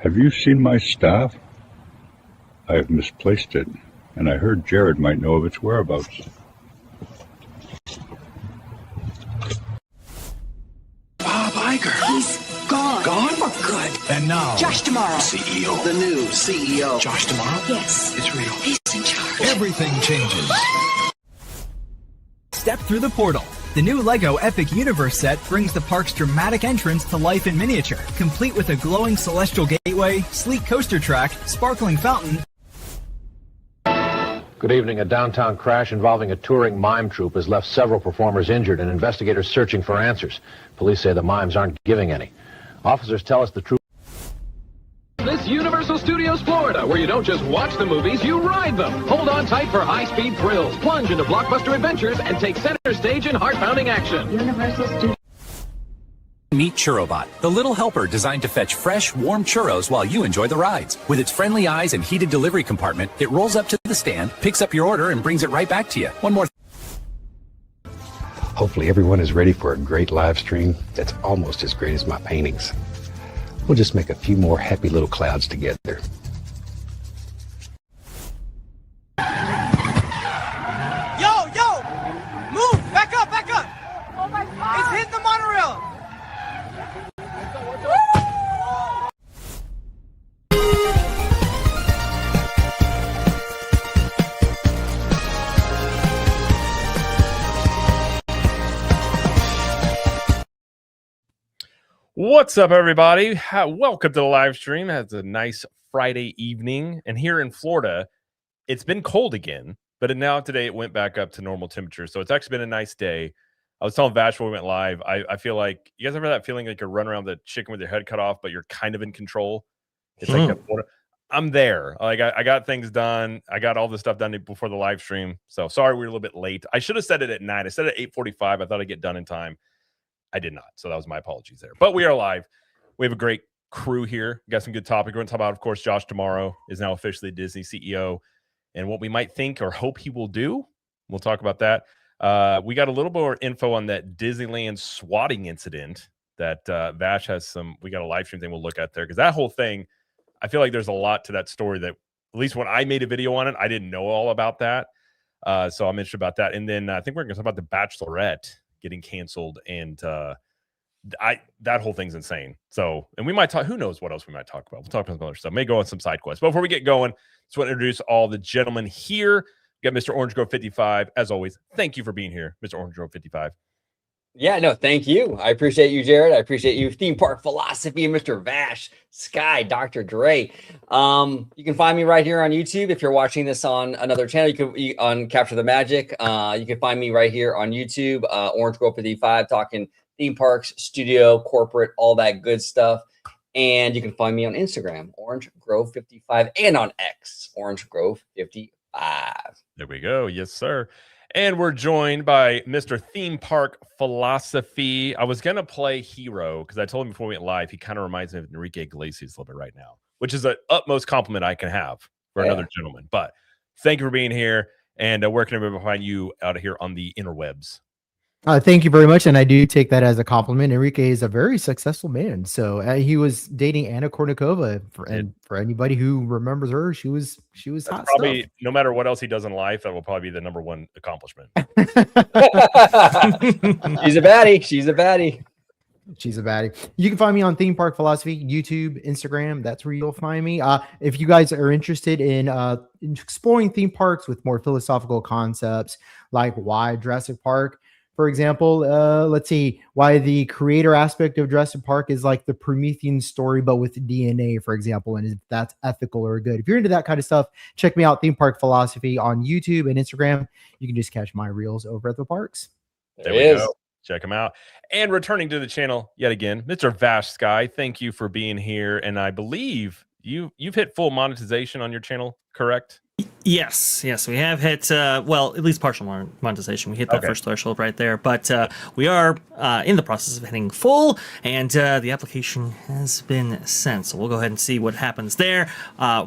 Have you seen my staff? I have misplaced it, and I heard Jared might know of its whereabouts. Bob Iger. He's gone. Gone? For good. And now, Josh tomorrow. CEO. The new CEO. Josh tomorrow? Yes. It's real. He's in charge. Everything changes. Step through the portal. The new LEGO Epic Universe set brings the park's dramatic entrance to life in miniature, complete with a glowing celestial gateway, sleek coaster track, sparkling fountain. Good evening. A downtown crash involving a touring mime troupe has left several performers injured and investigators searching for answers. Police say the mimes aren't giving any. Officers tell us the troupe. This Universal Studios Florida, where you don't just watch the movies, you ride them. Hold on tight for high-speed thrills, plunge into blockbuster adventures, and take center stage in heart-pounding action. Universal Studios. Meet Churrobot, the little helper designed to fetch fresh, warm churros while you enjoy the rides. With its friendly eyes and heated delivery compartment, it rolls up to the stand, picks up your order, and brings it right back to you. One more. Hopefully everyone is ready for a great live stream that's almost as great as my paintings. We'll just make a few more happy little clouds together. Yo! Move! Back up! Oh my God! It's hitting the monorail! What's up, everybody? Welcome to the live stream. It's a nice Friday evening, and here in Florida, it's been cold again, but now today it went back up to normal temperature, so it's actually been a nice day. I was telling Vash when we went live, I feel like, you guys ever that feeling like you're running around the chicken with your head cut off, but you're kind of in control? It's like I'm there. Like I got things done. I got all the stuff done before the live stream, so sorry we're a little bit late. I should have said it at 9. I said it at 8:45. I thought I'd get done in time. I did not, so that was my apologies there. But we are live. We have a great crew here. We got some good topic. We're going to talk about, of course, Josh tomorrow is now officially Disney CEO, and what we might think or hope he will do. We'll talk about that. We got a little more info on that Disneyland swatting incident that Vash has some. We got a live stream thing we'll look at there, because that whole thing, I feel like there's a lot to that story that, at least when I made a video on it, I didn't know all about that. So I'm interested about that. And then I think we're going to talk about the Bachelorette getting canceled, and that whole thing's insane. So, and we might talk, who knows what else we might talk about. We'll talk about some other stuff. May go on some side quests. But before we get going, just want to introduce all the gentlemen here. We got Mr. Orange Grove 55. As always, thank you for being here, Mr. Orange Grove 55. Yeah, no, thank you. I appreciate you, Jared. I appreciate you, Theme Park Philosophy, and Mr. Vash Sky, Dr. Dre. You can find me right here on YouTube. If you're watching this on another channel, you can on Capture the Magic. You can find me right here on YouTube, Orange Grove 55, talking theme parks, studio, corporate, all that good stuff. And you can find me on Instagram, Orange Grove 55, and on X, Orange Grove 55. There we go. Yes, sir. And we're joined by Mr. Theme Park Philosophy. I was going to play Hero because I told him before we went live, he kind of reminds me of Enrique Iglesias a little bit right now, which is the utmost compliment I can have for another gentleman. But thank you for being here. And where can everybody find you out of here on the interwebs? Thank you very much, and I do take that as a compliment. Enrique is a very successful man. So he was dating Anna Kournikova, for anybody who remembers her, she was hot probably stuff. No matter what else he does in life, that will probably be the number one accomplishment. She's a baddie. She's a baddie. You can find me on Theme Park Philosophy, YouTube, Instagram. That's where you'll find me. If you guys are interested in exploring theme parks with more philosophical concepts, like why Jurassic Park, for example, let's see, why the creator aspect of Jurassic Park is like the Promethean story, but with DNA, for example, and if that's ethical or good. If you're into that kind of stuff, check me out, Theme Park Philosophy on YouTube and Instagram. You can just catch my reels over at the parks. There we go. Check them out. And returning to the channel yet again, Mr. Vash Sky, thank you for being here. And I believe you've hit full monetization on your channel, correct? Yes, we have hit, well, at least partial monetization. We hit that first threshold right there, but we are in the process of hitting full, and the application has been sent. So we'll go ahead and see what happens there.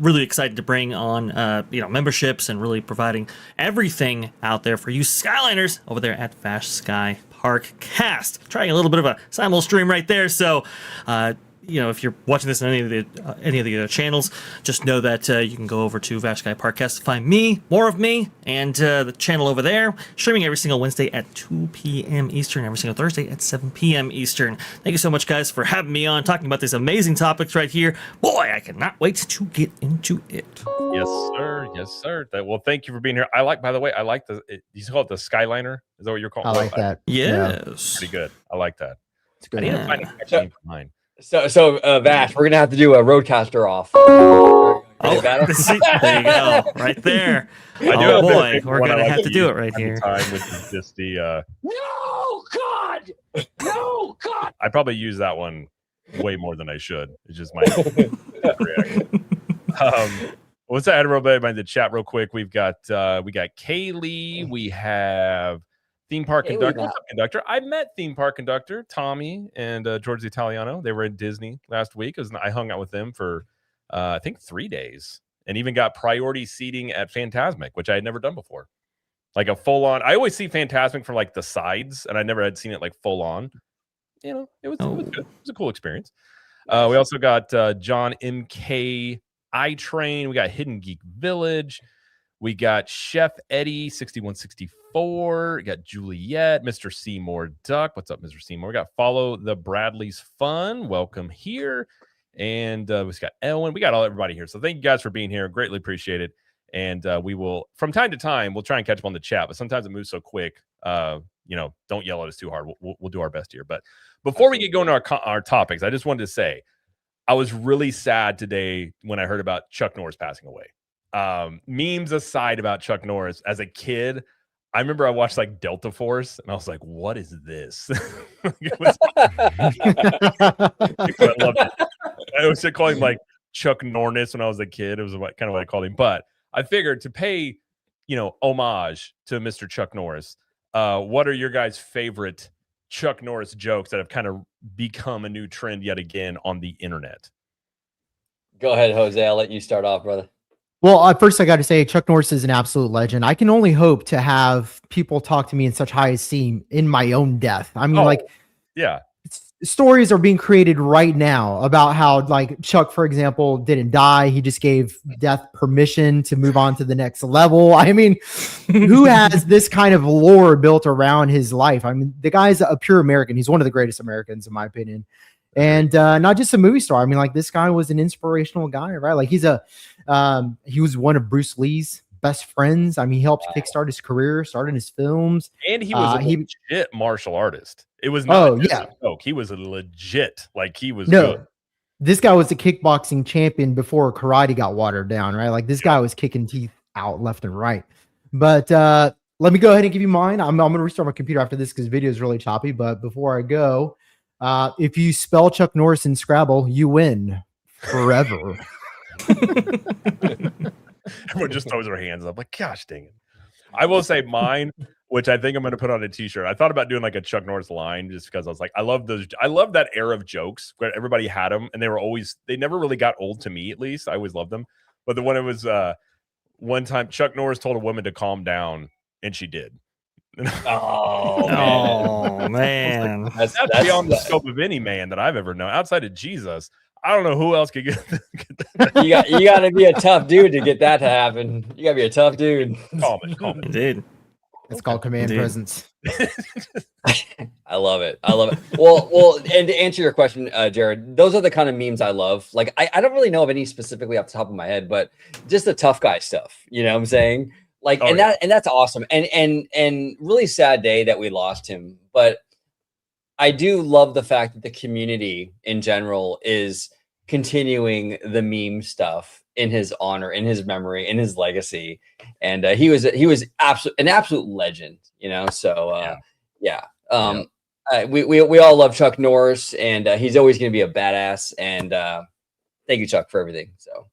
Really excited to bring on, memberships and really providing everything out there for you Skyliners over there at Vash Sky ParkCast. Trying a little bit of a simul stream right there, so if you're watching this on any of the other channels, just know that you can go over to Vash Sky ParkCast to find me, more of me, and the channel over there, streaming every single Wednesday at 2 p.m. Eastern, every single Thursday at 7 p.m. Eastern. Thank you so much, guys, for having me on, talking about these amazing topics right here. Boy, I cannot wait to get into it. Yes, sir. Yes, sir. Well, thank you for being here. I like you call it the Skyliner? Is that what you're calling it? I like that. Yes. Pretty good. I like that. It's good. I need to find a name for mine. So Vash, we're gonna have to do a roadcaster off. Oh, there you go, right there. Oh boy, we're gonna have to do it right here. Which is just the No, God! No, God! I probably use that one way more than I should. It's just my reaction. What's that, everybody? By the chat, real quick. We got Kaylee. We have Theme Park Conductor. What's up, Conductor? I met Theme Park Conductor Tommy and George the Italiano. They were at Disney last week. I hung out with them for I think 3 days, and even got priority seating at Fantasmic, which I had never done before. Like a full on. I always see Fantasmic from like the sides, and I never had seen it like full on. It was good. It was a cool experience. We also got John MK I Train. We got Hidden Geek Village. We got Chef Eddie 6164. We got Juliet, Mr. Seymour Duck. What's up, Mr. Seymour? We got Follow the Bradley's Fun. Welcome here. And we got Ellen. We got everybody here. So thank you guys for being here. Greatly appreciate it. And we will, from time to time, we'll try and catch up on the chat, but sometimes it moves so quick. Don't yell at us too hard. We'll do our best here. But before we get going to our topics, I just wanted to say I was really sad today when I heard about Chuck Norris passing away. Memes aside about Chuck Norris, as a kid, I remember I watched like Delta Force and I was like, what is this? I loved it. I was calling him like Chuck Norris when I was a kid. It was kind of what I called him. But I figured to pay, homage to Mr. Chuck Norris, what are your guys' favorite Chuck Norris jokes that have kind of become a new trend yet again on the internet? Go ahead, Jose. I'll let you start off, brother. Well, first I got to say Chuck Norris is an absolute legend. I can only hope to have people talk to me in such high esteem in my own death. I mean, yeah, stories are being created right now about how, like, Chuck, for example, didn't die. He just gave death permission to move on to the next level. I mean, who has this kind of lore built around his life? I mean, the guy's a pure American. He's one of the greatest Americans, in my opinion. And not just a movie star. I mean, like, this guy was an inspirational guy, right? Like, he was one of Bruce Lee's best friends. I mean, he helped kickstart his career, started his films. And he was a legit martial artist. It was not just a joke. He was a legit, he was good. This guy was a kickboxing champion before karate got watered down, right? Like, this guy was kicking teeth out left and right. But let me go ahead and give you mine. I'm going to restart my computer after this because video is really choppy. But before I go, if you spell Chuck Norris in Scrabble, you win forever. Everyone just throws their hands up like, gosh dang it. I will say mine, which I think I'm going to put on a t-shirt. I thought about doing like a Chuck Norris line just because I was like, I love that era of jokes where everybody had them and they never really got old to me, at least. I always loved them. But the one it was one time Chuck Norris told a woman to calm down and she did. Oh man. That's beyond the scope of any man that I've ever known outside of Jesus. I don't know who else could get that. You got to be a tough dude to get that to happen. You got to be a tough dude. Calm it. Dude. It's called command presence. I love it. Well, and to answer your question, Jared, those are the kind of memes I love. Like, I don't really know of any specifically off the top of my head, but just the tough guy stuff. You know what I'm saying? Like, and that's awesome. And really sad day that we lost him. But I do love the fact that the community in general is continuing the meme stuff in his honor, in his memory, in his legacy. And he was an absolute legend, you know? So we all love Chuck Norris, and he's always going to be a badass. And thank you, Chuck, for everything. So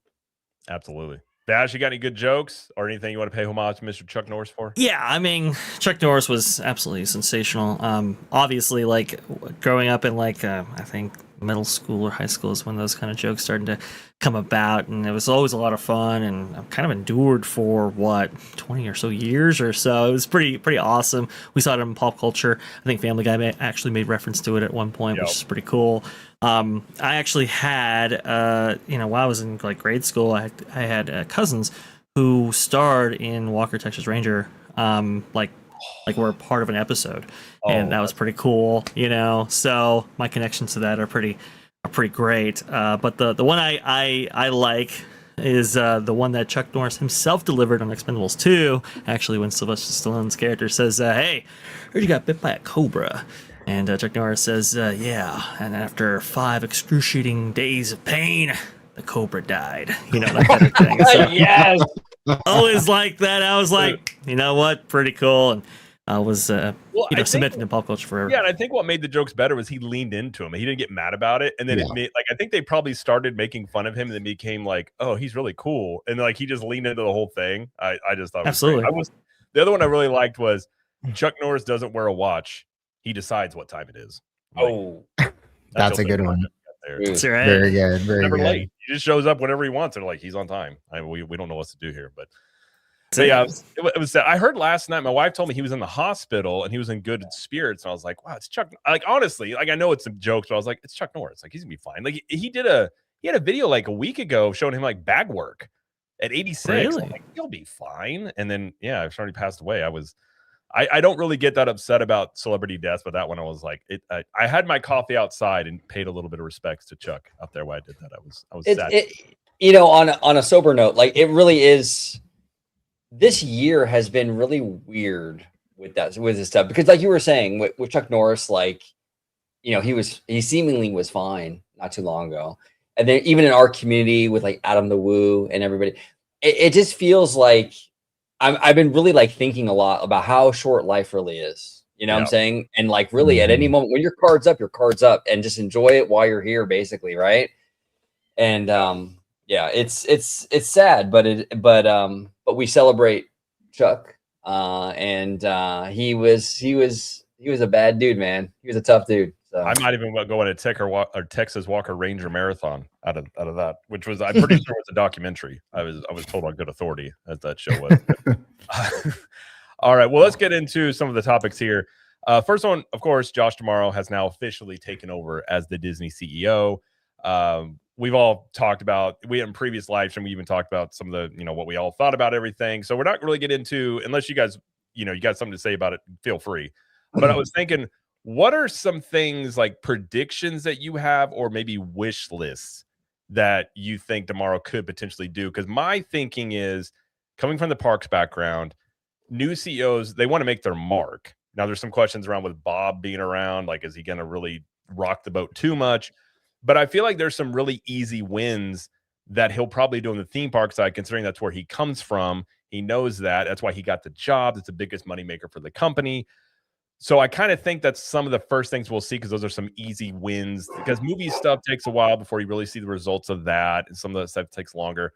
absolutely. Vash, you got any good jokes or anything you want to pay homage to Mr. Chuck Norris for? Yeah, I mean, Chuck Norris was absolutely sensational. Obviously, like growing up in I think middle school or high school is when those kind of jokes started to come about, and it was always a lot of fun, and I'm kind of endured for 20 or so years or so. It was pretty awesome. We saw it in pop culture. I think Family Guy actually made reference to it at one point, which is pretty cool. I actually had while I was in like grade school, I had cousins who starred in Walker Texas Ranger, like were a part of an episode, and that was pretty cool, so my connections to that are pretty great. But the one I like is the one that Chuck Norris himself delivered on Expendables 2, actually, when Sylvester Stallone's character says, hey, heard you got bit by a cobra. And Chuck Norris says, yeah, and after 5 excruciating days of pain, the cobra died. That kind of thing. So, Yes. Always like that. I was like, you know what? Pretty cool. And I was, cemented in pop culture forever. Yeah, and I think what made the jokes better was he leaned into him. He didn't get mad about it. And then it made, I think they probably started making fun of him and then became like, oh, he's really cool. And he just leaned into the whole thing. I just thought absolutely. The other one I really liked was Chuck Norris doesn't wear a watch. He decides what time it is. That's a good one. That's right. Very good. Very Never good. late. He just shows up whenever he wants. And he's on time. We don't know what to do here, but yeah, it was. I heard last night. My wife told me he was in the hospital and he was in good spirits. And I was like, wow, it's Chuck. Honestly, I know it's some jokes, but I was like, it's Chuck Norris. He's gonna be fine. He had a video a week ago showing him bag work at 86. Really? I'm like, he'll be fine. And then I've already passed away. I don't really get that upset about celebrity deaths, but that one I was like, I had my coffee outside and paid a little bit of respects to Chuck out there while I did that. I was sad. On a sober note, it really is. This year has been really weird with this stuff because, like you were saying, with Chuck Norris, he seemingly was fine not too long ago, and then even in our community with Adam the Woo and everybody, it just feels like I've been really thinking a lot about how short life really is. What I'm saying? And really at any moment when your card's up, and just enjoy it while you're here, basically, right? And it's sad, but we celebrate Chuck, and he was a bad dude, man. He was a tough dude. So. I might even go on a Texas Walker Ranger marathon out of that, which was, I'm pretty sure was a documentary. I was told on good authority as that show was. All right, well, let's get into some of the topics here. First one, of course, Josh D'Amaro has now officially taken over as the Disney CEO. We've all talked about, in previous live stream, we even talked about some of the, what we all thought about everything. So we're not really getting into, unless you guys, you got something to say about it, feel free. But I was thinking, what are some things predictions that you have, or maybe wish lists that you think D'Amaro could potentially do? Because my thinking is, coming from the parks background, new CEOs, they want to make their mark. Now there's some questions around with Bob being around, is he going to really rock the boat too much? But I feel like there's some really easy wins that he'll probably do on the theme park side, considering that's where he comes from. He knows that. That's why he got the job. It's the biggest moneymaker for the company. So I kind of think that's some of the first things we'll see, because those are some easy wins. Because movie stuff takes a while before you really see the results of that, and some of that stuff takes longer.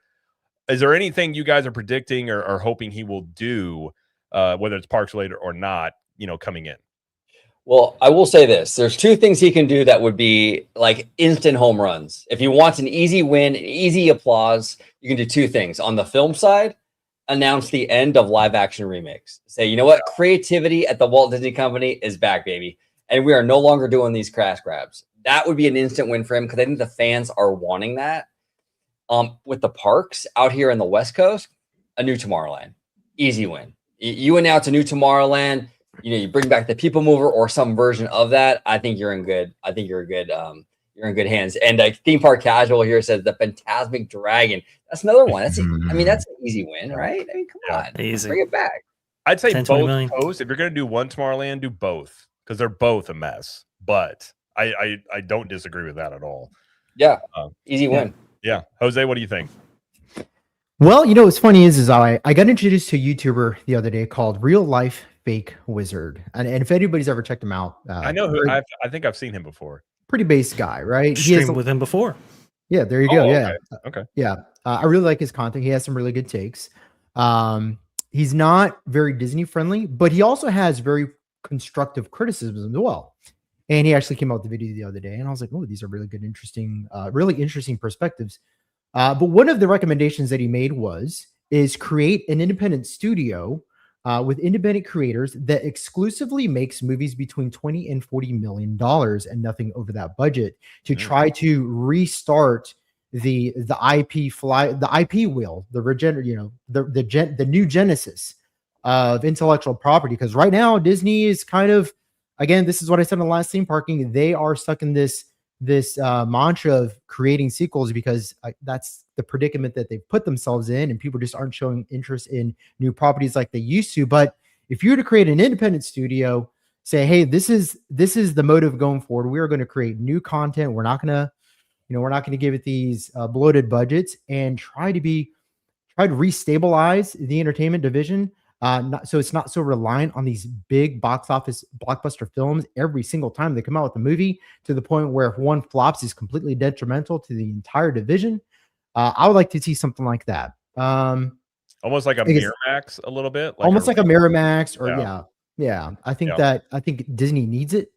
Is there anything you guys are predicting or hoping he will do, whether it's parks related or not, coming in? Well, I will say this. There's 2 things he can do that would be instant home runs. If he wants an easy win, an easy applause, you can do 2 things. On the film side, announce the end of live action remakes. Say, you know what? Creativity at the Walt Disney Company is back, baby. And we are no longer doing these crash grabs. That would be an instant win for him, because I think the fans are wanting that. With the parks out here in the West Coast, a new Tomorrowland. Easy win. You announce a new Tomorrowland, you bring back the People Mover or some version of that. I think you're in good. You're in good hands. And Theme Park Casual here says the Phantasmic Dragon. That's another one. That's an easy win, right? Come on, easy. Bring it back. I'd say both posts. If you're going to do one Tomorrowland, do both, because they're both a mess. But I don't disagree with that at all. Yeah, easy win. Yeah, Jose, what do you think? Well, what's funny is I got introduced to a YouTuber the other day called Real Life Fake Wizard, and if anybody's ever checked him out, I know who. I think I've seen him before. Pretty base guy, right? Streamed with him before. Yeah, there you go. Yeah, okay. Yeah, I really like his content. He has some really good takes. He's not very Disney friendly, but he also has very constructive criticism as well. And he actually came out with the video the other day, and I was like, oh, these are really good, really interesting perspectives. But one of the recommendations that he made is create an independent studio with independent creators that exclusively makes movies between 20 and 40 million dollars and nothing over that budget to try to restart the IP wheel, the new genesis of intellectual property. Because right now Disney is kind of, again, this is what I said in the last theme parking, they are stuck in this mantra of creating sequels because that's the predicament that they've put themselves in, and people just aren't showing interest in new properties like they used to. But if you were to create an independent studio, say, hey, this is the motive going forward. We are going to create new content. We're not going to give it these bloated budgets, and try to restabilize the entertainment division. So it's not so reliant on these big box office blockbuster films every single time they come out with a movie, to the point where if one flops is completely detrimental to the entire division. I would like to see something like that. Almost like a Miramax a little bit. Like a Miramax, or yeah. I think Disney needs it.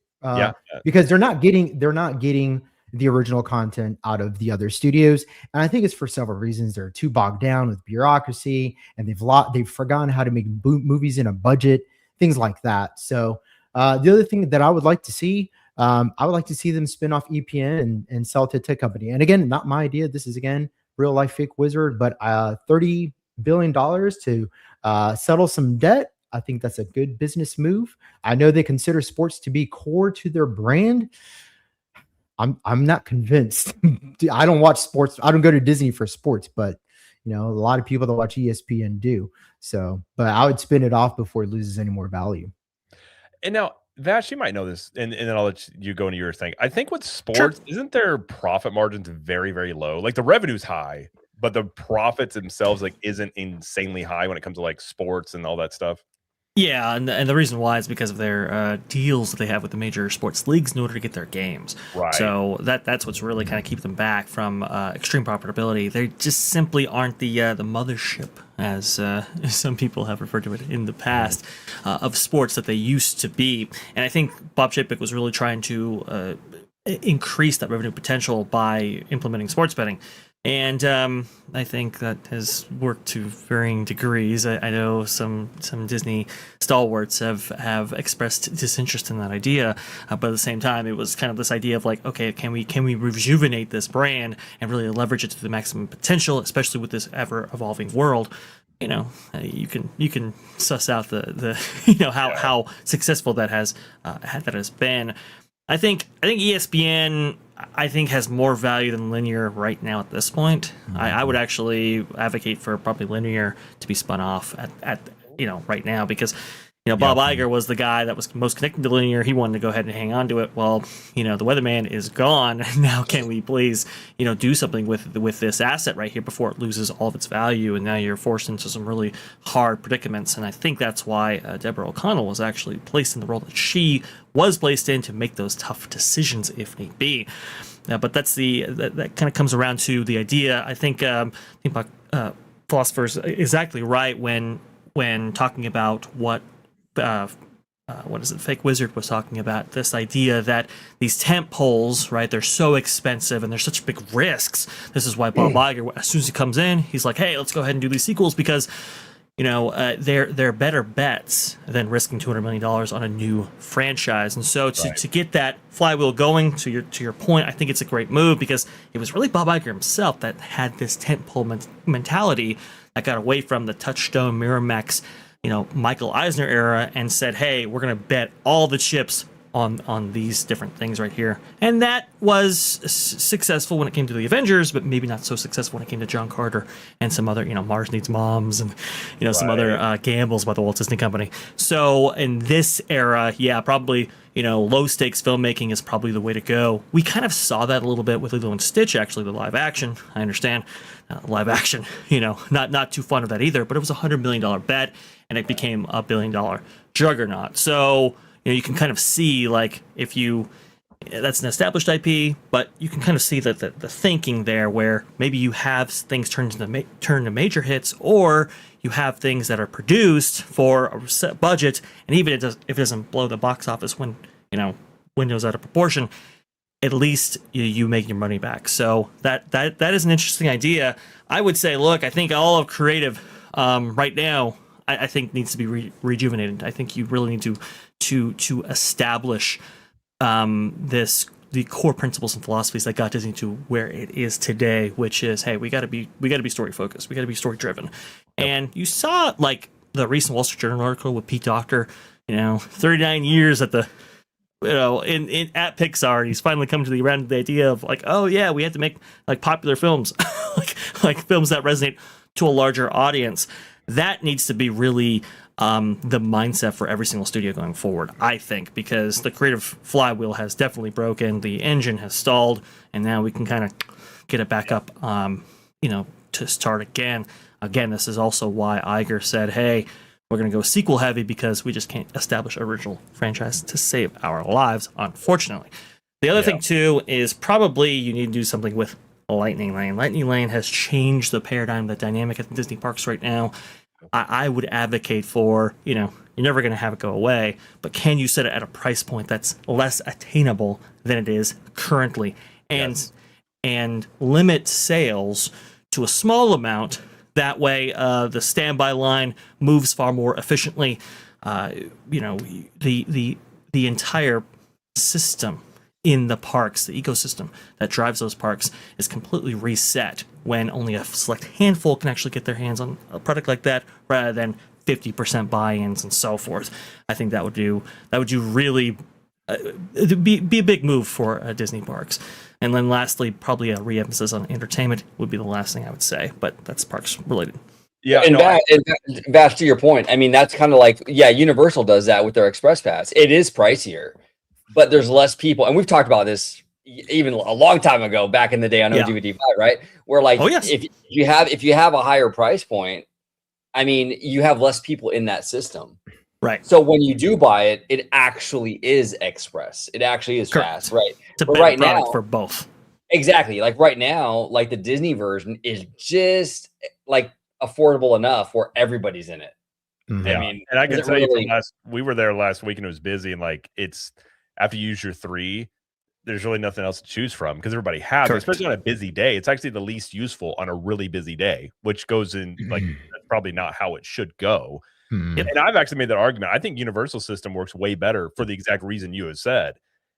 Because they're not getting the original content out of the other studios, and I think it's for several reasons. They're too bogged down with bureaucracy, and they've forgotten how to make movies in a budget, things like that. So the other thing that I would like to see, I would like to see them spin off EPN and sell to a tech company. And again, not my idea. This is, again, real life fake wizard, but $30 billion to settle some debt. I think that's a good business move. I know they consider sports to be core to their brand. I'm not convinced. I don't watch sports. I don't go to Disney for sports, but a lot of people that watch ESPN do. So, but I would spin it off before it loses any more value. And now, Vash, you might know this, and then I'll let you go into your thing. I think with sports, isn't their profit margins very, very low? Like the revenue's high, but the profits themselves isn't insanely high when it comes to like sports and all that stuff. Yeah, and the reason why is because of their deals that they have with the major sports leagues in order to get their games. Right. So that's what's really kind of keep them back from extreme profitability. They just simply aren't the mothership, as some people have referred to it in the past, of sports that they used to be. And I think Bob Chapek was really trying to increase that revenue potential by implementing sports betting. And I think that has worked to varying degrees. I know some Disney stalwarts have expressed disinterest in that idea, but at the same time, it was kind of this idea of like, okay, can we rejuvenate this brand and really leverage it to the maximum potential, especially with this ever evolving world. You can suss out the how successful that has been. I think ESPN has more value than linear right now at this point. I would actually advocate for probably linear to be spun off at right now, because Bob Iger was the guy that was most connected to linear. He wanted to go ahead and hang on to it. Well, the weatherman is gone. Now can we please do something with this asset right here before it loses all of its value, and now you're forced into some really hard predicaments. And I think that's why Deborah O'Connell was actually placed in the role that she was placed in, to make those tough decisions if need be. But that's that kind of comes around to the idea. I think philosophers exactly right when talking about what is it? Fake Wizard was talking about this idea that these tent poles, right? They're so expensive and they're such big risks. This is why Bob Iger, as soon as he comes in, he's like, "Hey, let's go ahead and do these sequels because, they're better bets than risking $200 million on a new franchise." And so to get that flywheel going, to your point, I think it's a great move, because it was really Bob Iger himself that had this tentpole mentality that got away from the Touchstone, Miramax, Michael Eisner era, and said, hey, we're going to bet all the chips on these different things right here. And that was successful when it came to the Avengers, but maybe not so successful when it came to John Carter and some other, Mars Needs Moms and, some other gambles by the Walt Disney Company. So in this era, probably, low stakes filmmaking is probably the way to go. We kind of saw that a little bit with Lilo and Stitch, actually, the live action. I understand live action, not too fond of that either, but it was a $100 million bet and it became a $1 billion juggernaut. So, you can kind of see, like, that's an established IP, but you can kind of see that the thinking there, where maybe you have things turn to major hits, or you have things that are produced for a set budget, and even if it doesn't blow the box office when windows out of proportion, at least you make your money back. So that is an interesting idea. I would say, look, I think all of creative right now, I think needs to be rejuvenated. I think you really need to establish the core principles and philosophies that got Disney to where it is today, which is, hey, we got to be story focused, we got to be story driven. And you saw like the recent Wall Street Journal article with Pete Docter, 39 years at the at Pixar, he's finally come to the idea of like, oh yeah, we have to make like popular films, like films that resonate to a larger audience. That needs to be really the mindset for every single studio going forward, I think, because the creative flywheel has definitely broken, the engine has stalled, and now we can kind of get it back up, to start again. Again, this is also why Iger said, hey, we're going to go sequel heavy because we just can't establish original franchise to save our lives, unfortunately. The other thing, too, is probably you need to do something with Lightning Lane. Lightning Lane has changed the paradigm, the dynamic at the Disney parks right now. I would advocate for, you're never going to have it go away, but can you set it at a price point that's less attainable than it is currently, and limit sales to a small amount? That way, the standby line moves far more efficiently. The entire system in the parks, the ecosystem that drives those parks, is completely reset when only a select handful can actually get their hands on a product like that, rather than 50% buy-ins and so forth. I think that would do really be a big move for Disney parks. And then lastly, probably a re-emphasis on entertainment would be the last thing I would say, but that's parks related. Yeah, and Vash, to your point, I mean, that's kind of like, Universal does that with their Express Pass. It is pricier, but there's less people, and we've talked about this even a long time ago, back in the day on OGVD5, right? Where like, if you have a higher price point, I mean, you have less people in that system, right? So when you do buy it, it actually is express. It actually is fast, right? It's a but better right product now, for both. Exactly. Like right now, like the Disney version is just like affordable enough where everybody's in it. Yeah. I mean, and I can tell really... you we were there last week and it was busy, and like it's after you use your 3, there's really nothing else to choose from because everybody has it, especially on a busy day. It's actually the least useful on a really busy day, which goes in like that's probably not how it should go. And I've actually made that argument. I think Universal system works way better for the exact reason you have said,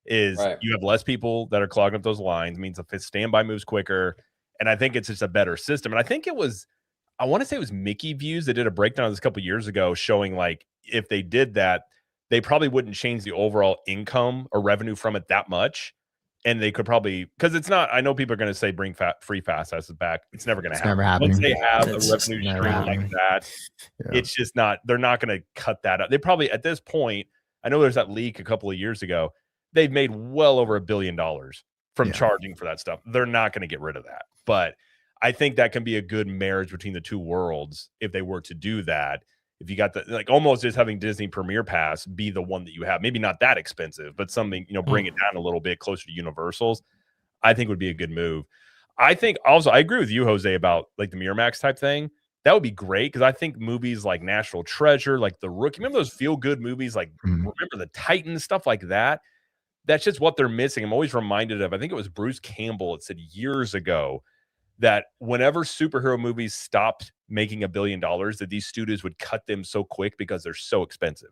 is you have less people that are clogging up those lines, means the standby moves quicker, and I think it's just a better system. And I think I want to say it was Mickey Views that did a breakdown of this a couple years ago showing like if they did that, they probably wouldn't change the overall income or revenue from it that much. And they could probably, because it's not, I know people are going to say bring free fast passes back. It's never going to happen. Never happening. Once they have It's a revenue never stream happening. like that, it's just not, they're not going to cut that up. They probably, at this point, I know there's that leak a couple of years ago. They've made well over $1 billion from charging for that stuff. They're not going to get rid of that. But I think that can be a good marriage between the two worlds if they were to do that. If you got the, like, almost just having Disney Premier Pass be the one that you have, maybe not that expensive, but something, bring it down a little bit closer to Universal's, I think would be a good move. I think also, I agree with you, Jose, about like the Miramax type thing. That would be great because I think movies like National Treasure, like The Rookie, remember those feel-good movies like Remember the Titans, stuff like that? That's just what they're missing. I'm always reminded of, I think it was Bruce Campbell, it said years ago, that whenever superhero movies stopped making $1 billion, that these studios would cut them so quick because they're so expensive.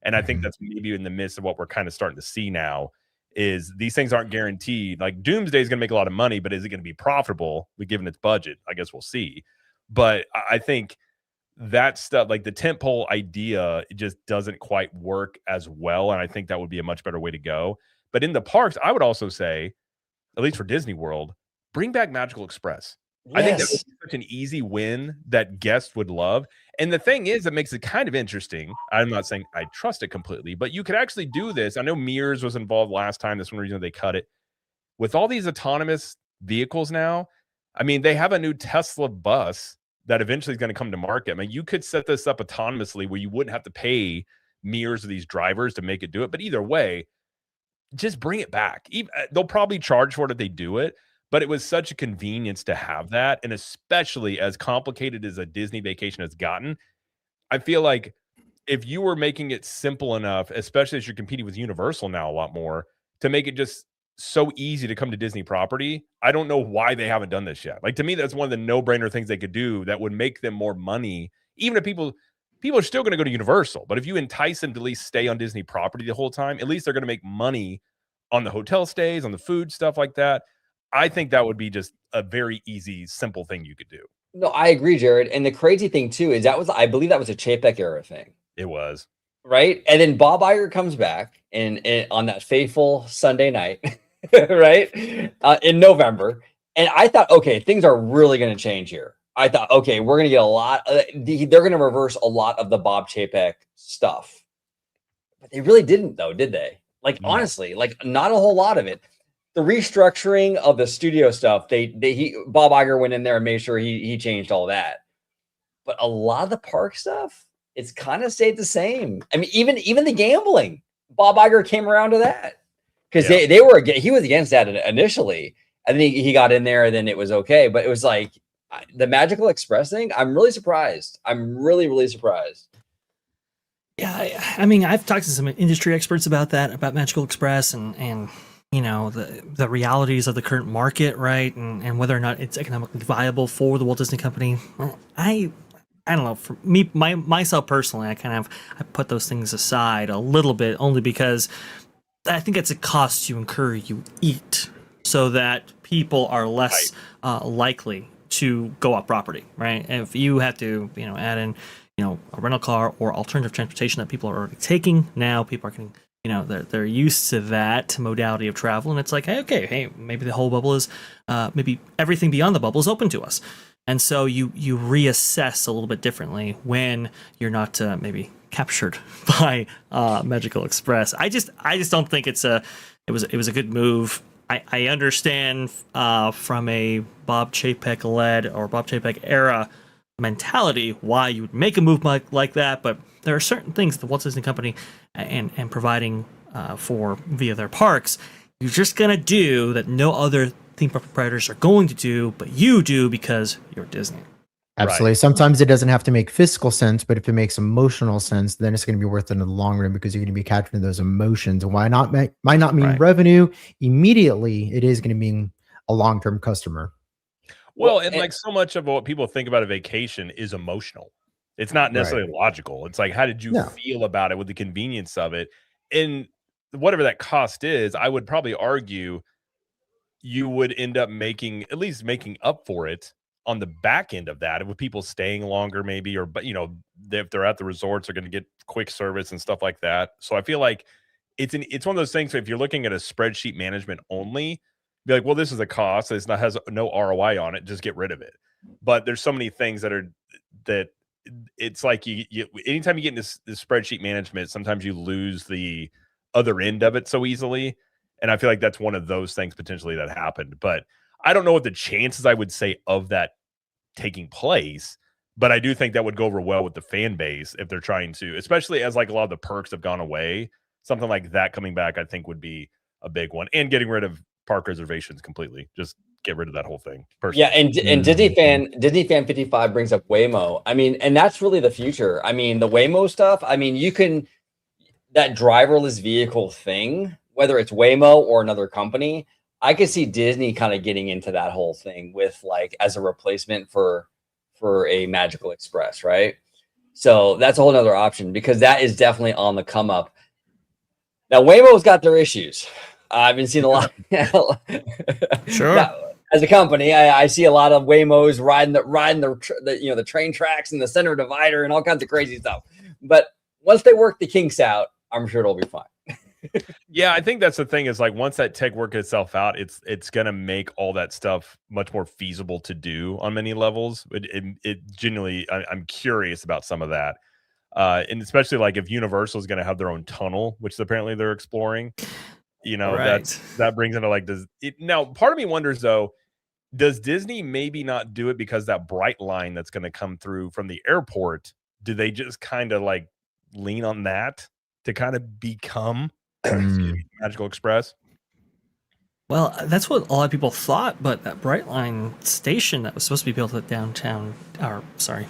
And I think that's maybe in the midst of what we're kind of starting to see now, is these things aren't guaranteed. Like Doomsday is going to make a lot of money, but is it going to be profitable given its budget? I guess we'll see. But I think that stuff, like the tentpole idea, it just doesn't quite work as well. And I think that would be a much better way to go. But in the parks, I would also say, at least for Disney World, bring back Magical Express. I think that would be such an easy win that guests would love. And the thing is, it makes it kind of interesting. I'm not saying I trust it completely, but you could actually do this. I know Mears was involved last time. That's one reason they cut it. With all these autonomous vehicles now, I mean, they have a new Tesla bus that eventually is going to come to market. I mean, you could set this up autonomously where you wouldn't have to pay Mears or these drivers to make it do it. But either way, just bring it back. They'll probably charge for it if they do it. But it was such a convenience to have that. And especially as complicated as a Disney vacation has gotten, I feel like if you were making it simple enough, especially as you're competing with Universal now a lot more, to make it just so easy to come to Disney property. I don't know why they haven't done this yet. Like, to me, that's one of the no-brainer things they could do that would make them more money. Even if people are still going to go to Universal, but if you entice them to at least stay on Disney property the whole time, at least they're going to make money on the hotel stays, on the food, stuff like that. I think that would be just a very easy, simple thing you could do. No, I agree, Jared. And the crazy thing too is I believe that was a Chapek era thing. It was. Right. And then Bob Iger comes back and on that fateful Sunday night, right? In November. And I thought, okay, things are really going to change here. I thought, okay, we're going to get a lot. They're going to reverse a lot of the Bob Chapek stuff. But they really didn't, though, did they? Like, honestly, like not a whole lot of it. The restructuring of the studio stuff, Bob Iger went in there and made sure he changed all that. But a lot of the park stuff, it's kind of stayed the same. I mean, even the gambling, Bob Iger came around to that because he was against that initially. And then he got in there and then it was okay. But it was like the Magical Express thing. I'm really surprised. I'm really, really surprised. Yeah, I mean, I've talked to some industry experts about that, about Magical Express and you know, the realities of the current market, right? And whether or not it's economically viable for the Walt Disney Company. I don't know. For me, myself personally, I put those things aside a little bit, only because I think it's a cost you incur, you eat, so that people are less likely to go off property, right? And if you have to, add in, a rental car or alternative transportation that people are already taking, now people are getting, they're used to that modality of travel, and it's like, hey, maybe the whole bubble is, maybe everything beyond the bubble is open to us. And so you reassess a little bit differently when you're not maybe captured by Magical Express. I just don't think it was a good move. I understand from a Bob Chapek led or Bob Chapek era mentality why you would make a move like that, but there are certain things the Walt Disney Company and providing for via their parks, you're just gonna do that no other theme park proprietors are going to do, but you do because you're Disney. Absolutely. Right. Sometimes it doesn't have to make fiscal sense, but if it makes emotional sense, then it's going to be worth it in the long run because you're going to be capturing those emotions. And might not mean revenue immediately. It is going to mean a long-term customer. Well, and like so much of what people think about a vacation is emotional. It's not necessarily logical. It's like, how did you feel about it with the convenience of it? And whatever that cost is, I would probably argue you would end up making up for it on the back end of that, with people staying longer, maybe, or if they're at the resorts, they're going to get quick service and stuff like that. So I feel like it's one of those things. So if you're looking at a spreadsheet management only, be like, well, this is a cost. Has no ROI on it. Just get rid of it. But there's so many things that it's like you anytime you get into this spreadsheet management, sometimes you lose the other end of it so easily. And I feel like that's one of those things potentially that happened. But I don't know what the chances I would say of that taking place, but I do think that would go over well with the fan base if they're trying to, especially as like a lot of the perks have gone away. Something like that coming back, I think, would be a big one. And getting rid of park reservations completely. Just get rid of that whole thing. Personally. Yeah, and Disney Fan 55 brings up Waymo. I mean, and that's really the future. I mean, the Waymo stuff. I mean, that driverless vehicle thing, whether it's Waymo or another company, I could see Disney kind of getting into that whole thing with like as a replacement for a Magical Express, right? So that's a whole nother option because that is definitely on the come up. Now Waymo's got their issues. I've been seeing a lot. Sure. Now, as a company, I see a lot of Waymos riding the train tracks and the center divider and all kinds of crazy stuff. But once they work the kinks out, I'm sure it'll be fine. Yeah, I think that's the thing is like once that tech works itself out, it's gonna make all that stuff much more feasible to do on many levels. It genuinely, I'm curious about some of that, and especially like if Universal is gonna have their own tunnel, which apparently they're exploring. That brings into like now. Part of me wonders though, does Disney maybe not do it because that bright line that's going to come through from the airport? Do they just kind of like lean on that to kind of become Magical Express? Well, that's what a lot of people thought, but that Brightline station that was supposed to be built at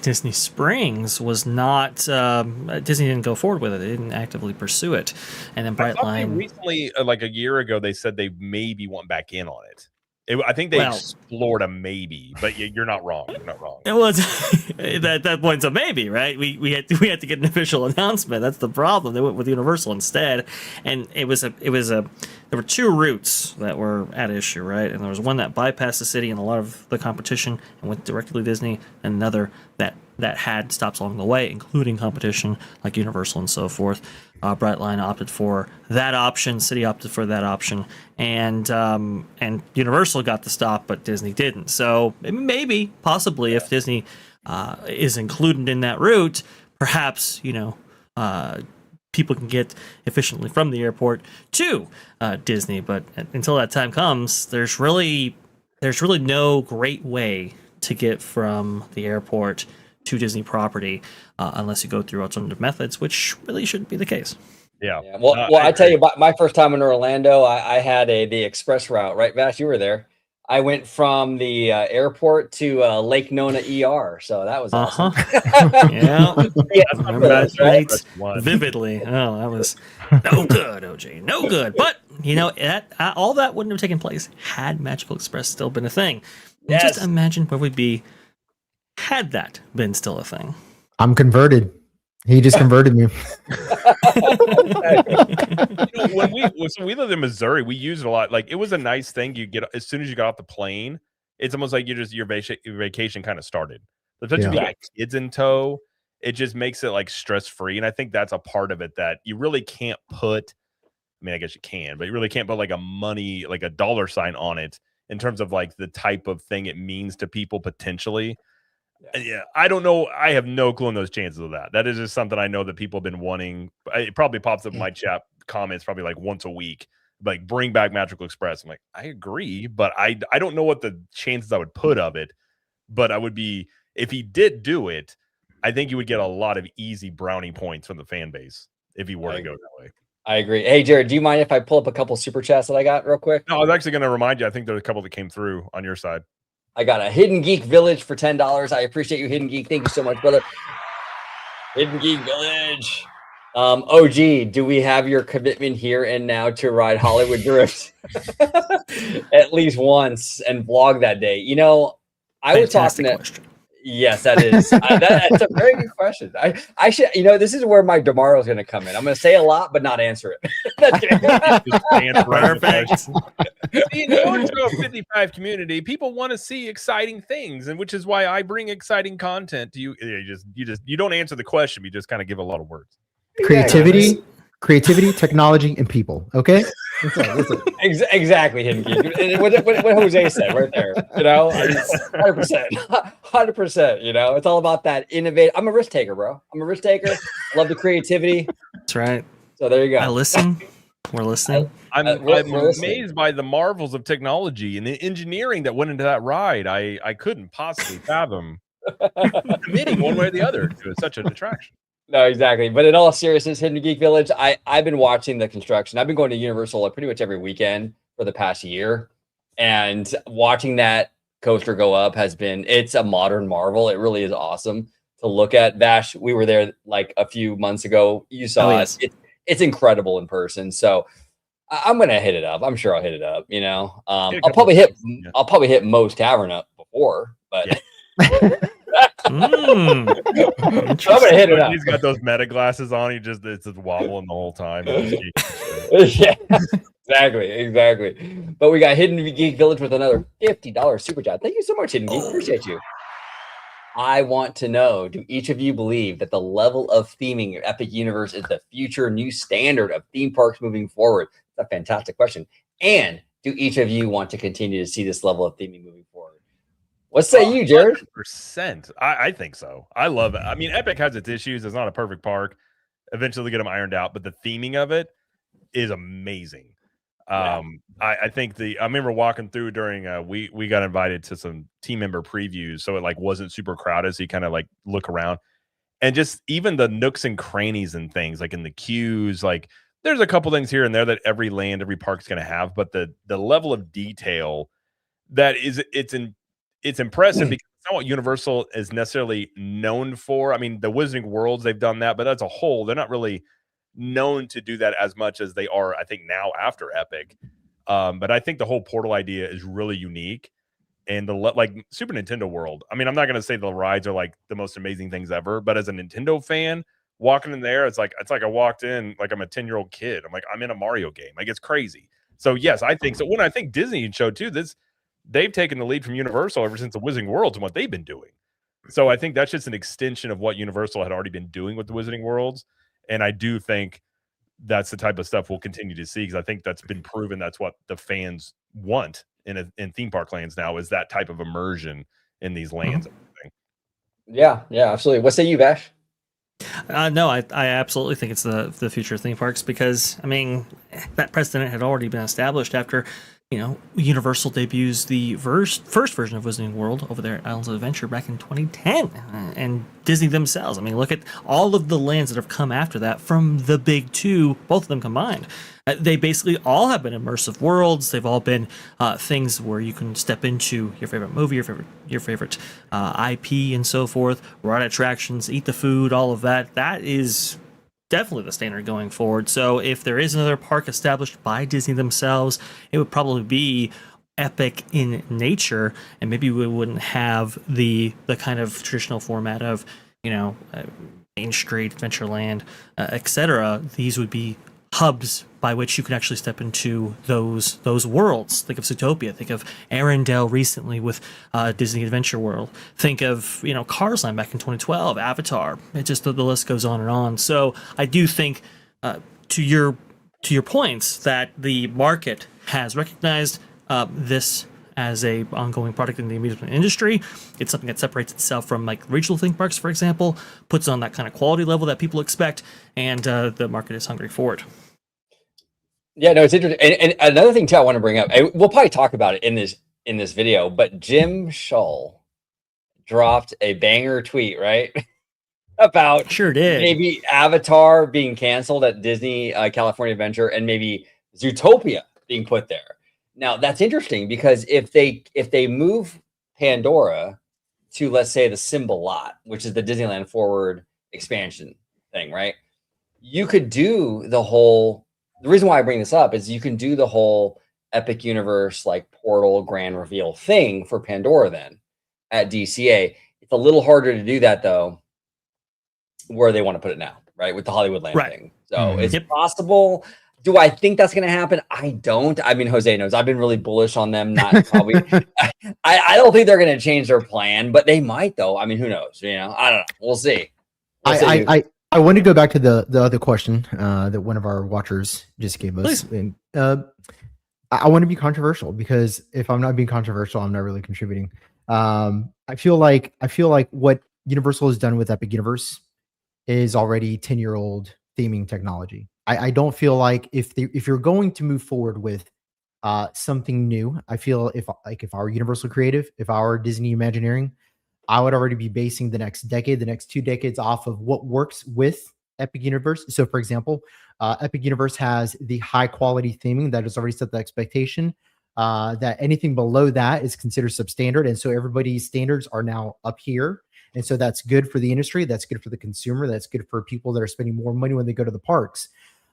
Disney Springs was not. Disney didn't go forward with it; they didn't actively pursue it. And then Brightline recently, like a year ago, they said they maybe went back in on it. I think they explored a maybe, but you're not wrong. You're not wrong. It was that point's a maybe, right? We had to get an official announcement. That's the problem. They went with Universal instead, and it was a there were two routes that were at issue, right? And there was one that bypassed the city and a lot of the competition and went directly to Disney, and another that had stops along the way, including competition like Universal and so forth. Brightline opted for that option. City opted for that option, and Universal got the stop, but Disney didn't. So maybe, possibly, if Disney is included in that route, perhaps people can get efficiently from the airport to Disney. But until that time comes, there's really no great way to get from the airport to Disney property unless you go through alternative methods, which really shouldn't be the case. Yeah. Well, I tell you, my first time in Orlando, I had the express route, right, Vash? You were there. I went from the airport to Lake Nona ER, so that was awesome. Yeah, I remember that right vividly. Oh, that was no good, OJ, no good. But all that wouldn't have taken place had Magical Express still been a thing. Yes. Just imagine where we'd be had that been still a thing. I'm converted. He just converted me. When we lived in Missouri, we used it a lot. Like, it was a nice thing. You get as soon as you got off the plane, it's almost like your vacation kind of started. Especially if you got kids in tow, it just makes it like stress free. And I think that's a part of it that you really can't put. I mean, I guess you can, but you really can't put like a dollar sign on it in terms of like the type of thing it means to people potentially. Yeah, I don't know. I have no clue on those chances of that. That is just something I know that people have been wanting. It probably pops up in my chat comments probably like once a week. Like, bring back Magical Express. I'm like, I agree, but I don't know what the chances I would put of it. But I would be, if he did do it, I think you would get a lot of easy brownie points from the fan base if he were to go that way. I agree. Hey, Jared, do you mind if I pull up a couple super chats that I got real quick? No, I was actually going to remind you. I think there's a couple that came through on your side. I got a Hidden Geek Village for $10. I appreciate you, Hidden Geek. Thank you so much, brother. Hidden Geek Village. OG, do we have your commitment here and now to ride Hollywood Drift at least once and vlog that day? I was talking to. Yes, that is. That's a very good question. I should, this is where my tomorrow is going to come in. I'm going to say a lot, but not answer it. Perfect. See, in the Orange 55 community, people want to see exciting things, and which is why I bring exciting content to you. You don't answer the question. You just kind of give a lot of words. Creativity, technology, and people. Okay. Exactly, Hidden Geek. What Jose said right there. 100%. 100%. It's all about that innovate. I'm a risk taker, bro. I'm a risk taker. Love the creativity. That's right. So there you go. I listen. We're listening. I'm amazed by the marvels of technology and the engineering that went into that ride. I couldn't possibly fathom committing one way or the other to such an attraction. No, exactly. But in all seriousness, Hidden Geek Village, I've been watching the construction. I've been going to Universal pretty much every weekend for the past year. And watching that coaster go up it's a modern marvel. It really is awesome to look at. Vash, we were there like a few months ago. You saw it. It's incredible in person. So I'm going to hit it up. I'm sure I'll hit it up. I'll probably hit Moe's Tavern up before, but I'm gonna hit it up. He's got those meta glasses on. It's just wobbling the whole time. Yeah, exactly. But we got Hidden Geek Village with another $50 super chat. Thank you so much, Hidden Geek. Appreciate you. I want to know: do each of you believe that the level of theming of Epic Universe is the future new standard of theme parks moving forward? That's a fantastic question. And do each of you want to continue to see this level of theming moving forward? What say you, Jared? 100%. I think so. I love it. I mean, Epic has its issues. It's not a perfect park. Eventually, they get them ironed out, but the theming of it is amazing. I think I remember walking through during we got invited to some team member previews, so it like wasn't super crowded, so you kind of like look around, and just even the nooks and crannies and things like in the queues, like there's a couple things here and there that every land, every park's going to have, but the level of detail that is it's impressive because it's not what Universal is necessarily known for. I mean, the Wizarding Worlds, they've done that, but as a whole, they're not really known to do that as much as they are, I think, now after Epic. But I think the whole portal idea is really unique. And like Super Nintendo World, I mean, I'm not going to say the rides are like the most amazing things ever, but as a Nintendo fan, walking in there, it's like I walked in like I'm a 10-year-old kid. I'm like, I'm in a Mario game. Like, it's crazy. So yes, I think so. When I think Disney showed too, they've taken the lead from Universal ever since the Wizarding Worlds and what they've been doing. So I think that's just an extension of what Universal had already been doing with the Wizarding Worlds. And I do think that's the type of stuff we'll continue to see, because I think that's been proven. That's what the fans want in theme park lands now, is that type of immersion in these lands. Yeah, absolutely. What say you, Vash? No, I absolutely think it's the future of theme parks, because I mean that precedent had already been established after Universal debuts the first version of Wizarding World over there at Islands of Adventure back in 2010, and Disney themselves. I mean, look at all of the lands that have come after that from the big two, both of them combined. They basically all have been immersive worlds. They've all been things where you can step into your favorite movie, your favorite IP, and so forth. Ride attractions, eat the food, all of that. That is definitely the standard going forward. So if there is another park established by Disney themselves, it would probably be Epic in nature, and maybe we wouldn't have the kind of traditional format of Main Street, Adventureland, etc. These would be hubs by which you could actually step into those worlds. Think of Zootopia. Think of Arendelle recently with Disney Adventure World. Think of Cars Land back in 2012, Avatar. It just the list goes on and on. So I do think to your points that the market has recognized this as a ongoing product in the amusement industry. It's something that separates itself from like regional theme parks, for example, puts on that kind of quality level that people expect, and the market is hungry for it. Yeah, no, it's interesting. And another thing too, I want to bring up, and we'll probably talk about it in this video, but Jim Shull dropped a banger tweet, right? About sure did maybe Avatar being canceled at Disney California Adventure, and maybe Zootopia being put there. Now that's interesting, because if they move Pandora to, let's say, the Symbol lot, which is the Disneyland Forward expansion thing, right? You could do the whole. The reason why I bring this up is you can do the whole Epic Universe like portal grand reveal thing for Pandora then at DCA. It's a little harder to do that though, where they want to put it now, right? With the Hollywood Land thing. So it's possible. Do I think that's going to happen? I don't. I mean, Jose knows I've been really bullish on them. Not probably. I don't think they're going to change their plan, but they might though. I mean, who knows? I don't know. We'll see. I want to go back to the other question that one of our watchers just gave us. And, I want to be controversial, because if I'm not being controversial, I'm not really contributing. I feel like what Universal has done with Epic Universe is already 10-year-old theming technology. I don't feel like if you're going to move forward with something new, I feel if our Universal Creative, if our Disney Imagineering, I would already be basing the next decade, the next 2 decades off of what works with Epic Universe. So, for example, Epic Universe has the high quality theming that has already set the expectation that anything below that is considered substandard. And so everybody's standards are now up here. And so that's good for the industry. That's good for the consumer. That's good for people that are spending more money when they go to the parks.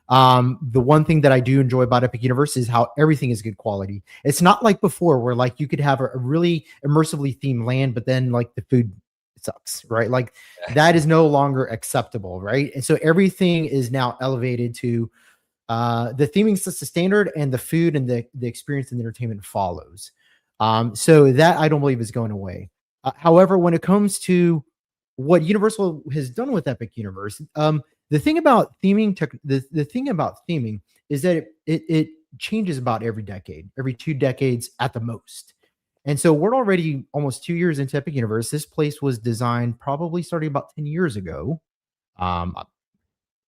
The one thing that I do enjoy about Epic Universe is how everything is good quality. It's not like before where like you could have a really immersively themed land, but then like the food sucks, right? Like that is no longer acceptable, right? And so everything is now elevated to the theming sets the standard, and the food and the experience and the entertainment follows. So that I don't believe is going away. However, when it comes to what Universal has done with Epic Universe, the thing about theming, the thing about theming is that it changes about every decade, every 2 decades at the most. And so we're already almost 2 years into Epic Universe. This place was designed probably starting about 10 years ago.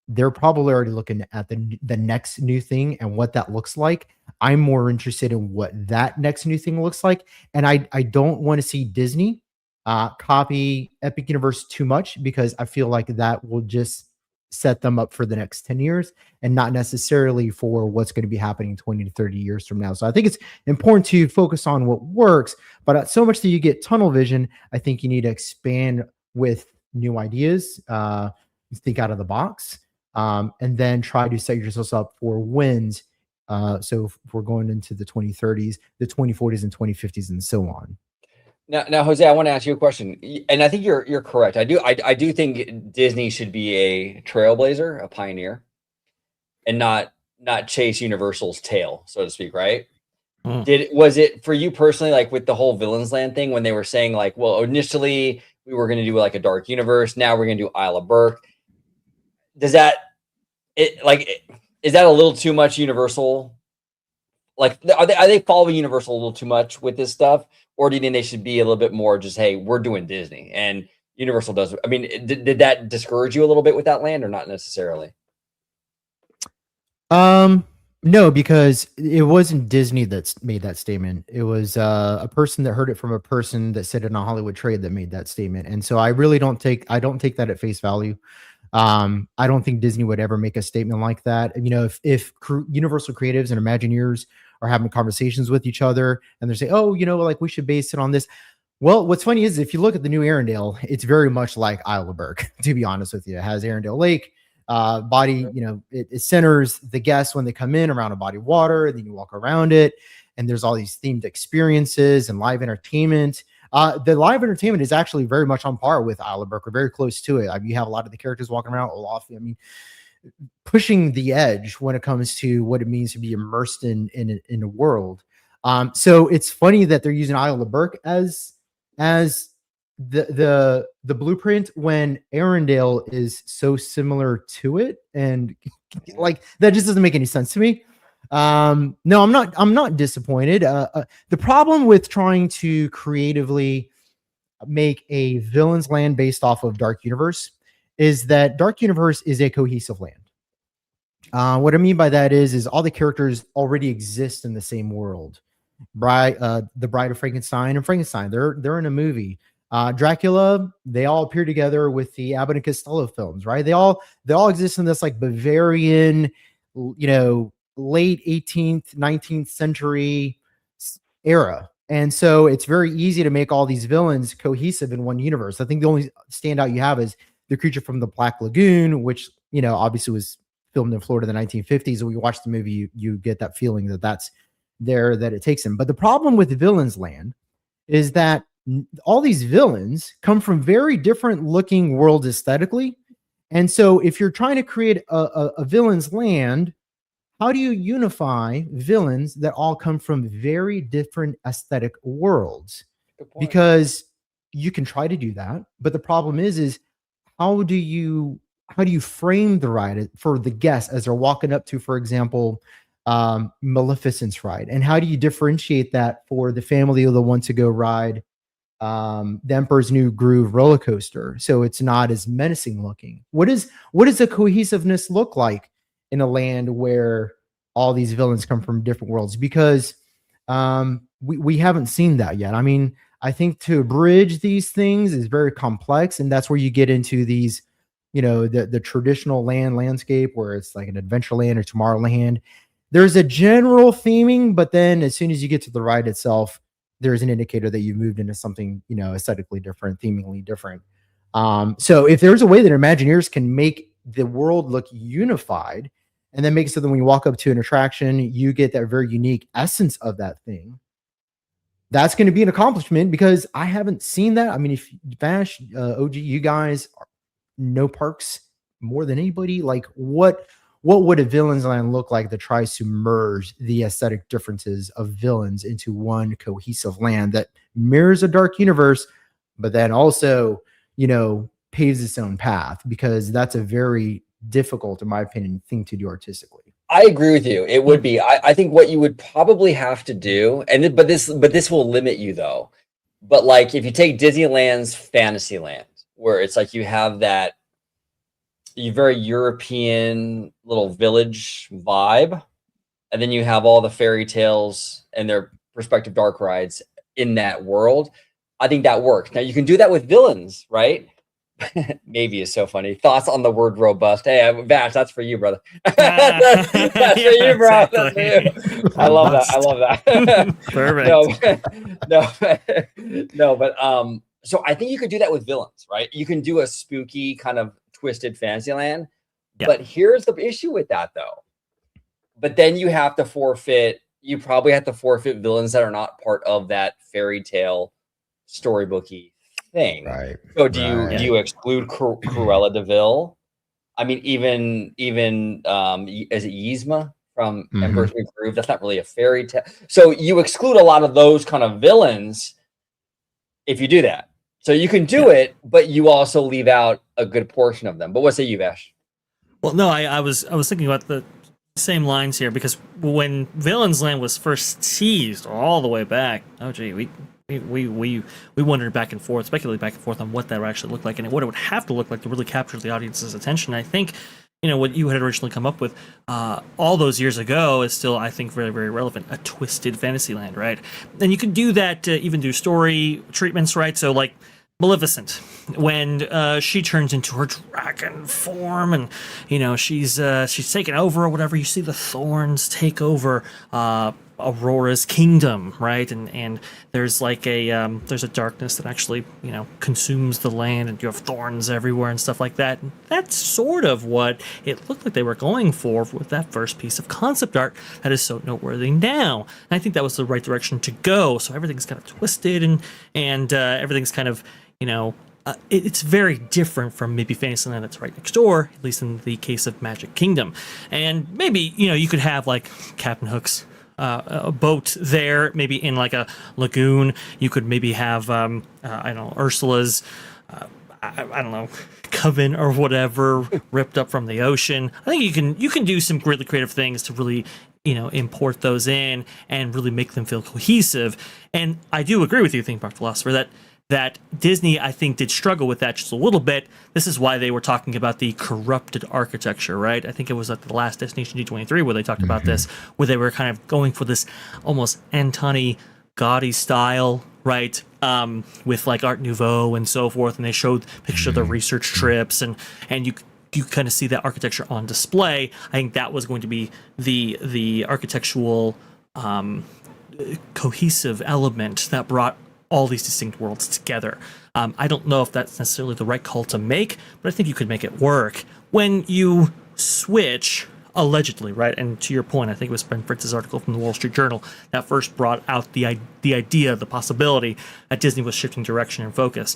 They're probably already looking at the next new thing and what that looks like. I'm more interested in what that next new thing looks like. And I don't want to see Disney copy Epic Universe too much, because I feel like that will just set them up for the next 10 years and not necessarily for what's going to be happening 20 to 30 years from now. So I think it's important to focus on what works, but so much that you get tunnel vision, I think you need to expand with new ideas, think out of the box, and then try to set yourselves up for wins. So if we're going into the 2030s, the 2040s and 2050s and so on. Now, Jose, I want to ask you a question, and I think you're correct. I do think Disney should be a trailblazer, a pioneer, and not chase Universal's tail, so to speak, right? Was it for you personally, like with the whole Villains Land thing, when they were saying like, well, initially we were going to do like a dark universe, now we're going to do Isle of Burke. Is that a little too much Universal? Like, are they following Universal a little too much with this stuff? Or do you think they should be a little bit more just, hey, we're doing Disney and Universal does? I mean, did that discourage you a little bit with that land or not necessarily? No, because it wasn't Disney that's made that statement. It was a person that heard it from a person that said it on Hollywood Trade that made that statement. And so I really don't take that at face value. I don't think Disney would ever make a statement like that. You know, if Universal creatives and Imagineers are having conversations with each other and they're saying, oh, you know, like we should base it on this. Well, what's funny is if you look at the new Arendelle, it's very much like Isle of Burke, to be honest with you. It has Arendelle Lake, body, you know, it centers the guests when they come in around a body of water, and then you walk around it, and there's all these themed experiences and live entertainment. The live entertainment is actually very much on par with Isle of Burke, or very close to it. I mean, you have a lot of the characters walking around Olaf. I mean, pushing the edge when it comes to what it means to be immersed in a world. So it's funny that they're using Isle of Burke as the blueprint when Arendelle is so similar to it, and like that just doesn't make any sense to me. No, I'm not disappointed. The problem with trying to creatively make a Villains Land based off of Dark Universe is that Dark Universe is a cohesive land. What I mean by that is all the characters already exist in the same world. The Bride of Frankenstein and Frankenstein, they're in a movie. Dracula, they all appear together with the Abbott and Costello films, right? They all exist in this like Bavarian, you know, late 18th, 19th century era. And so it's very easy to make all these villains cohesive in one universe. I think the only standout you have is the creature from the Black Lagoon, which, you know, obviously was filmed in Florida in the 1950s. And when you watch the movie, you get that feeling that it takes him. But the problem with Villains Land is that all these villains come from very different looking worlds aesthetically. And so if you're trying to create a Villains Land, how do you unify villains that all come from very different aesthetic worlds? Because you can try to do that, but the problem is how do you frame the ride for the guests as they're walking up to, for example, Maleficent's ride, and how do you differentiate that for the family who want to go ride the Emperor's New Groove roller coaster, so it's not as menacing looking? What does the cohesiveness look like in a land where all these villains come from different worlds? Because we haven't seen that yet. I mean, I think to bridge these things is very complex, and that's where you get into these, you know, the traditional landscape where it's like an Adventureland or Tomorrowland. There's a general theming, but then as soon as you get to the ride itself, there's an indicator that you've moved into something, you know, aesthetically different, themingly different. So if there's a way that Imagineers can make the world look unified, and then make it so that when you walk up to an attraction, you get that very unique essence of that thing, that's going to be an accomplishment, because I haven't seen that. I mean, if Vash, OG, you guys know parks more than anybody. Like, what would a Villains Land look like that tries to merge the aesthetic differences of villains into one cohesive land that mirrors a dark universe, but then also, you know, paves its own path? Because that's a very difficult, in my opinion, thing to do artistically. I agree with you. It would be. I think what you would probably have to do, but this will limit you though. But like if you take Disneyland's Fantasyland, where it's like you have that very European little village vibe, and then you have all the fairy tales and their respective dark rides in that world, I think that works. Now you can do that with villains, right? Maybe is so funny. Thoughts on the word robust? Hey, Vash, that's for you, brother. that's for you, bro. Exactly. That's for you. I love that. I love that. Perfect. No, but so I think you could do that with villains, right? You can do a spooky kind of twisted Fantasyland. Yeah. But here's the issue with that, though. But then you have to forfeit. You probably have to forfeit villains that are not part of that fairy tale storybooky thing. Right. So do you exclude Cruella de Vil? I mean, even is it Yzma from Emperor's New Groove? That's not really a fairy tale. So you exclude a lot of those kind of villains if you do that. So you can do it, but you also leave out a good portion of them. But what say you, Vash? Well, no, I was thinking about the same lines here, because when Villains Land was first teased all the way back, oh gee, we wondered back and forth, speculated back and forth on what that would actually look like and what it would have to look like to really capture the audience's attention. I think, you know, what you had originally come up with all those years ago is still, I think, very, very relevant. A twisted Fantasyland, right? And you could do that, even do story treatments, right? So, like Maleficent, when she turns into her dragon form, and you know she's taken over or whatever. You see the thorns take over Aurora's kingdom, right? And there's like there's a darkness that actually, you know, consumes the land, and you have thorns everywhere and stuff like that. And that's sort of what it looked like they were going for with that first piece of concept art that is so noteworthy now. And I think that was the right direction to go. So everything's kind of twisted and everything's kind of, you know, it's very different from maybe Fantasyland that's right next door, at least in the case of Magic Kingdom. And maybe, you know, you could have like Captain Hook's a boat there, maybe in like a lagoon. You could maybe have, I don't know, Ursula's, I don't know, coven or whatever ripped up from the ocean. I think you can do some really creative things to really, you know, import those in and really make them feel cohesive. And I do agree with you, Theme Park Philosopher, that Disney, I think, did struggle with that just a little bit. This is why they were talking about the corrupted architecture, right? I think it was at the last Destination D23 where they talked about this, where they were kind of going for this almost Antoni Gaudi style, right? With like Art Nouveau and so forth, and they showed pictures of the research trips, and you kind of see that architecture on display. I think that was going to be the architectural cohesive element that brought all these distinct worlds together. I don't know if that's necessarily the right call to make, but I think you could make it work when you switch, allegedly, right? And to your point, I think it was Ben Fritz's article from the Wall Street Journal that first brought out the idea, the possibility that Disney was shifting direction and focus.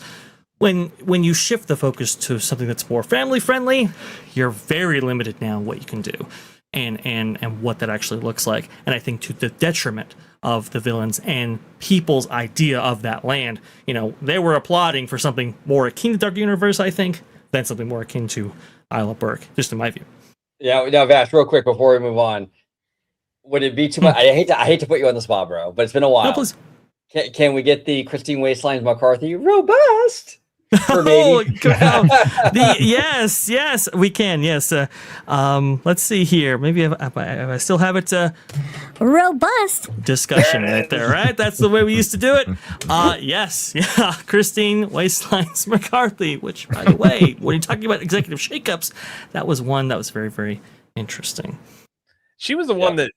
When you shift the focus to something that's more family friendly, you're very limited now in what you can do and what that actually looks like. And I think to the detriment of the villains and people's idea of that land. You know, they were applauding for something more akin to Dark Universe, I think, than something more akin to Isle of Berk, just in my view. Yeah, now Vash, real quick before we move on, would it be too much? I hate to put you on the spot, bro, but it's been a while. No, please. Can we get the Christine Waistlines McCarthy robust? Yes, we can. Yes. Let's see here. Maybe if I still have it. Robust Discussion right there, right? That's the way we used to do it. Yes. Yeah. Christine Waistlines McCarthy, which, by the way, when you're talking about executive shakeups, that was one that was very, very interesting. She was the one that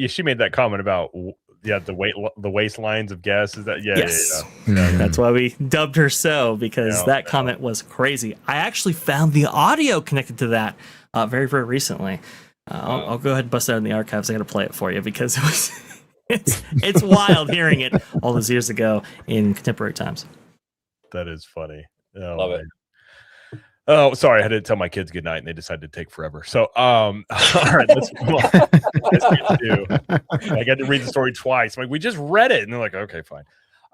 she made that comment about. Yeah, the waistlines of guests. Is that yes. Yeah. That's why we dubbed her so, because that comment was crazy. I actually found the audio connected to that very, very recently. I'll go ahead and bust it out in the archives. I got to play it for you because it's wild hearing it all those years ago in contemporary times. That is funny. Oh, love it. Oh, sorry, I had to tell my kids good night, and they decided to take forever. So, all right, let's move on. I got to read the story twice. I'm like, we just read it, and they're like, okay, fine.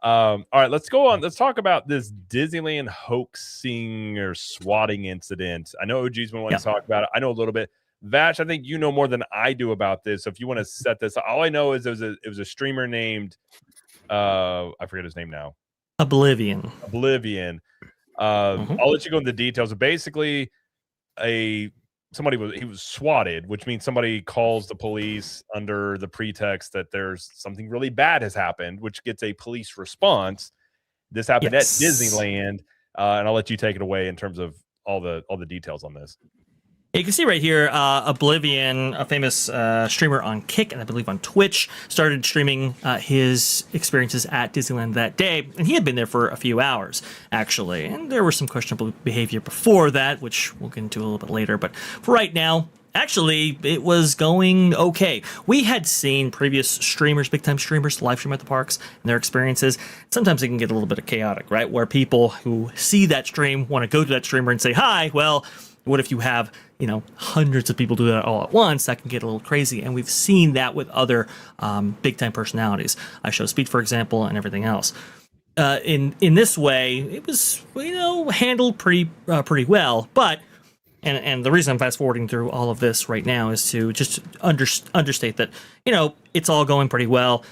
All right, let's go on. Let's talk about this Disneyland hoaxing or swatting incident. I know OG's been wanting to talk about it. I know a little bit. Vash, I think you know more than I do about this. So if you want to set this, all I know is it was a streamer named I forget his name now. Oblivion. I'll let you go into the details. Basically, he was swatted, which means somebody calls the police under the pretext that there's something really bad has happened, which gets a police response. This happened at Disneyland. and I'll let you take it away in terms of all the details on this. You can see right here, Oblivion, a famous streamer on Kick and I believe on Twitch, started streaming his experiences at Disneyland that day, and he had been there for a few hours, actually. And there was some questionable behavior before that, which we'll get into a little bit later. But for right now, actually, it was going okay. We had seen previous streamers, big-time streamers, live stream at the parks and their experiences. Sometimes it can get a little bit chaotic, right? Where people who see that stream want to go to that streamer and say, hi, well, what if you have, hundreds of people do that all at once? That can get a little crazy. And we've seen that with other big-time personalities. I Show Speed, for example, and everything else. In this way, it was, handled pretty well. But And the reason I'm fast forwarding through all of this right now is to just understate that, it's all going pretty well,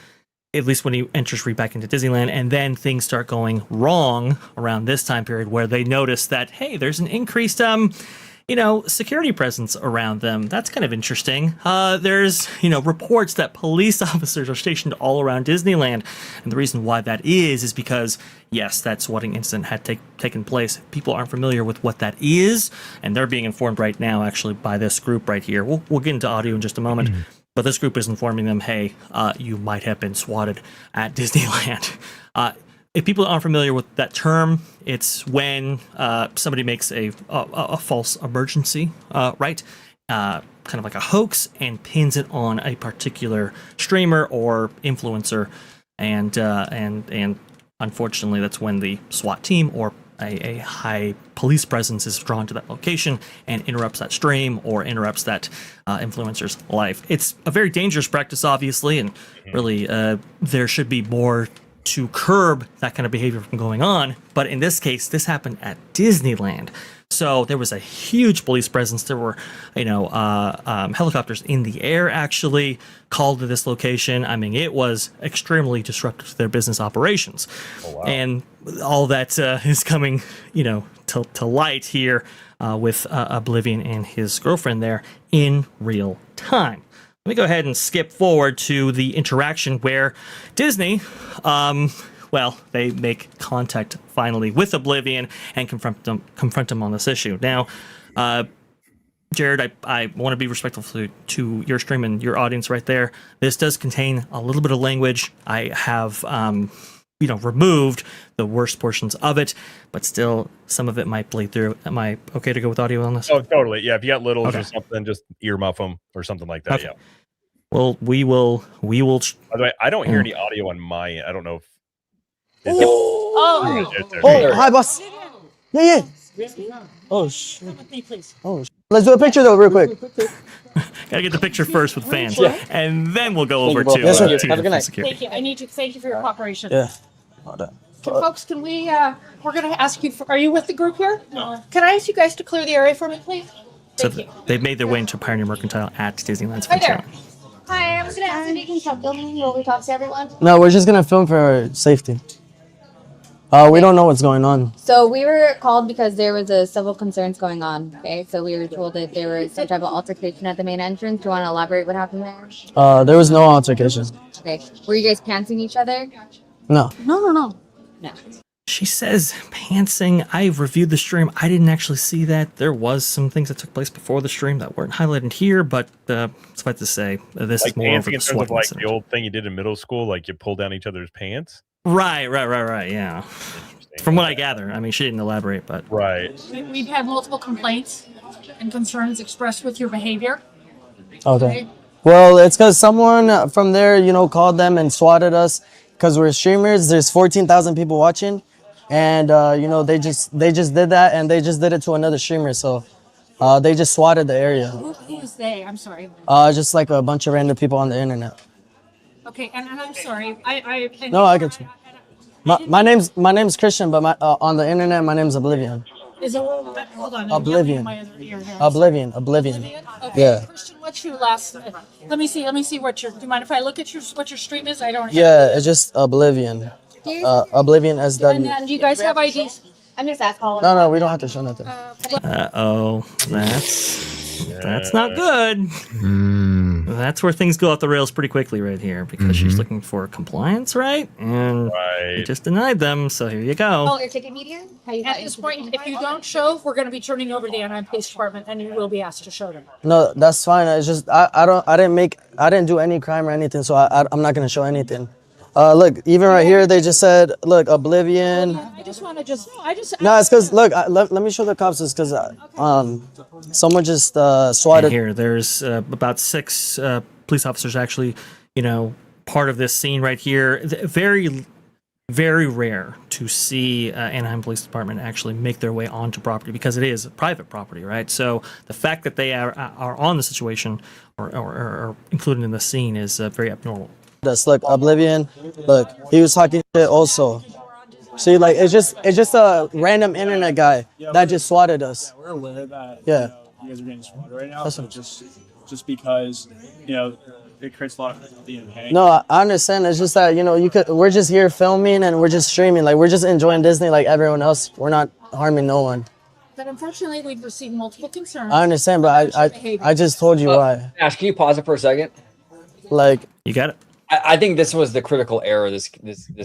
at least when he enters back into Disneyland, and then things start going wrong around this time period where they notice that, hey, there's an increased, security presence around them. That's kind of interesting. There's, reports that police officers are stationed all around Disneyland. And the reason why that is because, yes, that swatting incident had taken place. People aren't familiar with what that is, and they're being informed right now, actually, by this group right here. We'll get into audio in just a moment. But this group is informing them, hey, you might have been swatted at Disneyland. If people aren't familiar with that term, it's when somebody makes a false emergency, right? Kind of like a hoax, and pins it on a particular streamer or influencer, and unfortunately, that's when the SWAT team or a high police presence is drawn to that location and interrupts that stream or interrupts that influencer's life. It's a very dangerous practice, obviously, and really there should be more to curb that kind of behavior from going on. But in this case, this happened at Disneyland. So there was a huge police presence. There were, helicopters in the air actually called to this location. I mean, it was extremely disruptive to their business operations. Oh, wow. And all that is coming, to light here with Oblivion and his girlfriend there in real time. Let me go ahead and skip forward to the interaction where Disney, they make contact finally with Oblivion and confront him on this issue. Now, Jared, I want to be respectful to your stream and your audience right there. This does contain a little bit of language. I have, removed the worst portions of it, but still some of it might bleed through. Am I okay to go with audio on this? Oh, totally. Yeah, if you got littles or something, just earmuff them or something like that. Okay. Yeah. Well, we will. By the way, I don't hear any audio on my end. I don't know if. Hi, boss. Yeah. Oh, shit. Oh, let's do a picture though, real quick. Gotta get the picture first with fans, and then we'll go over to. Yes, sir. Have a good night. Security. Thank you. Thank you for your cooperation. Yeah. Folks, can we? We're gonna ask you. Are you with the group here? No. Can I ask you guys to clear the area for me, please? So they've made their way into Pioneer Mercantile at Disneyland. Hi there. Hi, I was gonna ask if you can stop filming while we talk to everyone. No, we're just gonna film for our safety. We don't know what's going on. So we were called because there was a civil concerns going on. Okay, so we were told that there was some type of altercation at the main entrance. Do you want to elaborate what happened there? There was no altercation. Okay, were you guys pantsing each other? No. No. She says pantsing. I reviewed the stream. I didn't actually see that. There was some things that took place before the stream that weren't highlighted here, but suffice to say, this is more over the SWAT of like the old thing you did in middle school, like you pull down each other's pants. Right. Yeah. From what I gather, I mean, she didn't elaborate, but right. We've had multiple complaints and concerns expressed with your behavior. Okay. Well, it's because someone from there, called them and swatted us because we're streamers. There's 14,000 people watching, and they just did that, and they just did it to another streamer. So they just swatted the area. Who is they? I'm sorry. Just like a bunch of random people on the internet. Okay, and I'm sorry. No, I get you. My name's Christian, but on the internet, my name's Oblivion. Is it? Hold on. Oblivion. Oblivion. Okay. Yeah. Christian, what's your last? Let me see what your. Do you mind if I look at what your stream is? I don't. Yeah, it's just Oblivion. Oblivion SW. And then do you guys have IDs? I'm just asking. No, we don't have to show nothing. That's not good. That's where things go off the rails pretty quickly right here because she's looking for compliance, right? And they just denied them, so here you go. Oh, your ticket median? At this point, if you don't show, we're going to be turning over to the anti-police department, and you will be asked to show them. No, that's fine. It's just I didn't do any crime or anything, so I'm not gonna show anything. Look, even right here, they just said, look, Oblivion. I just want to No, it's because look, let me show the cops this because someone just swatted. And here, there's about 6 police officers actually, part of this scene right here. Very, very rare to see Anaheim Police Department actually make their way onto property because it is private property, right? So the fact that they are on the situation or included in the scene is very abnormal. Look, Oblivion. Look, he was talking shit also. See, like it's just a random internet guy that just swatted us. We're aware that yeah. You guys are getting swatted right now. So just because it creates a lot of panic. No, I understand. It's just that we're just here filming and we're just streaming. Like we're just enjoying Disney like everyone else. We're not harming no one. But unfortunately, we've received multiple concerns. I understand, but I just told you why. Ash, can you pause it for a second? Like you got it. I think this was the critical error this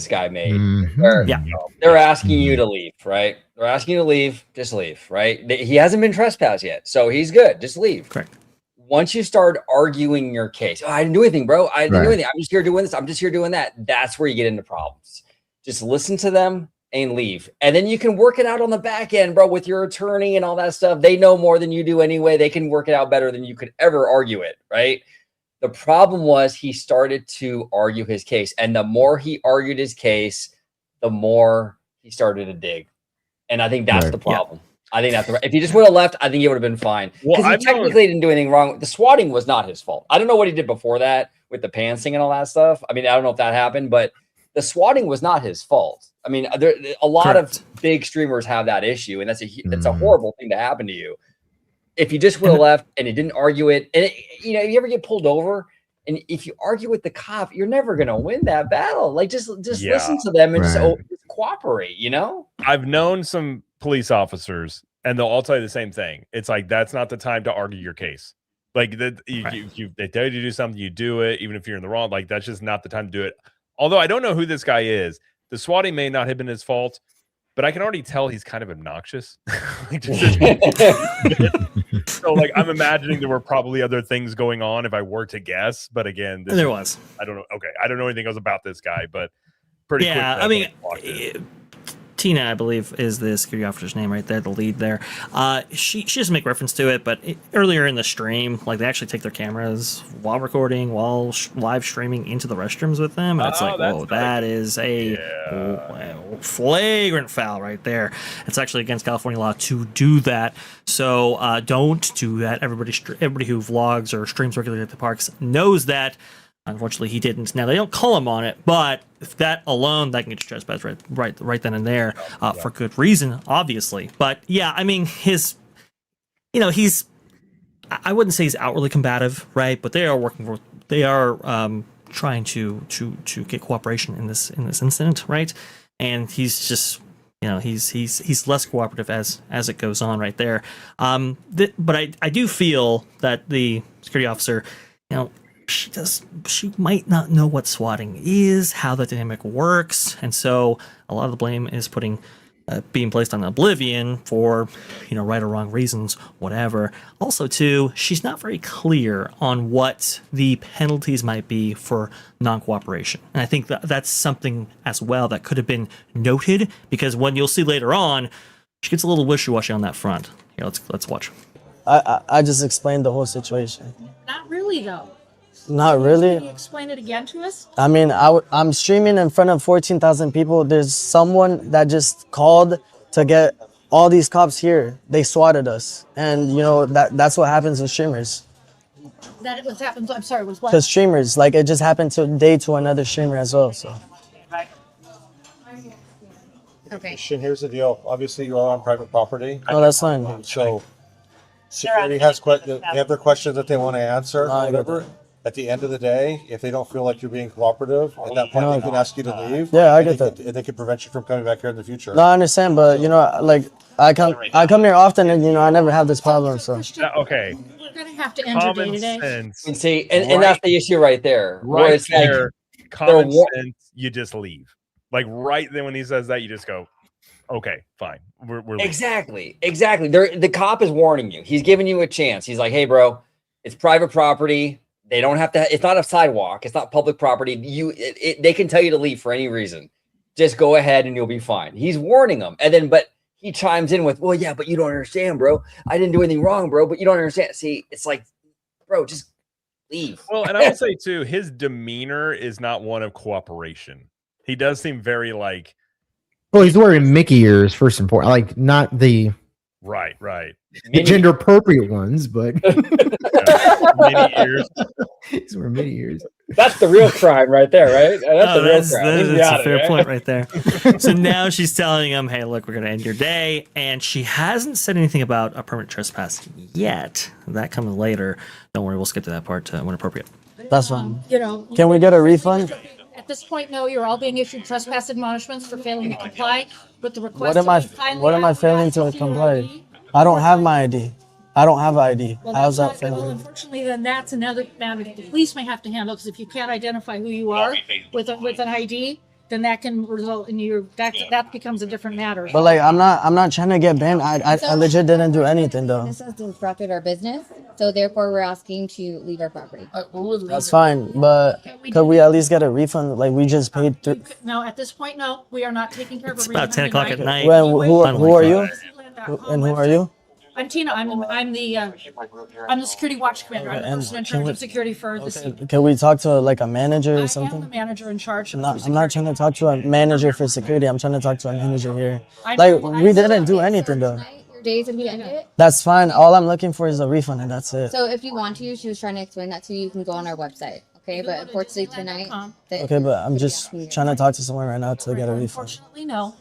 guy made. Yeah. They're asking you to leave, right? They're asking you to leave. Just leave, right? He hasn't been trespassed yet, so he's good. Just leave. Correct. Once you start arguing your case, I didn't do anything, bro. I didn't do anything. I'm just here doing this. I'm just here doing that. That's where you get into problems. Just listen to them and leave. And then you can work it out on the back end, bro, with your attorney and all that stuff. They know more than you do anyway. They can work it out better than you could ever argue it, right? The problem was he started to argue his case. And the more he argued his case, the more he started to dig. And I think that's the problem. I think that's if he just would have left, I think he would have been fine. Because he technically didn't do anything wrong. The swatting was not his fault. I don't know what he did before that with the pantsing and all that stuff. I mean, I don't know if that happened, but the swatting was not his fault. I mean, a lot of big streamers have that issue, and that's a horrible thing to happen to you. If you just would have left and he didn't argue it, and if you ever get pulled over, and if you argue with the cop, you're never gonna win that battle. Like just listen to them and just cooperate. I've known some police officers, and they'll all tell you the same thing. It's like that's not the time to argue your case. Like they tell you to do something, you do it, even if you're in the wrong. Like that's just not the time to do it. Although I don't know who this guy is. The swatting may not have been his fault, but I can already tell he's kind of obnoxious. So like I'm imagining there were probably other things going on if I were to guess. But again, there was. I don't know. Okay, I don't know anything else about this guy, but pretty quick. I mean, Tina, I believe, is the security officer's name right there, the lead there. She doesn't make reference to it, but earlier in the stream, like they actually take their cameras while recording, while live streaming into the restrooms with them. And it's like, whoa, that is a flagrant foul right there. It's actually against California law to do that. So don't do that. Everybody who vlogs or streams regularly at the parks knows that. Unfortunately, he didn't. Now they don't call him on it, but if that alone, that can get you trespassed right then and there for good reason, obviously. But yeah, I mean, I wouldn't say he's outwardly combative, right? But they are trying to get cooperation in this incident, right? And he's just, he's less cooperative as it goes on right there. But I do feel that the security officer, she might not know what swatting is, how the dynamic works, and so a lot of the blame is being placed on Oblivion for right or wrong reasons, whatever. Also too, she's not very clear on what the penalties might be for non-cooperation, and I think that's something as well that could have been noted, because when you'll see later on, she gets a little wishy-washy on that front. Here, let's watch. I just explained the whole situation. Not really, though. Not really. Can you explain it again to us? I mean, I'm streaming in front of 14,000 people. There's someone that just called to get all these cops here. They swatted us, and that's what happens with streamers. That it was happened. I'm sorry. Was what? To streamers, like it just happened today to another streamer as well. So. Okay. Here's the deal. Obviously, you are on private property. Oh, that's fine. So, security has they have their questions that they want to answer. Whatever. At the end of the day, if they don't feel like you're being cooperative, at that point, they can ask you to leave. Yeah, I get that. And they can prevent you from coming back here in the future. No, I understand, but you know, like I come here often, and you know, I never have this problem. So Okay. We're gonna have to end your day Common today. sense. And see, and that's the issue right there. Where Right it's like, there. Common sense. You just leave. Like right then when he says that, you just go, okay, fine. We're leaving. Exactly. The cop is warning you. He's giving you a chance. He's like, hey, bro, it's private property. They don't have to. It's not a sidewalk. It's not public property. They can tell you to leave for any reason. Just go ahead and you'll be fine. He's warning them, and then but he chimes in with, well, yeah, but you don't understand, bro. I didn't do anything wrong, bro. But you don't understand. See, it's like, bro, just leave. Well, and I will say too, his demeanor is not one of cooperation. He does seem very like. Well, he's wearing Mickey ears first and foremost, like not the Right. the gender appropriate ones, but Mini ears. He's wearing mini ears. That's the real crime right there, right? That's the real crime. That's a fair point right there. So now she's telling him, hey, look, we're going to end your day. And she hasn't said anything about a permanent trespass yet. That coming later. Don't worry, we'll skip to that part when appropriate. that's fine. You know, Can we get a refund? at this point, no, you're all being issued trespass admonishments for failing to comply with the request. What am I failing to comply? I don't have my ID. I don't have ID. Well, How's that well, failing? unfortunately, then that's another matter that the police may have to handle, because if you can't identify who you are with an ID, then that can result in that becomes a different matter. But like, I'm not trying to get banned. I legit didn't do anything though. This has disrupted our business, so therefore we're asking to leave our property. That's fine, but could we at least get a refund? Like we just paid through. No, at this point, no, we are not taking care of It's a about 10 o'clock at night. When, who are you? And who are you? I'm Tina. I'm the security watch commander. I'm the person in charge of security for the city. Can we talk to like a manager or something? I'm the manager in charge. I'm not trying to talk to a manager for security. I'm trying to talk to a manager here. Like we didn't do anything though. Your days have ended. That's fine. All I'm looking for is a refund, and that's it. So if you want to, she was trying to explain that to you. You can go on our website. Okay, but unfortunately tonight. Okay, but I'm just trying to talk to someone right now to get a refund. Unfortunately, no.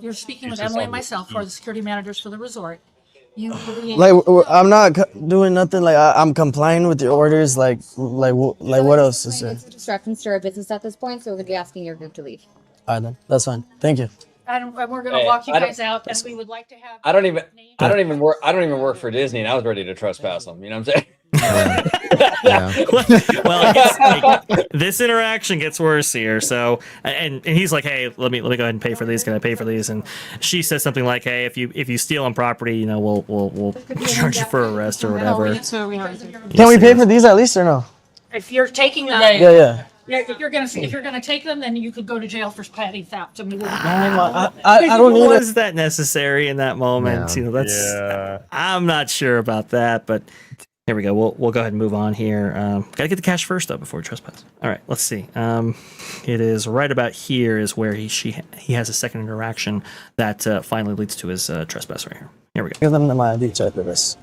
You're speaking with Emily and myself, who are the security managers for the resort. Like I'm not doing nothing. Like I'm complying with your orders. Like what else is there? It's a disruption to our business at this point, so we're gonna be asking your group to leave. All right then, that's fine. Thank you. And we're going to walk you guys out, and we would like to have. I don't even work for Disney, and I was ready to trespass them. You know what I'm saying? Well, it's like, this interaction gets worse here. So, and he's like, "Hey, let me go ahead and pay for these. Can I pay for these?" And she says something like, "Hey, if you steal on property, you know, we'll charge you for arrest or whatever." Can we pay for these at least or no? If you're taking them, Yeah. if you're gonna take them, then you could go to jail for petty theft. I mean, I don't need Was that necessary in that moment? Yeah. You know, I'm not sure about that, but here we go. We'll go ahead and move on here. Gotta get the cash first though before we trespass. All right, let's see. It is right about here is where he has a second interaction that finally leads to his trespass right here. Here we go. Give them my ID check for this.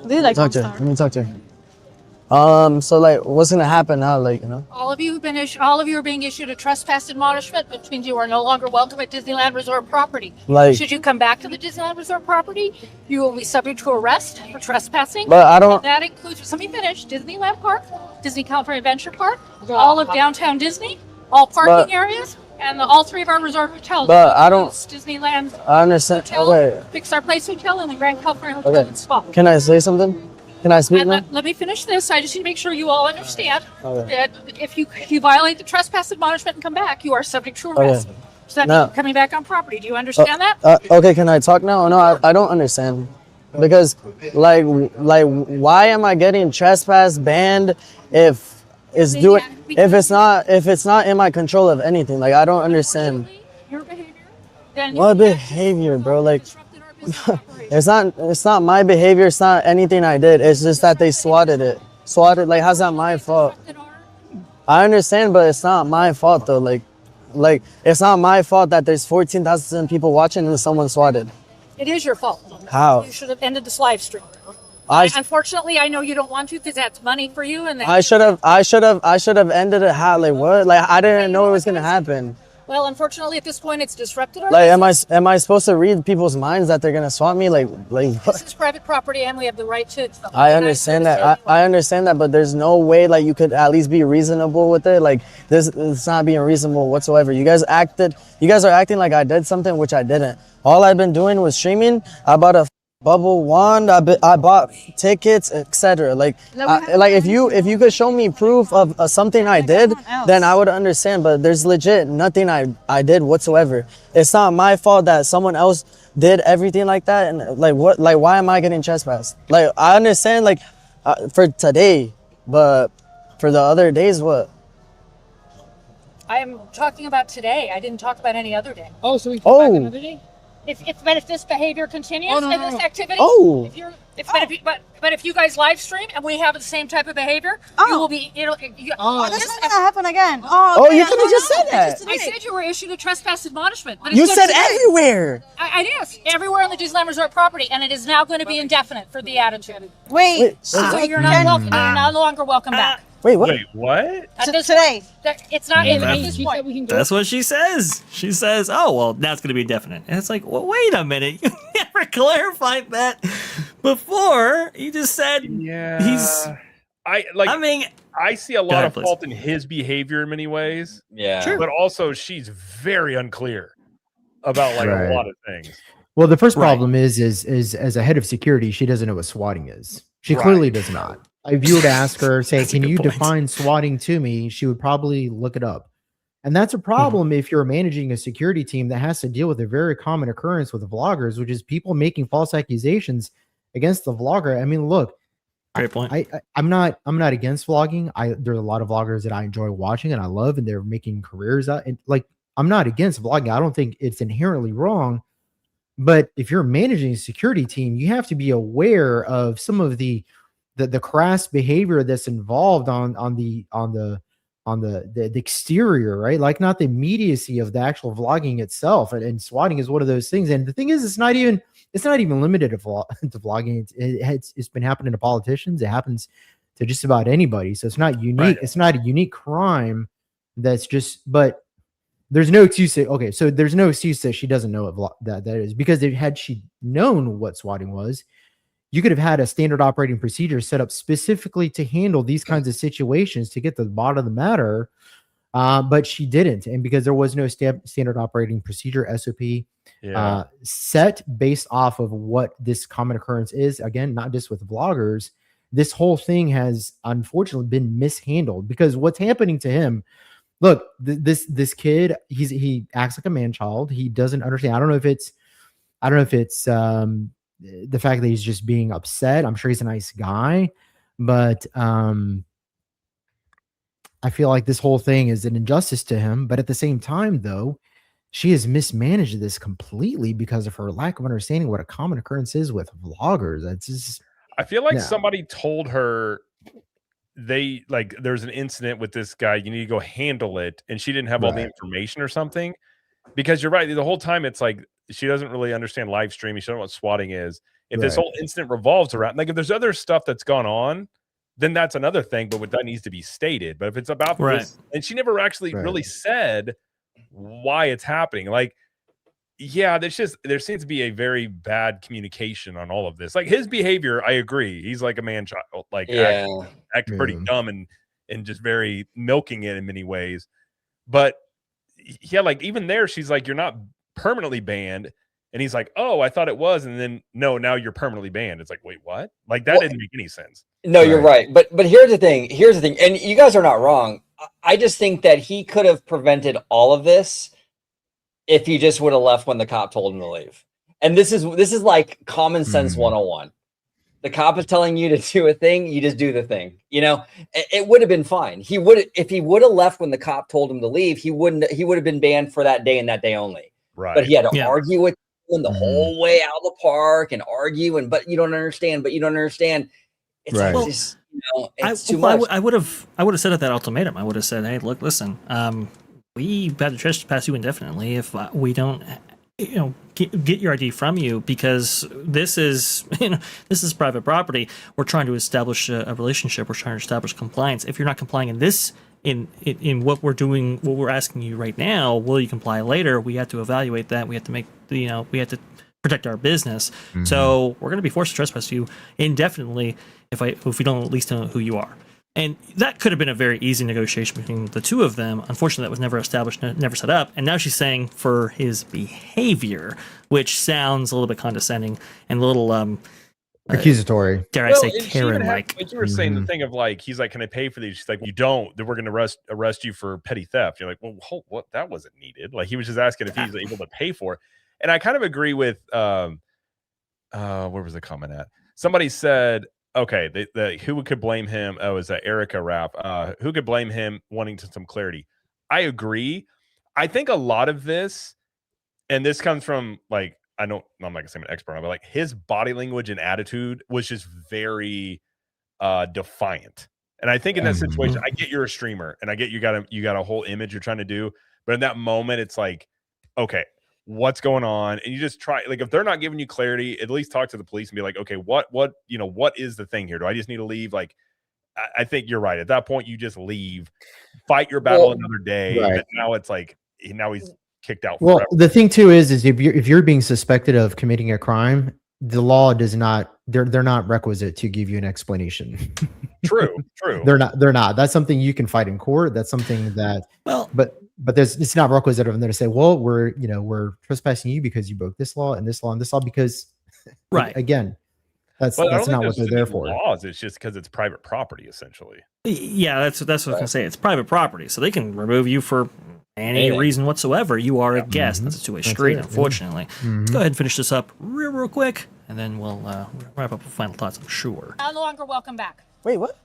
Let me talk to her. So like, what's gonna happen now? Like, you know. all of you are being issued a trespass admonishment, which means you are no longer welcome at Disneyland Resort property. Like- should you come back to the Disneyland Resort property, you will be subject to arrest for trespassing. But I don't- And that includes, let me finish, Disneyland Park, Disney California Adventure Park, all of downtown Disney, all parking areas, and all three of our resort hotels. But I don't- Disneyland I understand. Hotel, Okay. Pixar Place Hotel, and the Grand California Hotel Okay. and Spa. Can I say something? Can I speak And now? let me finish this. I just need to make sure you all understand Okay. that if you violate the trespass admonishment and come back, you are subject to arrest. Okay. So that Now- means coming back on property. Do you understand that? Okay, can I talk now? No, I don't understand. Because like why am I getting trespass banned if it's not in my control of anything? Like I don't understand. Your behavior. Then What behavior, bro? Like it's not my behavior, it's not anything I did. It's just that they swatted it. Swatted, like how's that my fault? I understand, but it's not my fault though. Like it's not my fault that there's 14,000 people watching and someone swatted. it is your fault. How? You should have ended this live stream. Unfortunately, I know you don't want to because that's money for you. And I should have ended it how? Like what? Like I didn't know it was gonna happen. Well, unfortunately, at this point, it's disrupted our Like, business. am I supposed to read people's minds that they're gonna swat me? Like what? This is private property, and we have the right to. I understand that. I understand that, but there's no way like you could at least be reasonable with it. Like this, it's not being reasonable whatsoever. You guys are acting like I did something which I didn't. All I've been doing was streaming. I bought a bubble wand. I bought tickets, etc. Like if you could show me proof of something I did, then I would understand. But there's legit nothing I did whatsoever. It's not my fault that someone else did everything like that. And like what? Like why am I getting trespassed? Like I understand like for today, but for the other days, what? I am talking about today. I didn't talk about any other day. Oh, so we come back another day? If this behavior continues and this activity, but if you guys live stream and we have the same type of behavior, you will be. This is gonna happen again. You could have just said that. I said you were issued a trespass admonishment. But You said everywhere. I did. Everywhere on the Disneyland Resort property, and it is now going to be indefinite for the attitude. Wait. So you're not welcome. You're no longer welcome back. Wait, what? Wait, what? At this today. Point, it's not at this point. That's what she says. She says, "Oh, well, that's going to be indefinite." And it's like, well, wait a minute. You never clarified that before. You just said he's. I see a lot of fault in his behavior in many ways. Yeah, True. But also she's very unclear about like a lot of things. Well, the first problem is as a head of security, she doesn't know what swatting is. She clearly does not. If you were to ask her, say, can you define swatting to me? She would probably look it up. And that's a problem if you're managing a security team that has to deal with a very common occurrence with the vloggers, which is people making false accusations against the vlogger. I mean, look, great point. I'm not against vlogging. There's a lot of vloggers that I enjoy watching and I love, and they're making careers out. And like, I'm not against vlogging. I don't think it's inherently wrong. But if you're managing a security team, you have to be aware of some of the crass behavior that's involved on the exterior, right? Like not the immediacy of the actual vlogging itself, and swatting is one of those things. And the thing is, it's not even limited to vlogging. It's been happening to politicians. It happens to just about anybody. So it's not unique. Right. It's not a unique crime. But there's no excuse. So there's no excuse that she doesn't know what that is, because had she known what swatting was, you could have had a standard operating procedure set up specifically to handle these kinds of situations to get to the bottom of the matter. But she didn't. And because there was no standard operating procedure, SOP, set based off of what this common occurrence is, again, not just with vloggers, this whole thing has unfortunately been mishandled, because what's happening to him, look, this kid, he acts like a man child. He doesn't understand. I don't know if it's the fact that he's just being upset. I'm sure he's a nice guy, but I feel like this whole thing is an injustice to him. But at the same time, though, she has mismanaged this completely because of her lack of understanding what a common occurrence is with vloggers. That's just, I feel like somebody told her there's an incident with this guy, you need to go handle it, and she didn't have all the information or something. Because you're right, the whole time it's like she doesn't really understand live streaming. She doesn't know what swatting is. If this whole incident revolves around, like if there's other stuff that's gone on, then that's another thing, but that needs to be stated. But if it's about this, and she never actually really said why it's happening. Like, there seems to be a very bad communication on all of this. Like his behavior, I agree. He's like a man child, like acting pretty dumb and just very milking it in many ways. But like even there, she's like, you're not permanently banned. And he's like, oh, I thought it was. And then no, now you're permanently banned. It's like, wait, what? Like that didn't make any sense. No, you're right. But here's the thing. And you guys are not wrong. I just think that he could have prevented all of this if he just would have left when the cop told him to leave. And this is like common sense 101. The cop is telling you to do a thing, you just do the thing. You know, it would have been fine. If he would have left when the cop told him to leave, he would have been banned for that day and that day only. Right. But he had to argue with him the whole way out of the park and argue but you don't understand. It's like just, it's too much. I would have said at that ultimatum, I would have said, hey, look, listen, we had to trespass you indefinitely if we don't, get your ID from you, because this is private property. We're trying to establish a relationship. We're trying to establish compliance. If you're not complying in this in what we're doing, what we're asking you right now, will you comply later? We have to evaluate that. We have to make, we have to protect our business. So we're going to be forced to trespass you indefinitely if we don't at least know who you are. And that could have been a very easy negotiation between the two of them. Unfortunately, that was never established, never set up. And now she's saying for his behavior, which sounds a little bit condescending and a little accusatory. Dare I say Karen-like. Like you were saying, the thing of like, he's like, can I pay for these? She's like, you don't, then we're going to arrest you for petty theft. You're like, well, what? That wasn't needed. Like, he was just asking if he's able to pay for it. And I kind of agree with, where was the comment at? Somebody said, okay, who could blame him? Oh, is that Erica Rapp? Who could blame him wanting some clarity? I agree. I think a lot of this, and this comes from like, I'm not gonna say I'm an expert on it, but like his body language and attitude was just very defiant. And I think in that situation, I get you're a streamer and I get you got a whole image you're trying to do, but in that moment, it's like, okay, what's going on? And you just try, like, if they're not giving you clarity, at least talk to the police and be like, okay, what is the thing here? Do I just need to leave? Like, I think you're right. At that point, you just leave, fight your battle another day. Right. But now it's like, now he's kicked out. Well, forever. the thing too is if you're being suspected of committing a crime, the law does not, they're not requisite to give you an explanation. True. They're not. That's something you can fight in court. That's something that, but it's not requisite of them to say, well, we're trespassing you because you broke this law and this law and this law, because again, that's not what they're there for. Laws. It's just because it's private property, essentially. Yeah, that's what I was gonna say. It's private property, so they can remove you for any reason whatsoever. You are a guest. That's a two-way street, unfortunately. Go ahead and finish this up real quick, and then we'll wrap up with final thoughts, I'm sure. No longer welcome back. Wait, what?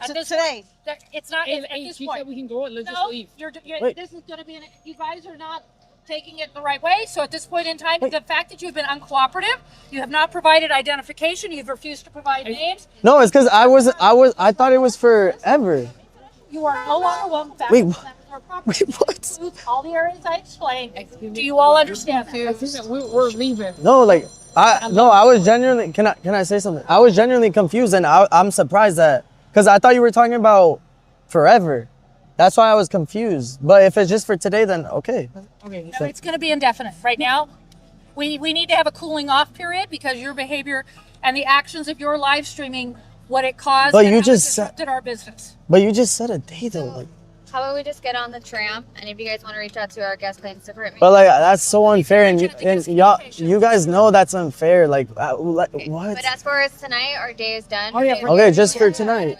Today. It's not at this point. We can go. Let's just leave. This is going to be. You guys are not taking it the right way. So at this point in time, the fact that you've been uncooperative, you have not provided identification, you've refused to provide names. No, it's because I thought it was forever. You are no longer welcome back. Wait, what? All the areas I explained. Do you all understand that? We're leaving. No, like I was genuinely. Can I say something? I was genuinely confused, and I'm surprised that, because I thought you were talking about forever. That's why I was confused. But if it's just for today, then okay. Okay. No, it's going to be indefinite. Right now, we need to have a cooling off period because your behavior and the actions of your live streaming, what it caused, but and you how just it disrupted our business. But you just said a day though. Like, how about we just get on the tram, and if you guys want to reach out to our guest claims support me. but like that's so unfair, and you guys know that's unfair. Like what? But as far as tonight, our day is done. Oh, yeah, okay, just for tonight.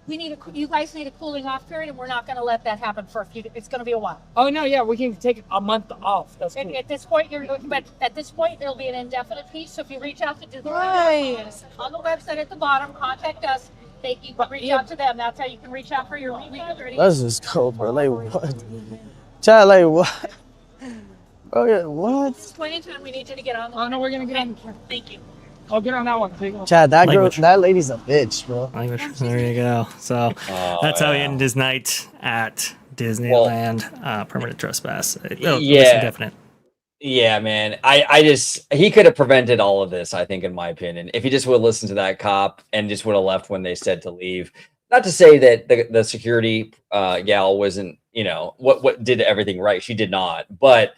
You guys need a cooling off period, and we're not going to let that happen for a few. It's going to be a while. Oh no, yeah, we can take a month off. That's cool. At this point, it'll be an indefinite piece. So if you reach out to Disneyland on the website at the bottom, contact us. You can reach out to them. That's how you can reach out for your refund. Let's just go, bro. Like what? Chad, like what? Bro, yeah, what? At this point in time, we need you to get on. Oh no, we're gonna get on. Thank you. I'll get on that one. Chad, that lady's a bitch, bro. There you go. So that's how he ended his night at Disneyland. Permanent trespass. Indefinite. Yeah, man. He could have prevented all of this, I think, in my opinion, if he just would have listened to that cop and just would have left when they said to leave. Not to say that the security gal wasn't, what did everything right. She did not. But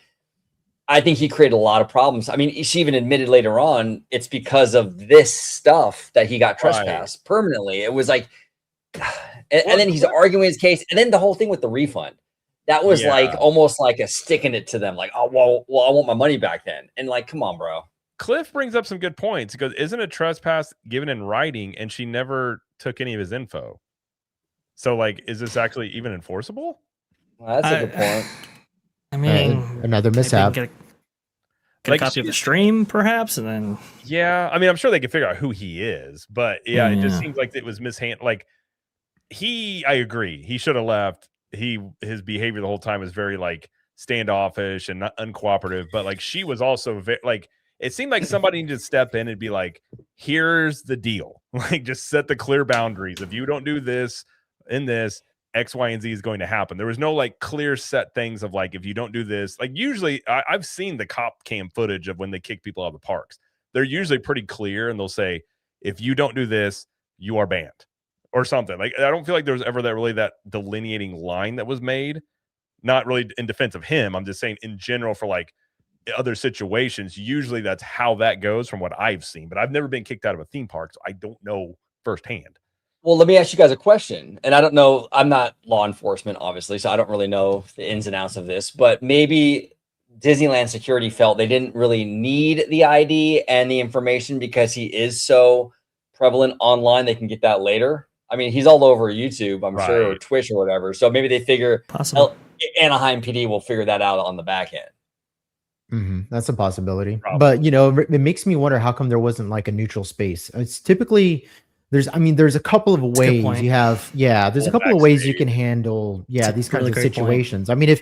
I think he created a lot of problems. I mean, she even admitted later on it's because of this stuff that he got trespassed permanently. It was like, and then he's arguing his case, and then the whole thing with the refund. That was like almost like a sticking it to them, like, oh well, I want my money back then. And like, come on, bro. Cliff brings up some good points because isn't a trespass given in writing, and she never took any of his info. So like, is this actually even enforceable? Well, that's a good point. I mean, another mishap. Get a copy of the stream, perhaps, and then. Yeah, I mean, I'm sure they can figure out who he is, but it just seems like it was mishandled. Like I agree, he should have left. His behavior the whole time was very like standoffish and not uncooperative. But like she was also very like, it seemed like somebody needed to step in and be like, "Here's the deal. Like, just set the clear boundaries. If you don't do this in this, X, Y, and Z is going to happen." There was no like clear set things of like, if you don't do this, like usually I've seen the cop cam footage of when they kick people out of the parks. They're usually pretty clear, and they'll say, if you don't do this, you are banned. or something. Like, I don't feel like there was ever that delineating line that was made. Not really in defense of him. I'm just saying in general for like other situations. Usually that's how that goes from what I've seen. But I've never been kicked out of a theme park, so I don't know firsthand. Well, let me ask you guys a question. And I don't know, I'm not law enforcement, obviously, so I don't really know the ins and outs of this, but maybe Disneyland security felt they didn't really need the ID and the information because he is so prevalent online. They can get that later. I mean, he's all over YouTube, I'm sure, or Twitch or whatever. So maybe they figure Anaheim PD will figure that out on the back end. That's a possibility. But, you know, it makes me wonder how come there wasn't like a neutral space. It's typically there's a couple of ways you have. Yeah, there's a couple of ways you can handle these kinds of situations. I mean,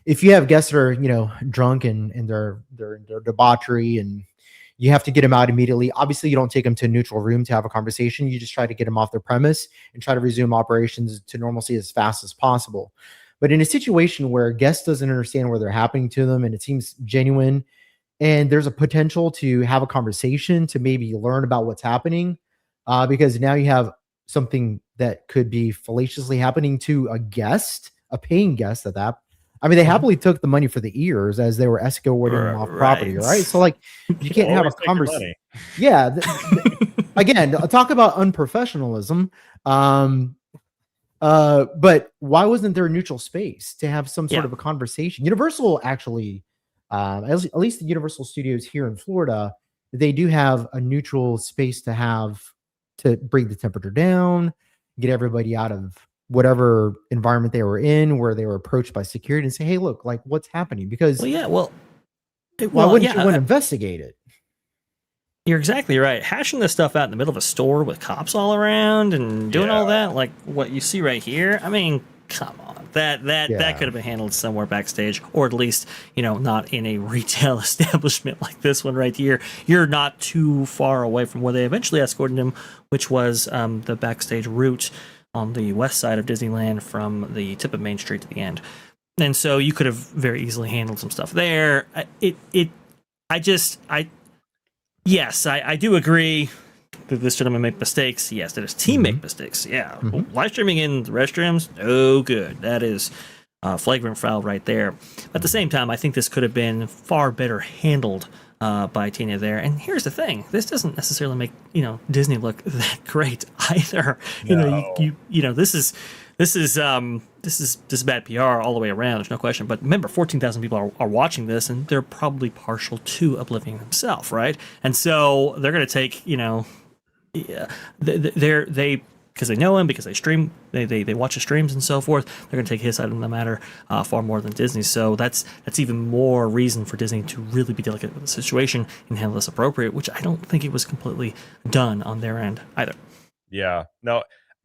if you have guests that are, you know, drunk and they're debauchery and you have to get them out immediately. Obviously, you don't take them to a neutral room to have a conversation. You just try to get them off their premise and try to resume operations to normalcy as fast as possible. But in a situation where a guest doesn't understand where they're happening to them and it seems genuine and there's a potential to have a conversation to maybe learn about what's happening, because now you have something that could be fallaciously happening to a guest, a paying guest at that. I mean, they happily took the money for the ears as they were escorting them off property, right? So, like, you can't have a conversation. Yeah. Again, talk about unprofessionalism. But why wasn't there a neutral space to have some sort of a conversation? Universal actually, at least the Universal Studios here in Florida, they do have a neutral space to bring the temperature down, get everybody out of whatever environment they were in, where they were approached by security and say, hey, look, like, what's happening? Because why wouldn't you want to investigate it? You're exactly right. Hashing this stuff out in the middle of a store with cops all around and doing all that, like what you see right here. I mean, come on. That could have been handled somewhere backstage, or at least, you know, not in a retail establishment like this one right here. You're not too far away from where they eventually escorted him, which was the backstage route on the west side of Disneyland from the tip of Main Street to the end. And so you could have very easily handled some stuff there. Yes, I do agree that this gentleman make mistakes. Yes, that his team make mistakes. Yeah. Live streaming in the restrooms, no good. That is flagrant foul right there. At the same time, I think this could have been far better handled by Tina there. And here's the thing: this doesn't necessarily make, you know, Disney look that great either. No. You know, this is bad PR all the way around. There's no question. But remember, 14,000 people are watching this, and they're probably partial to Oblivion themselves, right? And so they're going to take, you know, they because they know him, because they stream, they watch his streams and so forth. They're going to take his side of the matter far more than Disney. So that's even more reason for Disney to really be delicate with the situation and handle this appropriate, which I don't think it was completely done on their end either. Yeah. No.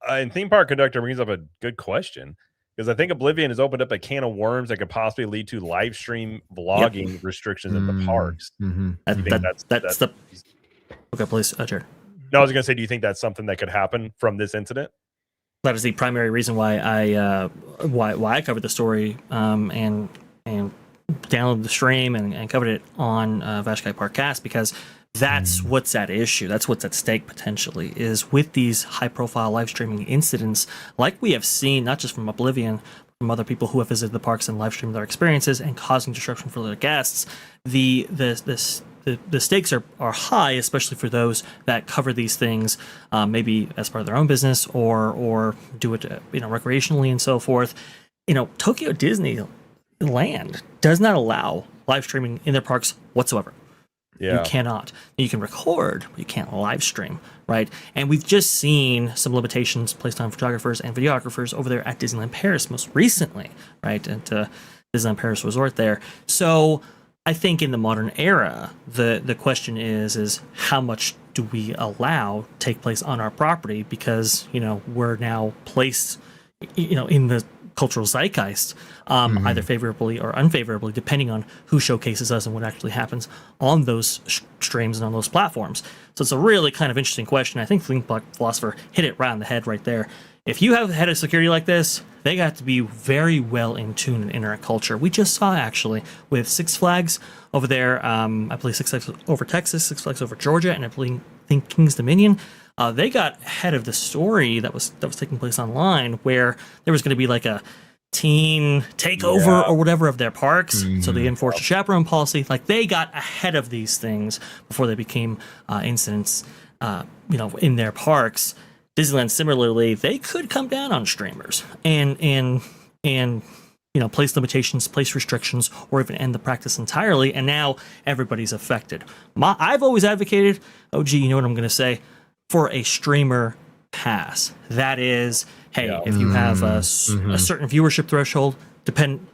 And theme park conductor brings up a good question, because I think Oblivion has opened up a can of worms that could possibly lead to live stream vlogging restrictions at the parks. That's the okay. Please, Jared. No, I was going to say, do you think that's something that could happen from this incident? That is the primary reason why I covered the story and downloaded the stream and covered it on Vash Sky ParkCast, because that's what's at issue. That's what's at stake potentially, is with these high-profile live streaming incidents, like we have seen not just from Oblivion, from other people who have visited the parks and live streamed their experiences and causing disruption for their guests. The stakes are high, especially for those that cover these things, maybe as part of their own business or do it, recreationally and so forth. Tokyo Disneyland does not allow live streaming in their parks whatsoever. Yeah. You cannot. You can record, but you can't live stream, right? And we've just seen some limitations placed on photographers and videographers over there at Disneyland Paris most recently, right? At Disneyland Paris Resort there. So I think in the modern era, the question is how much do we allow take place on our property? Because, we're now placed, in the cultural zeitgeist, either favorably or unfavorably, depending on who showcases us and what actually happens on those streams and on those platforms. So it's a really kind of interesting question. I think Theme Park Philosopher hit it right on the head right there. If you have head of security like this, they got to be very well in tune in internet culture. We just saw actually with Six Flags over there, I believe Six Flags over Texas, Six Flags over Georgia, and I think King's Dominion. they got ahead of the story that was taking place online, where there was going to be like a teen takeover or whatever of their parks. So they enforced a chaperone policy. Like, they got ahead of these things before they became incidents, in their parks. Disneyland, similarly, they could come down on streamers and place limitations, place restrictions, or even end the practice entirely. And now everybody's affected. I've always advocated, OG, you know what I'm going to say, for a streamer pass. That is, hey, if you have a certain viewership threshold,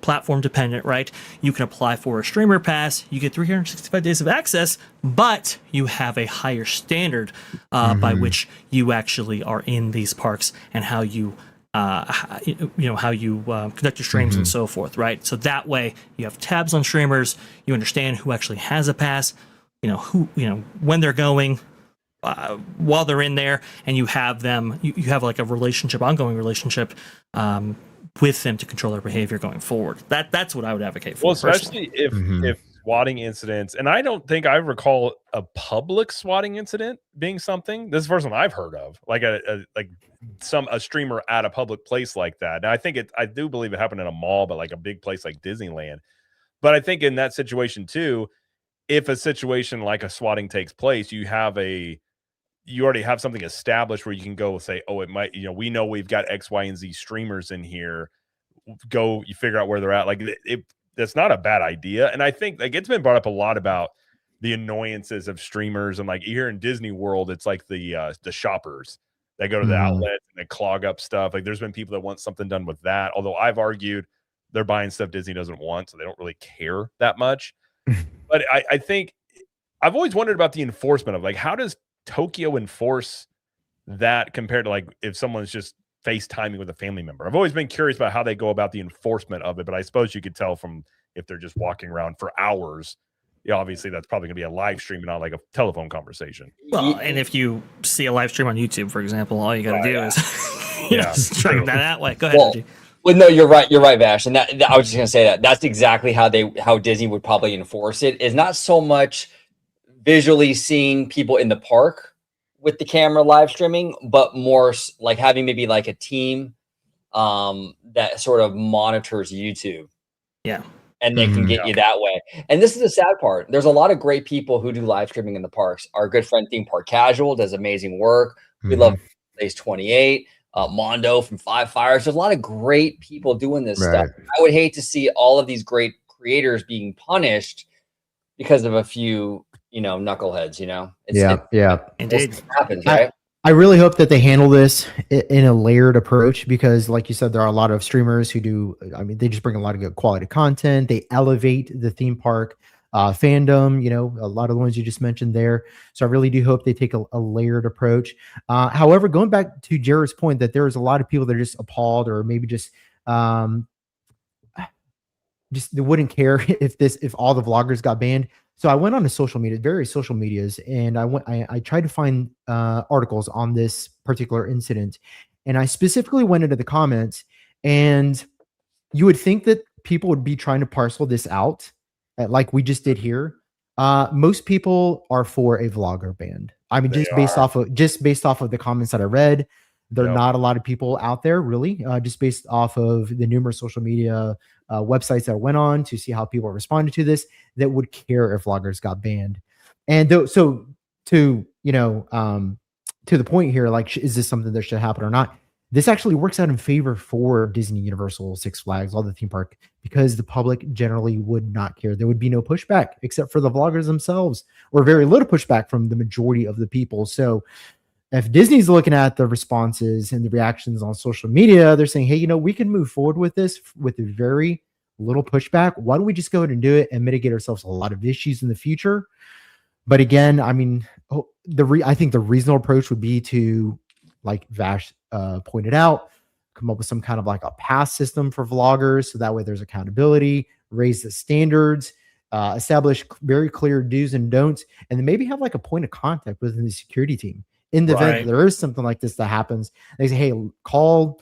platform dependent, right? You can apply for a streamer pass. You get 365 days of access, but you have a higher standard by which you actually are in these parks and how you conduct your streams and so forth, right? So that way you have tabs on streamers. You understand who actually has a pass, when they're going, while they're in there, and you have them. You have like a ongoing relationship with them to control their behavior going forward. That's what I would advocate for. Well, especially if swatting incidents, and I don't think I recall a public swatting incident being something. This is the first one I've heard of, like a streamer at a public place like that. Now, I do believe it happened in a mall, but like a big place like Disneyland. But I think in that situation too, if a situation like a swatting takes place, you already have something established where you can go say, oh, it might, we know we've got X, Y, and Z streamers in here. Go, you figure out where they're at. Like, that's not a bad idea. And I think like it's been brought up a lot about the annoyances of streamers. And like here in Disney World, it's like the shoppers that go to the outlet and they clog up stuff. Like, there's been people that want something done with that. Although I've argued they're buying stuff Disney doesn't want, so they don't really care that much. But I think I've always wondered about the enforcement of, like, how does Tokyo enforce that compared to like if someone's just FaceTiming with a family member? I've always been curious about how they go about the enforcement of it, but I suppose you could tell from if they're just walking around for hours. Yeah, obviously that's probably gonna be a live stream and not like a telephone conversation. Well, and if you see a live stream on YouTube, for example, all you got to do is track that way. Go ahead. Well, no, you're right, Vash, and that I was just gonna say that's exactly how Disney would probably enforce it. Is not so much visually seeing people in the park with the camera live streaming, but more like having maybe like a team that sort of monitors YouTube. Yeah. And they can get you that way. And this is the sad part. There's a lot of great people who do live streaming in the parks. Our good friend Theme Park Casual does amazing work. We love Place 28, Mondo from Five Fires. There's a lot of great people doing this stuff. I would hate to see all of these great creators being punished because of a few knuckleheads, Indeed. Happens, right? I really hope that they handle this in a layered approach because, like you said, there are a lot of streamers who do. I mean, they just bring a lot of good quality content. They elevate the theme park fandom. A lot of the ones you just mentioned there. So I really do hope they take a layered approach. However, going back to Jared's point that there's a lot of people that are just appalled or maybe just they wouldn't care if all the vloggers got banned. So I went on to various social medias, and I tried to find articles on this particular incident, and I specifically went into the comments, and you would think that people would be trying to parcel this out, like we just did here. Most people are for a vlogger ban. I mean, based off of the comments that I read, there are not a lot of people out there really, just based off of the numerous social media websites that I went on to see how people responded to this, that would care if vloggers got banned. And so to the point here, like, is this something that should happen or not? This actually works out in favor for Disney, Universal, Six Flags, all the theme park, because the public generally would not care. There would be no pushback except for the vloggers themselves, or very little pushback from the majority of the people. So if Disney's looking at the responses and the reactions on social media, they're saying, hey, we can move forward with this with very little pushback. Why don't we just go ahead and do it and mitigate ourselves a lot of issues in the future? But again, I mean, I think the reasonable approach would be to, like Vash pointed out, come up with some kind of like a pass system for vloggers. So that way there's accountability, raise the standards, establish very clear do's and don'ts, and then maybe have like a point of contact within the security team. In the event that there is something like this that happens, they say, hey, call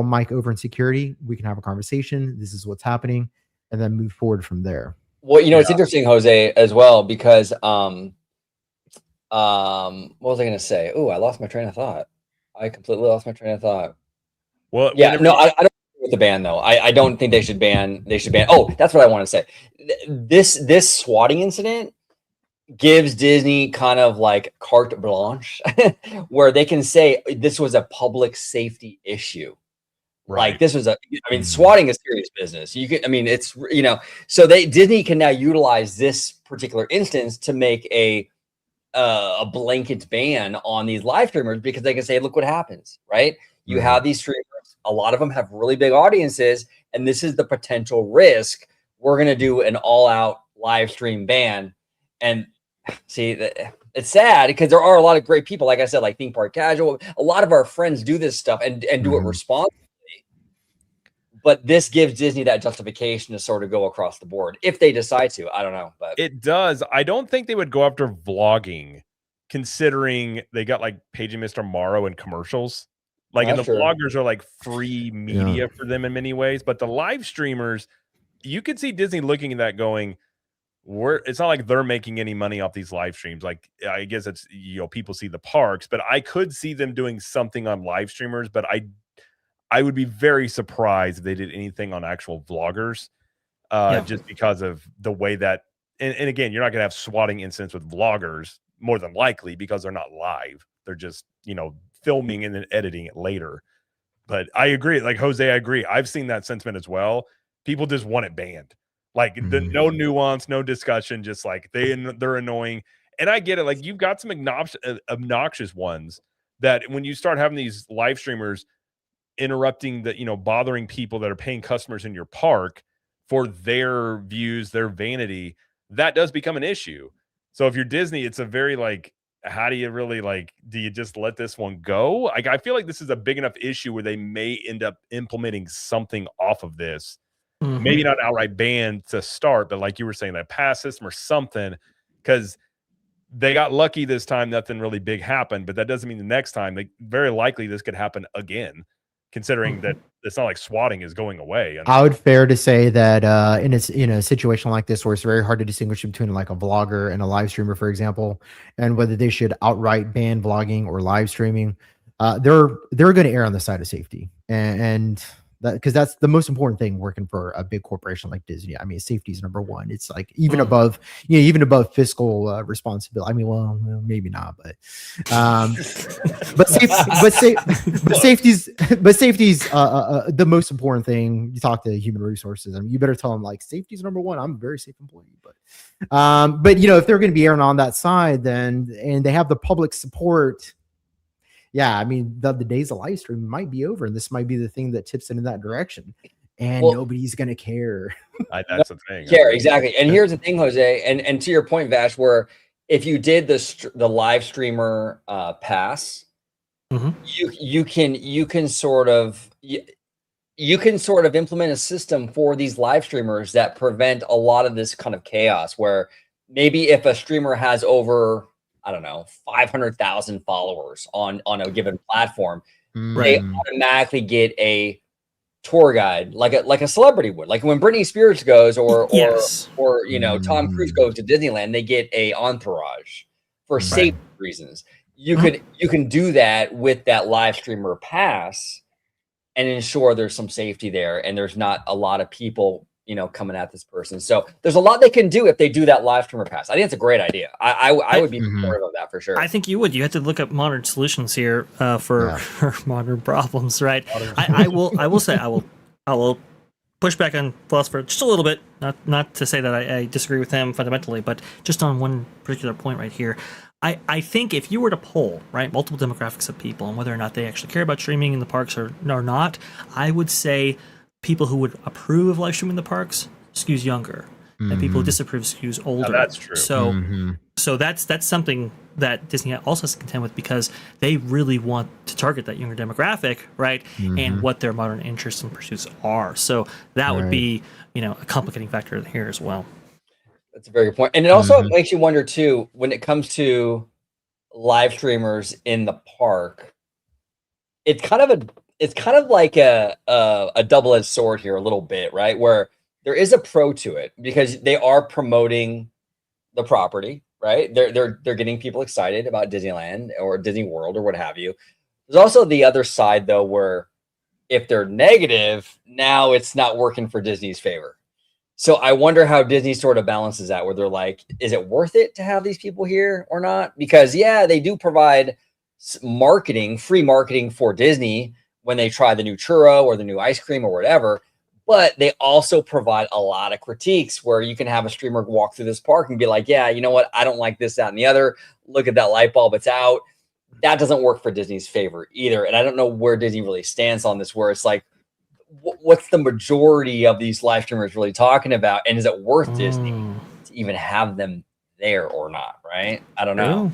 Mike over in security. We can have a conversation. This is what's happening, and then move forward from there. Well, it's interesting, Jose, as well, because What was I going to say? Oh, I lost my train of thought. I completely lost my train of thought. Well, yeah, no, I don't agree with the ban though. I don't think they should ban. Oh, that's what I want to say. This swatting incident gives Disney kind of like carte blanche, where they can say this was a public safety issue. Right. Like this was swatting is serious business. You can, it's so Disney can now utilize this particular instance to make a blanket ban on these live streamers because they can say, look what happens, right? You have these streamers, a lot of them have really big audiences, and this is the potential risk. We're going to do an all-out live stream ban. And see, it's sad because there are a lot of great people, like I said, like Theme Park Casual. A lot of our friends do this stuff and do it responsibly. But this gives Disney that justification to sort of go across the board if they decide to. I don't know, but it does. I don't think they would go after vlogging, considering they got like Paging Mr. Morrow and commercials. Like, and the vloggers are like free media for them in many ways. But the live streamers, you could see Disney looking at that going, it's not like they're making any money off these live streams. Like, I guess it's, people see the parks, but I could see them doing something on live streamers, but I would be very surprised if they did anything on actual vloggers, just because of the way that, and again, you're not going to have swatting incidents with vloggers more than likely because they're not live. They're just, filming and then editing it later. But I agree. Like Jose, I agree. I've seen that sentiment as well. People just want it banned. Like no nuance, no discussion, just like they're annoying. And I get it. Like you've got some obnoxious ones that when you start having these live streamers interrupting bothering people that are paying customers in your park for their views, their vanity, that does become an issue. So if you're Disney, it's a very like, how do you really do you just let this one go? Like, I feel like this is a big enough issue where they may end up implementing something off of this. Maybe not outright ban to start, but like you were saying, that pass system or something, because they got lucky this time. Nothing really big happened, but that doesn't mean the next time, very likely this could happen again, considering that it's not like swatting is going away. I would fair to say that in a situation like this where it's very hard to distinguish between like a vlogger and a live streamer, for example, and whether they should outright ban vlogging or live streaming, they're going to err on the side of safety, and that because that's the most important thing working for a big corporation like Disney. I mean, safety is number one. It's like even above fiscal responsibility. I mean, well, maybe not, but safety's the most important thing. You talk to human resources, I mean, you better tell them like safety's number one. I'm a very safe employee, but if they're going to be erring on that side, then and they have the public support. Yeah, I mean, the days of live stream might be over, and this might be the thing that tips it in that direction, and nobody's gonna care. That's the thing. Care exactly. And here's the thing, Jose, and to your point, Vash, where if you did the live streamer pass, you can sort of implement a system for these live streamers that prevent a lot of this kind of chaos. Where maybe if a streamer has over, I don't know, 500,000 followers on a given platform, they automatically get a tour guide like a celebrity would. Like when Britney Spears goes or Tom Cruise goes to Disneyland, they get a entourage for safety reasons. You can do that with that live streamer pass and ensure there's some safety there and there's not a lot of people coming at this person. So there's a lot they can do if they do that live streamer pass. I think it's a great idea. I would be supportive of that for sure. I think you would. You have to look up modern solutions here for modern problems, right? I will say I will push back on philosopher just a little bit. Not to say that I disagree with him fundamentally, but just on one particular point right here. I think if you were to poll, right, multiple demographics of people and whether or not they actually care about streaming in the parks or not, I would say people who would approve of live streaming in the parks skews younger, and people who disapprove skews older. That's true. So that's something that Disney also has to contend with because they really want to target that younger demographic, right? And what their modern interests and pursuits are. So that would be, a complicating factor here as well. That's a very good point. And it also makes you wonder too, when it comes to live streamers in the park, it's kind of like a double-edged sword here a little bit, right? Where there is a pro to it because they are promoting the property, right? They're getting people excited about Disneyland or Disney World or what have you. There's also the other side though, where if they're negative, now it's not working for Disney's favor. So I wonder how Disney sort of balances that, where they're like, is it worth it to have these people here or not? Because yeah, they do provide marketing, free marketing for Disney when they try the new churro or the new ice cream or whatever. But they also provide a lot of critiques where you can have a streamer walk through this park and be like, yeah, you know what? I don't like this, that, and the other. Look at that light bulb. It's out. That doesn't work for Disney's favor either. And I don't know where Disney really stands on this, where it's like, what's the majority of these live streamers really talking about? And is it worth Disney to even have them there or not? Right? I don't know.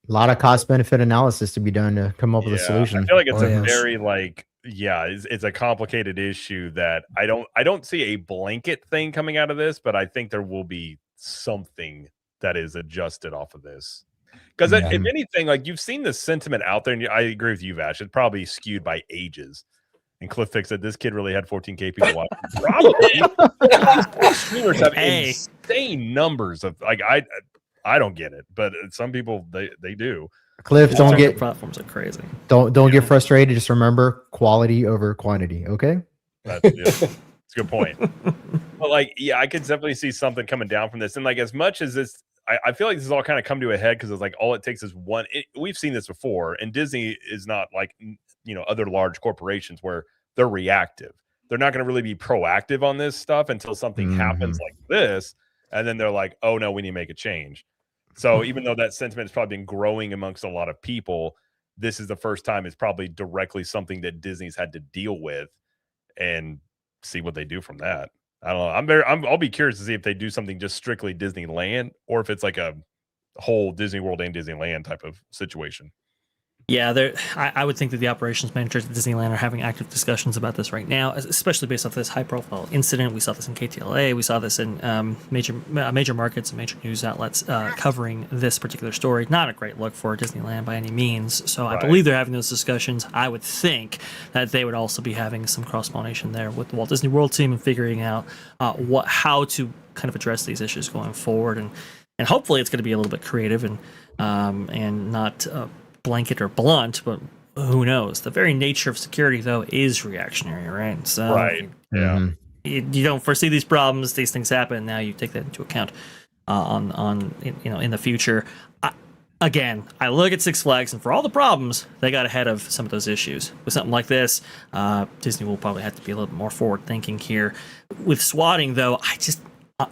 A lot of cost benefit analysis to be done to come up with a solution. I feel like it's very like, it's a complicated issue that I don't see a blanket thing coming out of this, but I think there will be something that is adjusted off of this. Because if anything, like you've seen the sentiment out there, and I agree with you, Vash, it's probably skewed by ages. And Cliff Fix said this kid really had 14K people watching. Probably. Streamers have insane numbers of like I don't get it, but some people they do. Cliff, don't get platforms are crazy. Don't get frustrated. Just remember quality over quantity. Okay. That's a good point. But like, yeah, I could definitely see something coming down from this. And like, as much as this, I feel like this has all kind of come to a head because it's like all it takes is one. We've seen this before, and Disney is not like other large corporations where they're reactive. They're not going to really be proactive on this stuff until something happens like this, and then they're like, oh no, we need to make a change. So even though that sentiment has probably been growing amongst a lot of people, this is the first time it's probably directly something that Disney's had to deal with, and see what they do from that. I don't know. I'll be curious to see if they do something just strictly Disneyland, or if it's like a whole Disney World and Disneyland type of situation. Yeah, I would think that the operations managers at Disneyland are having active discussions about this right now, especially based off this high-profile incident. We saw this in KTLA. We saw this in major markets and major news outlets covering this particular story. Not a great look for Disneyland by any means. So I believe they're having those discussions. I would think that they would also be having some cross-pollination there with the Walt Disney World team and figuring out how to kind of address these issues going forward. And hopefully it's going to be a little bit creative and not blanket or blunt, but who knows? The very nature of security, though, is reactionary, right? So, you don't foresee these problems; these things happen. Now you take that into account in the future. I look at Six Flags, and for all the problems, they got ahead of some of those issues. With something like this, Disney will probably have to be a little bit more forward-thinking here. With swatting, though,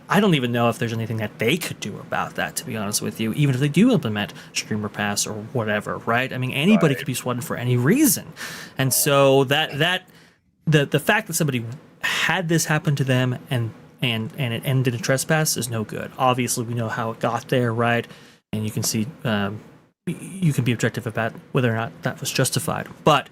I don't even know if there's anything that they could do about that, to be honest with you, even if they do implement Streamer Pass or whatever, right? I mean, anybody could be swatted for any reason. And so the fact that somebody had this happen to them and it ended in trespass is no good. Obviously, we know how it got there, right? And you can see, you can be objective about whether or not that was justified. But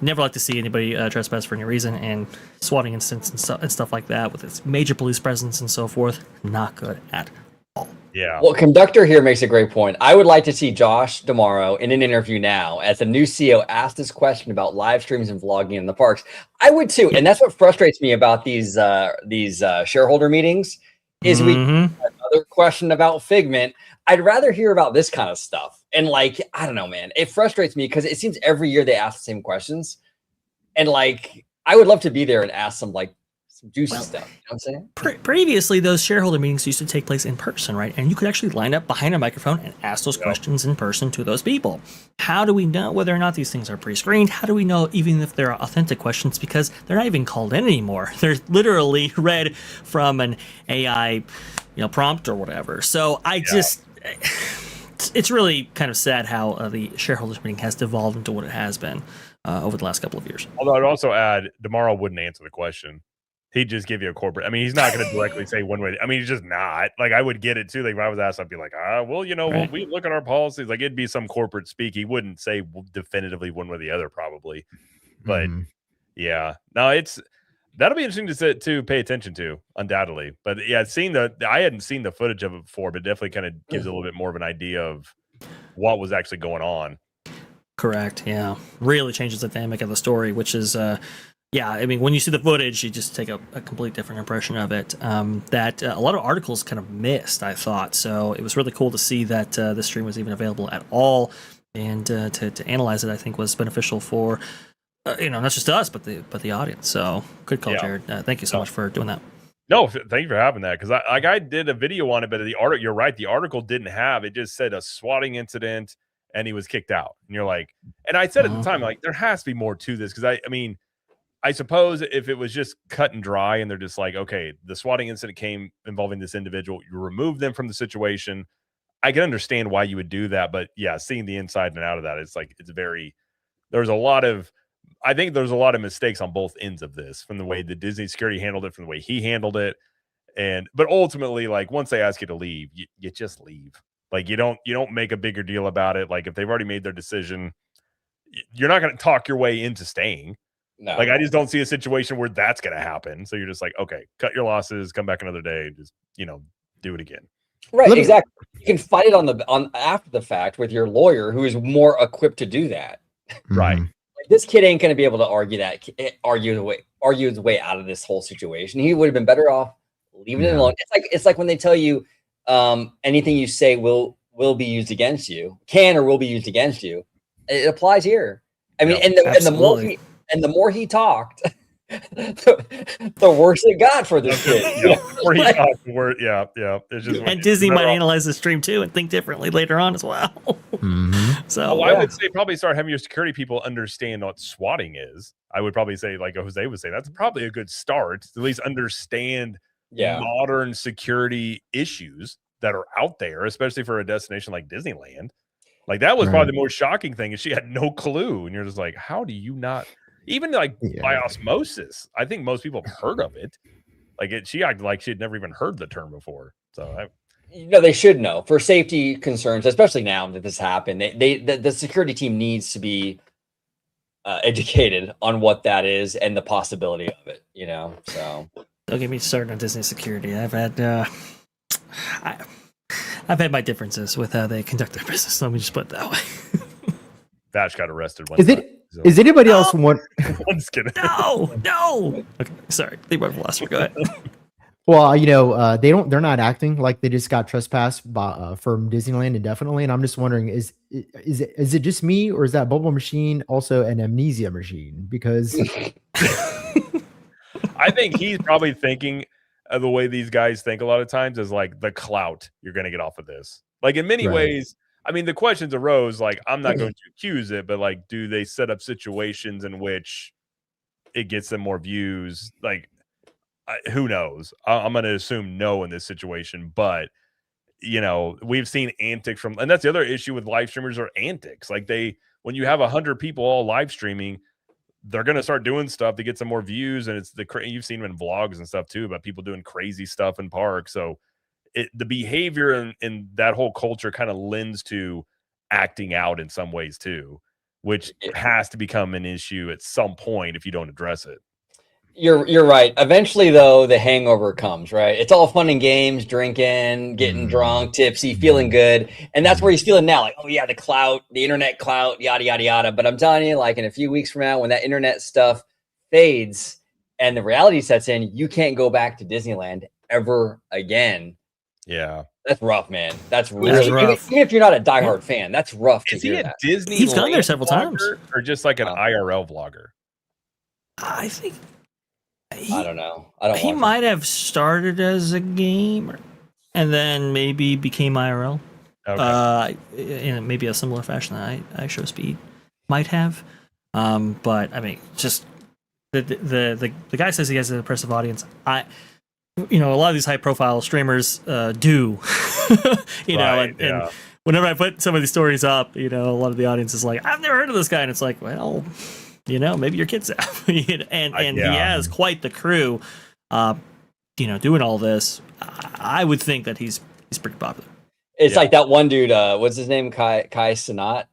never like to see anybody trespass for any reason, and swatting incidents and stuff like that with its major police presence and so forth, not good at all. Yeah. Well, Conductor here makes a great point. I would like to see Josh tomorrow in an interview now as the new CEO ask this question about live streams and vlogging in the parks. I would too. And that's what frustrates me about these shareholder meetings is we another question about Figment. I'd rather hear about this kind of stuff. And like, I don't know, man, it frustrates me because it seems every year they ask the same questions. And like, I would love to be there and ask some juicy stuff. You know what I'm saying? Previously, those shareholder meetings used to take place in person, right? And you could actually line up behind a microphone and ask those questions in person to those people. How do we know whether or not these things are pre-screened? How do we know even if they're authentic questions? Because they're not even called in anymore. They're literally read from an AI, prompt or whatever. So it's really kind of sad how the shareholders meeting has devolved into what it has been over the last couple of years. Although I'd also add, DeMauro wouldn't answer the question. He'd just give you a corporate. I mean, he's not going to directly say one way. I mean, he's just not. Like, I would get it too. Like, if I was asked, I'd be like, we look at our policies. Like, it'd be some corporate speak. He wouldn't say definitively one way or the other, probably. But yeah, no, that'll be interesting to pay attention to, undoubtedly. But yeah, I hadn't seen the footage of it before, but definitely kind of gives a little bit more of an idea of what was actually going on. Correct. Yeah, really changes the dynamic of the story, which is Yeah, I mean, when you see the footage, you just take a complete different impression of it. That a lot of articles kind of missed, I thought. So it was really cool to see that this stream was even available at all, and to analyze it, I think, was beneficial for not just us, but the audience. So good call, Jared. Thank you so much for doing that. No, thank you for having that, because I did a video on it, but the article, you're right, the article didn't have it. Just said a swatting incident, and he was kicked out. And you're like, and I said at the time, like, there has to be more to this, because I mean, I suppose if it was just cut and dry and they're just like, okay, the swatting incident came involving this individual, you remove them from the situation, I can understand why you would do that. But yeah, seeing the inside and out of that, it's like, there's a lot of mistakes on both ends of this, from the way the Disney security handled it, from the way he handled it. But ultimately, like, once they ask you to leave, you just leave. Like, you don't make a bigger deal about it. Like, if they've already made their decision, you're not going to talk your way into staying. No. Like, I just don't see a situation where that's going to happen. So you're just like, okay, cut your losses, come back another day, just, do it again. Right, exactly. You can fight it on after the fact with your lawyer, who is more equipped to do that. Right. Like, this kid ain't going to be able to argue his way out of this whole situation. He would have been better off leaving it alone. It's like when they tell you anything you say will be used against you, can or will be used against you. It applies here. I mean, and the more he talked, the worse it got for this kid. The more he talked, the worse. Yeah. It's just, and Disney might analyze the stream too and think differently later on as well. So I would say probably start having your security people understand what swatting is. I would probably say, like Jose would say, that's probably a good start to at least understand modern security issues that are out there, especially for a destination like Disneyland. Like, that was probably the most shocking thing, is she had no clue. And you're just like, how do you not, even like by osmosis, I think most people have heard of it. Like, she acted like she had never even heard the term before. So they should know, for safety concerns, especially now that this happened. The security team needs to be educated on what that is and the possibility of it. So don't get me started on Disney security. I've had my differences with how they conduct their business. Let me just put it that way. Vash got arrested one time. Is anybody else want? I'm just kidding. No. Okay, sorry. Think about philosophy. Go ahead. Well, they're not acting like they just got trespassed from Disneyland indefinitely, and I'm just wondering, is it just me, or is that bubble machine also an amnesia machine? Because I think he's probably thinking of the way these guys think a lot of times is like the clout you're going to get off of this. Like, in many ways, I mean, the questions arose, like, I'm not going to accuse it, but like, do they set up situations in which it gets them more views? Like, who knows? I'm going to assume no in this situation, but we've seen antics and that's the other issue with live streamers, are antics. Like, when you have 100 people all live streaming, they're going to start doing stuff to get some more views. And it's you've seen them in vlogs and stuff too, about people doing crazy stuff in parks. So the behavior and that whole culture kind of lends to acting out in some ways too, which has to become an issue at some point if you don't address it. You're right. Eventually, though, the hangover comes, right? It's all fun and games, drinking, getting drunk, tipsy, feeling good. And that's where he's feeling now. Like, oh, yeah, the clout, the internet clout, yada, yada, yada. But I'm telling you, like, in a few weeks from now, when that internet stuff fades and the reality sets in, you can't go back to Disneyland ever again. Yeah. That's rough, man. That's really rough. Even if you're not a diehard fan, that's rough to hear that. Disney He's gone there several times. Or just like an IRL vlogger? I think... I don't know. He might have started as a gamer and then maybe became IRL. Okay. In maybe a similar fashion that I show speed might have. But I mean, just the guy says he has an impressive audience. A lot of these high profile streamers do. And whenever I put some of these stories up, a lot of the audience is like, I've never heard of this guy, and it's like, well, maybe your kids have. and he has quite the crew, doing all this. I would think that he's pretty popular. It's like that one dude, what's his name? Kai Cenat,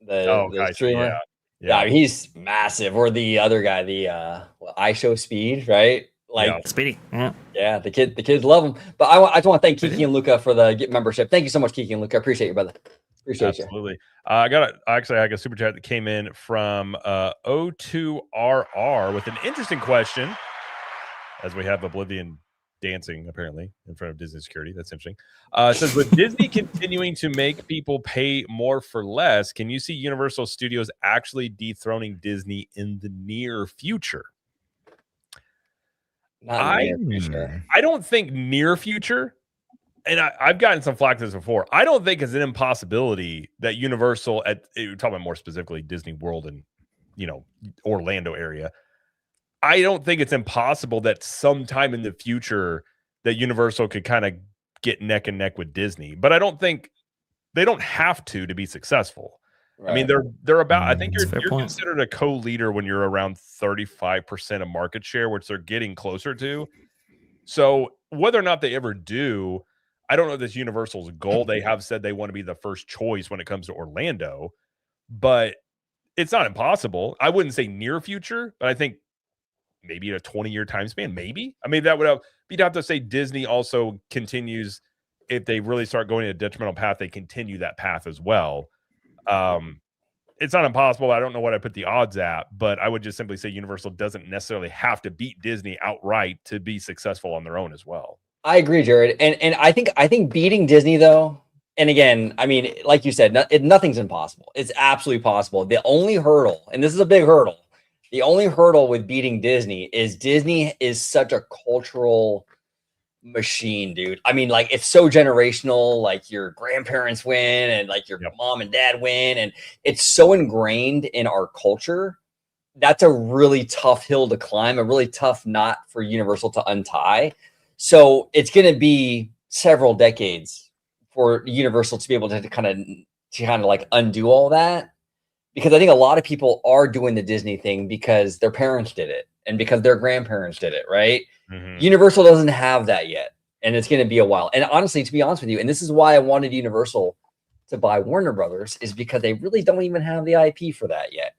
the streamer. Yeah, he's massive. Or the other guy, I Show Speed, right? Like Speedy. Yeah, the kids love him. But I just want to thank Kiki and Luca for the Get membership. Thank you so much, Kiki and Luca. I appreciate you, brother. Appreciate you. Absolutely. I got a super chat that came in from O2RR with an interesting question. As we have Oblivion dancing apparently in front of Disney security. That's interesting. It says, with Disney continuing to make people pay more for less, can you see Universal Studios actually dethroning Disney in the near future? I don't think near future, and I've gotten some flack for this before. I don't think it's an impossibility that Universal, you're talking about more specifically Disney World and Orlando area. I don't think it's impossible that sometime in the future that Universal could kind of get neck and neck with Disney, but I don't think they don't have to be successful. Right. I mean, they're about. I think you're considered a co-leader when you're around 35% of market share, which they're getting closer to. So whether or not they ever do, I don't know if this Universal's goal. They have said they want to be the first choice when it comes to Orlando, but it's not impossible. I wouldn't say near future, but I think maybe in a 20-year time span, maybe. I mean, you'd have to say Disney also continues, if they really start going in a detrimental path, they continue that path as well. It's not impossible. I don't know what I put the odds at, but I would just simply say Universal doesn't necessarily have to beat Disney outright to be successful on their own as well. I agree, Jared. And I think beating Disney though, and again, I mean, like you said, nothing's impossible. It's absolutely possible. The only hurdle, and this is a big hurdle, the only hurdle with beating Disney is such a cultural machine, dude. I mean, like, it's so generational. Like, your grandparents win and like your mom and dad win, and it's so ingrained in our culture. That's a really tough hill to climb, a really tough knot for Universal to untie. So it's going to be several decades for Universal to be able to kind of like undo all that. Because I think a lot of people are doing the Disney thing because their parents did it and because their grandparents did it, right? Mm-hmm. Universal doesn't have that yet, and it's going to be a while. And honestly, to be honest with you, and this is why I wanted Universal to buy Warner Brothers, is because they really don't even have the IP for that yet.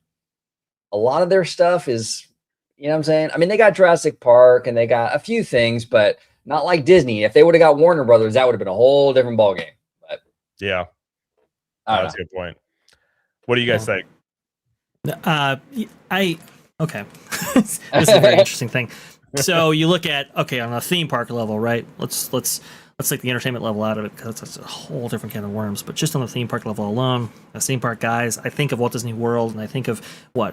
A lot of their stuff is, you know what I'm saying? I mean, they got Jurassic Park and they got a few things, but not like Disney. If they would have got Warner Brothers, that would have been a whole different ballgame. But yeah, that's a good point. What do you guys think? Okay. This is a very interesting thing. So you look at, on a theme park level, right? Let's take the entertainment level out of it, because that's a whole different can of worms. But just on the theme park level alone, as theme park guys, I think of Walt Disney World, and I think of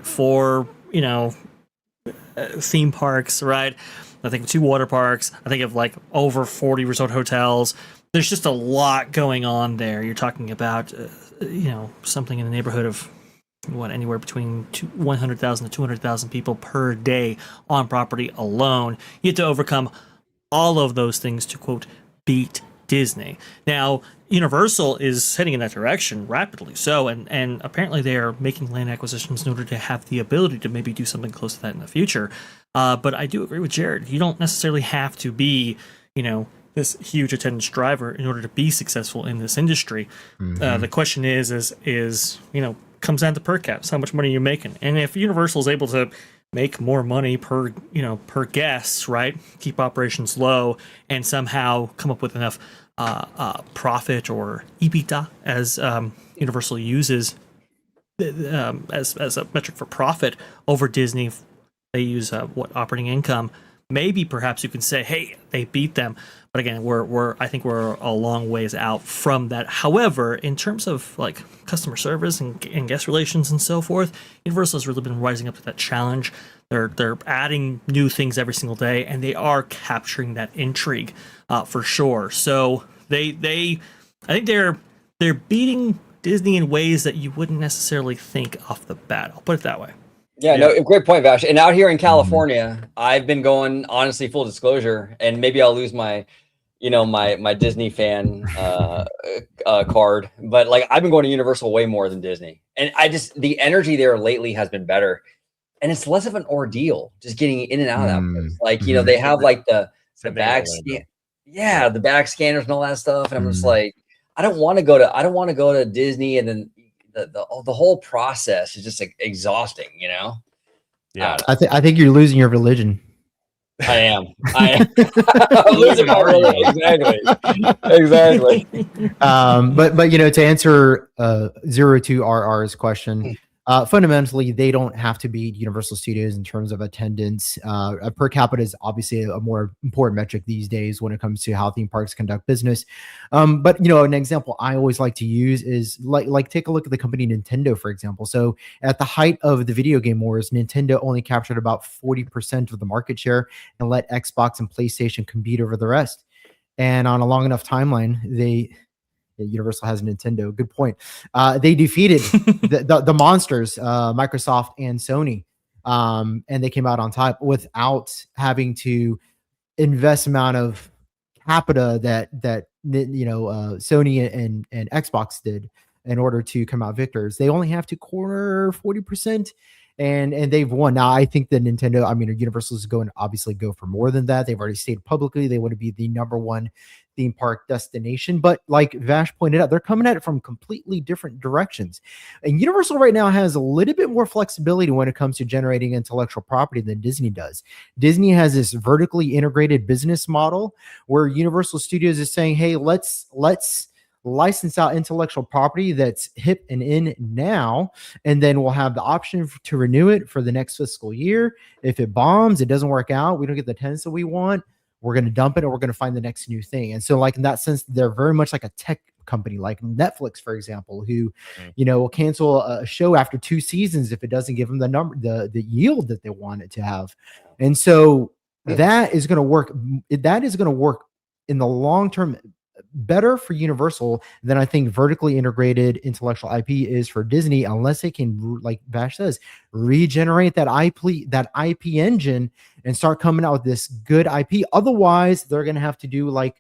four theme parks, right? I think of 2 water parks. I think of like over 40 resort hotels. There's just a lot going on there. You're talking about, something in the neighborhood of anywhere between 100,000 to 200,000 people per day on property alone. You have to overcome all of those things to, quote, beat Disney. Now, Universal is heading in that direction rapidly so, and apparently they are making land acquisitions in order to have the ability to maybe do something close to that in the future. But I do agree with Jared. You don't necessarily have to be, this huge attendance driver in order to be successful in this industry. Mm-hmm. The question is comes down to per caps, how much money you're making. And if Universal is able to make more money per guest, right, keep operations low, and somehow come up with enough profit or EBITDA, as Universal uses as a metric for profit over Disney, they use operating income. Maybe perhaps you can say, hey, they beat them. But again, I think we're a long ways out from that. However, in terms of like customer service and guest relations and so forth, Universal has really been rising up to that challenge. They're adding new things every single day, and they are capturing that intrigue for sure. So I think they're beating Disney in ways that you wouldn't necessarily think off the bat. I'll put it that way. Yeah, no, great point, Vash. And out here in California, I've been going, honestly, full disclosure, and maybe I'll lose my Disney fan card, but like, I've been going to Universal way more than Disney, and the energy there lately has been better, and it's less of an ordeal just getting in and out of that place. Like, they have like the back scan, the back scanners and all that stuff, and I'm just like, I don't want to go to Disney, and then the whole process is just like exhausting, I think you're losing your religion. I am. I'm losing my role. Exactly. But to answer 02RR's question, fundamentally they don't have to beat Universal Studios in terms of attendance. Per capita is obviously a more important metric these days when it comes to how theme parks conduct business. But an example I always like to use is like take a look at the company Nintendo, for example. So at the height of the video game wars, Nintendo only captured about 40% of the market share and let Xbox and PlayStation compete over the rest. And on a long enough timeline, Universal has Nintendo. Good point. They defeated the monsters, Microsoft and Sony, and they came out on top without having to invest amount of capita that Sony and Xbox did in order to come out victors. They only have to corner 40%. And they've won. Now, I think that Universal is going to obviously go for more than that. They've already stated publicly they want to be the #1 theme park destination. But like Vash pointed out, they're coming at it from completely different directions. And Universal right now has a little bit more flexibility when it comes to generating intellectual property than Disney does. Disney has this vertically integrated business model where Universal Studios is saying, hey, let's license out intellectual property that's hip and in now, and then we'll have the option to renew it for the next fiscal year. If it bombs, it doesn't work out, we don't get the tenants that we want, we're going to dump it, or we're going to find the next new thing. And so like in that sense, they're very much like a tech company like Netflix, for example, who will cancel a show after 2 seasons if it doesn't give them the yield that they want it to have. And so that is going to work in the long term better for Universal than I think vertically integrated intellectual IP is for Disney, unless they can, like Vash says, regenerate that IP engine and start coming out with this good IP. Otherwise, they're going to have to do like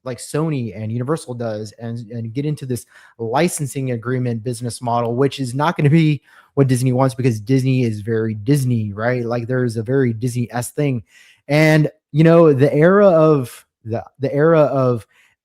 Sony and Universal does and get into this licensing agreement business model, which is not going to be what Disney wants, because Disney is very Disney, right? Like there's a very Disney-esque thing. And the era of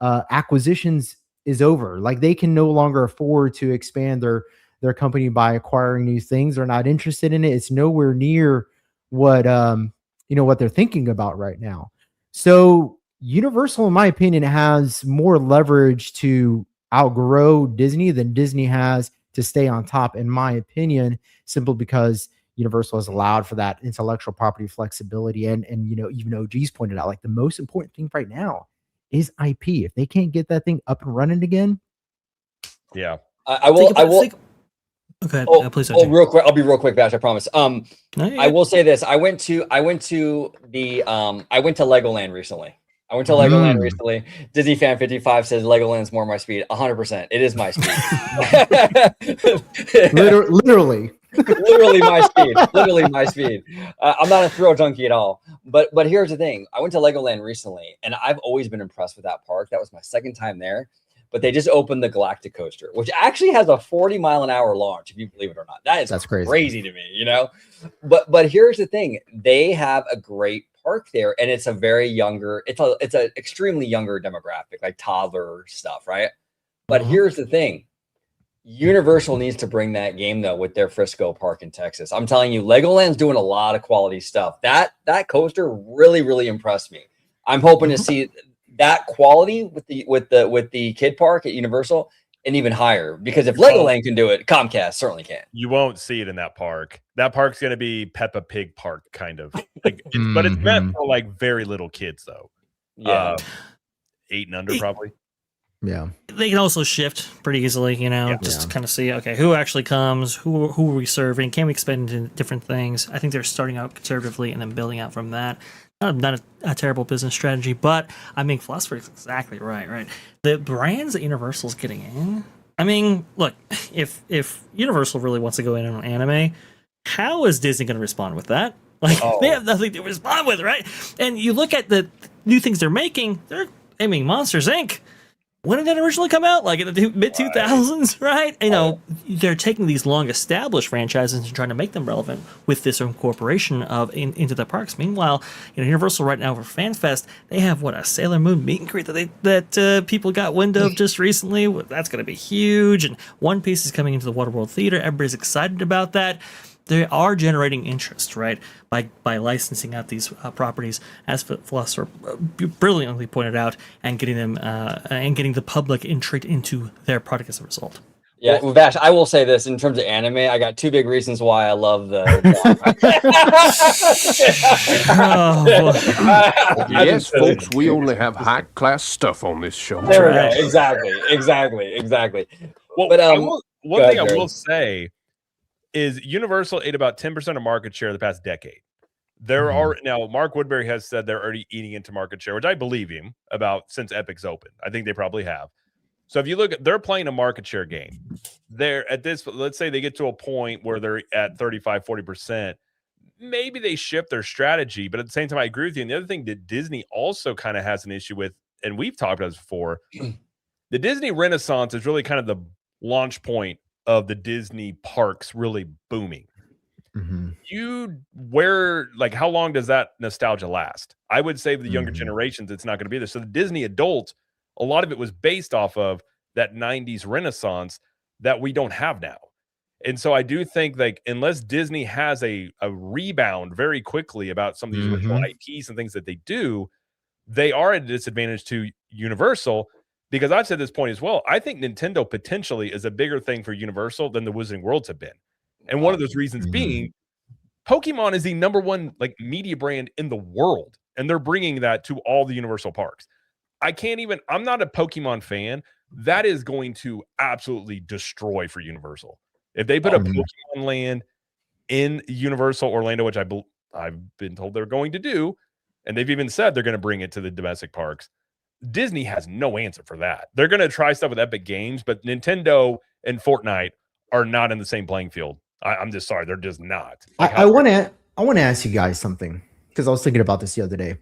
acquisitions is over. Like they can no longer afford to expand their company by acquiring new things. They're not interested in it. It's nowhere near what what they're thinking about right now. So Universal, in my opinion, has more leverage to outgrow Disney than Disney has to stay on top, in my opinion, simply because Universal has allowed for that intellectual property flexibility. And even OG's pointed out, like the most important thing right now is IP. If they can't get that thing up and running again, yeah, I will. Okay, please. Real quick. I'll be real quick, Bash. I promise. I will say this. I went to Legoland recently. Disney Fan 55 says Legoland's more my speed. 100%. It is my speed. literally my speed. I'm not a thrill junkie at all. But here's the thing. I went to Legoland recently, and I've always been impressed with that park. That was my second time there. But they just opened the Galactic Coaster, which actually has a 40-mile-an-hour launch, if you believe it or not. That's crazy to me, But here's the thing. They have a great park there, and it's a very younger, it's an extremely younger demographic, like toddler stuff, right? But here's the thing. Universal needs to bring that game, though, with their Frisco park in Texas. I'm telling you, Legoland's doing a lot of quality stuff. That coaster really, really impressed me. I'm hoping to see that quality with the kid park at Universal and even higher, because if Legoland can do it, Comcast certainly can. You won't see it in that park. That park's going to be Peppa Pig Park, kind of like, but it's meant for like very little kids, though. Yeah, 8 and under probably. Yeah, they can also shift pretty easily, just to kind of see, okay, who actually comes, who are we serving, can we expand into different things. I think they're starting out conservatively and then building out from that. Not a terrible business strategy, but Philosopher is exactly right. The brands that Universal's getting in, look, if Universal really wants to go in on anime, how is Disney going to respond with that? They have nothing to respond with, right? And you look at the new things they're making, Monsters Inc. When did that originally come out? Like in the mid-2000s, right? They're taking these long-established franchises and trying to make them relevant with this incorporation of into the parks. Meanwhile, Universal right now for FanFest, they have a Sailor Moon meet and greet that people got wind of just recently. That's going to be huge. And One Piece is coming into the Waterworld Theater. Everybody's excited about that. they are generating interest, right? By licensing out these properties, as Philosopher brilliantly pointed out, and getting them and getting the public intrigued into their product as a result. Yeah, Vash, I will say this in terms of anime, I got two big reasons why I love the. Yes, folks, we only have high class stuff on this show. There we go. Exactly. Well, But one thing I will say is Universal ate about 10% of market share the past decade. There are now Mark Woodbury has said they're already eating into market share, which I believe him about since Epic's open. I think they probably have. So if you look at, they're playing a market share game. They're at this, let's say they get to a point where they're at 35, 40%. Maybe they shift their strategy, but at the same time, I agree with you. And the other thing that Disney also kind of has an issue with, and we've talked about this before, the Disney Renaissance is really kind of the launch point of the Disney parks really booming. How long does that nostalgia last? I would say for the younger generations, it's not going to be there. So the Disney adults, a lot of it was based off of that 90s Renaissance that we don't have now. And so I do think like unless Disney has a rebound very quickly about some of these original IPs and things that they do, they are at a disadvantage to Universal, because I've said this point as well. I think Nintendo potentially is a bigger thing for Universal than the Wizarding Worlds have been. And one of those reasons being Pokemon is the #1 like media brand in the world. And they're bringing that to all the Universal parks. I'm not a Pokemon fan. That is going to absolutely destroy for Universal. If they put a Pokemon land in Universal Orlando, which I've been told they're going to do, and they've even said they're going to bring it to the domestic parks, Disney has no answer for that. They're going to try stuff with Epic Games, but Nintendo and Fortnite are not in the same playing field. I'm just sorry, they're just not. I want to ask you guys something, because I was thinking about this the other day.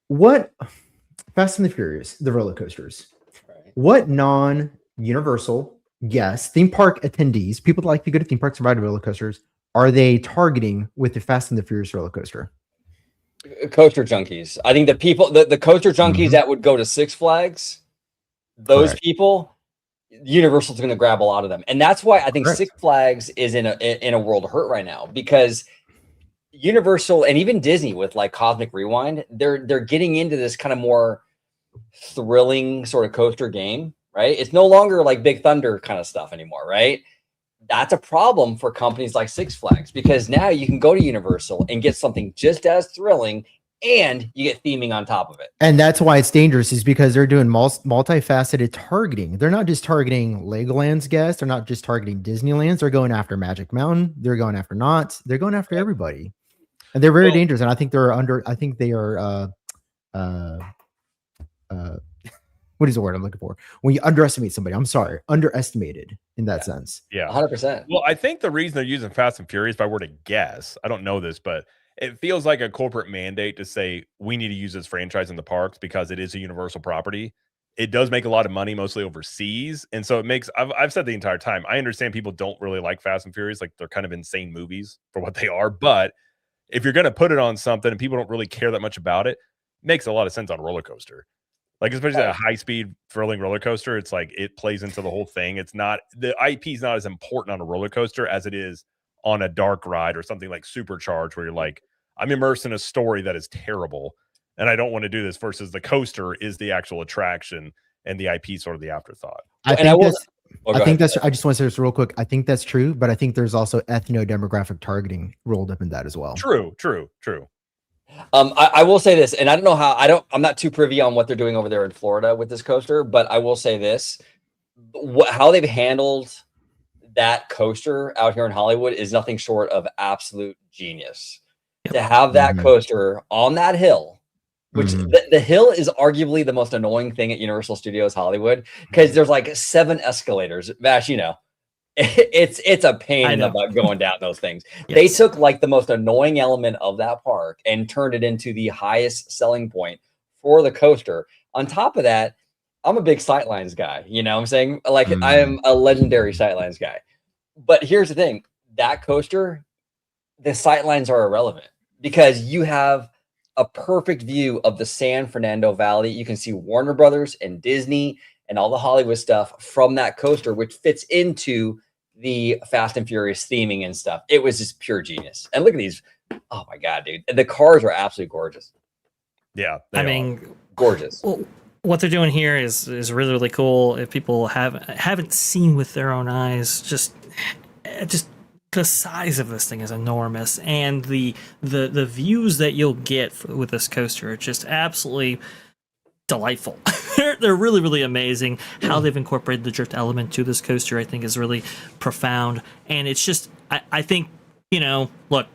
What Fast and the Furious, the roller coasters, what non-Universal guests, theme park attendees, people that like to go to theme parks and ride roller coasters, are they targeting with the Fast and the Furious roller coaster? Coaster junkies. I think the people, the coaster junkies that would go to Six Flags, those people, Universal's going to grab a lot of them, and that's why I think Six Flags is in a world of hurt right now, because Universal and even Disney with like Cosmic Rewind, they're getting into this kind of more thrilling sort of coaster game, right? It's no longer like Big Thunder kind of stuff anymore, right? That's a problem for companies like Six Flags, because now you can go to Universal and get something just as thrilling, and you get theming on top of it. And that's why it's dangerous, is because they're doing multifaceted targeting. They're not just targeting Legoland's guests. They're not just targeting Disneyland's. They're going after Magic Mountain. They're going after Knott's. They're going after everybody. And they're very dangerous. And I think they are what is the word I'm looking for? When you underestimate somebody, I'm sorry, underestimated in that sense. Yeah, 100%. Well, I think the reason they're using Fast and Furious, if I were to guess, I don't know this, but it feels like a corporate mandate to say we need to use this franchise in the parks because it is a Universal property. It does make a lot of money, mostly overseas. And so it makes, I've said the entire time, I understand people don't really like Fast and Furious. Like they're kind of insane movies for what they are. But if you're going to put it on something and people don't really care that much about it, makes a lot of sense on a roller coaster. Like especially a high-speed thrilling roller coaster, it's like it plays into the whole thing. It's not, the IP is not as important on a roller coaster as it is on a dark ride or something like Supercharged, where you're like, I'm immersed in a story that is terrible and I don't want to do this, versus the coaster is the actual attraction and the IP sort of the afterthought. I just want to say this real quick. I think that's true, but I think there's also ethno-demographic targeting rolled up in that as well. True. I will say this, and I don't know how, I'm not too privy on what they're doing over there in Florida with this coaster, but I will say this, how they've handled that coaster out here in Hollywood is nothing short of absolute genius. To have that coaster on that hill, which the hill is arguably the most annoying thing at Universal Studios Hollywood, because there's like 7 escalators. Vash, you know, it's a pain in the butt going down those things. Yes. They took like the most annoying element of that park and turned it into the highest selling point for the coaster. On top of that, I'm a big sightlines guy. You know what I'm saying? Like I am a legendary sightlines guy. But here's the thing, that coaster, the sightlines are irrelevant because you have a perfect view of the San Fernando Valley. You can see Warner Brothers and Disney and all the Hollywood stuff from that coaster, which fits into the Fast and Furious theming and stuff. It was just pure genius. And look at these. Oh my God, dude. The cars are absolutely gorgeous. Yeah. I mean, gorgeous. Well, what they're doing here is really, really cool. If people haven't seen with their own eyes, just the size of this thing is enormous, and the views that you'll get with this coaster are just absolutely delightful. They're really, really amazing. How they've incorporated the drift element to this coaster, I think, is really profound. And it's just, I think, look,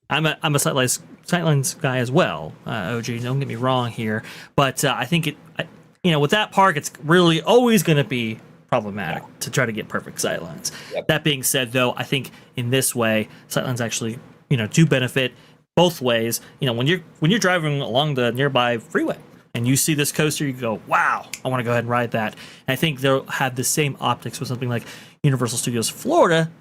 I'm a sightlines guy as well. OG, don't get me wrong here, but I think with that park, it's really always going to be problematic to try to get perfect sightlines. Yep. That being said, though, I think in this way, sightlines actually, do benefit both ways. When you're driving along the nearby freeway and you see this coaster, you go, wow, I want to go ahead and ride that. And I think they'll have the same optics with something like Universal Studios Florida,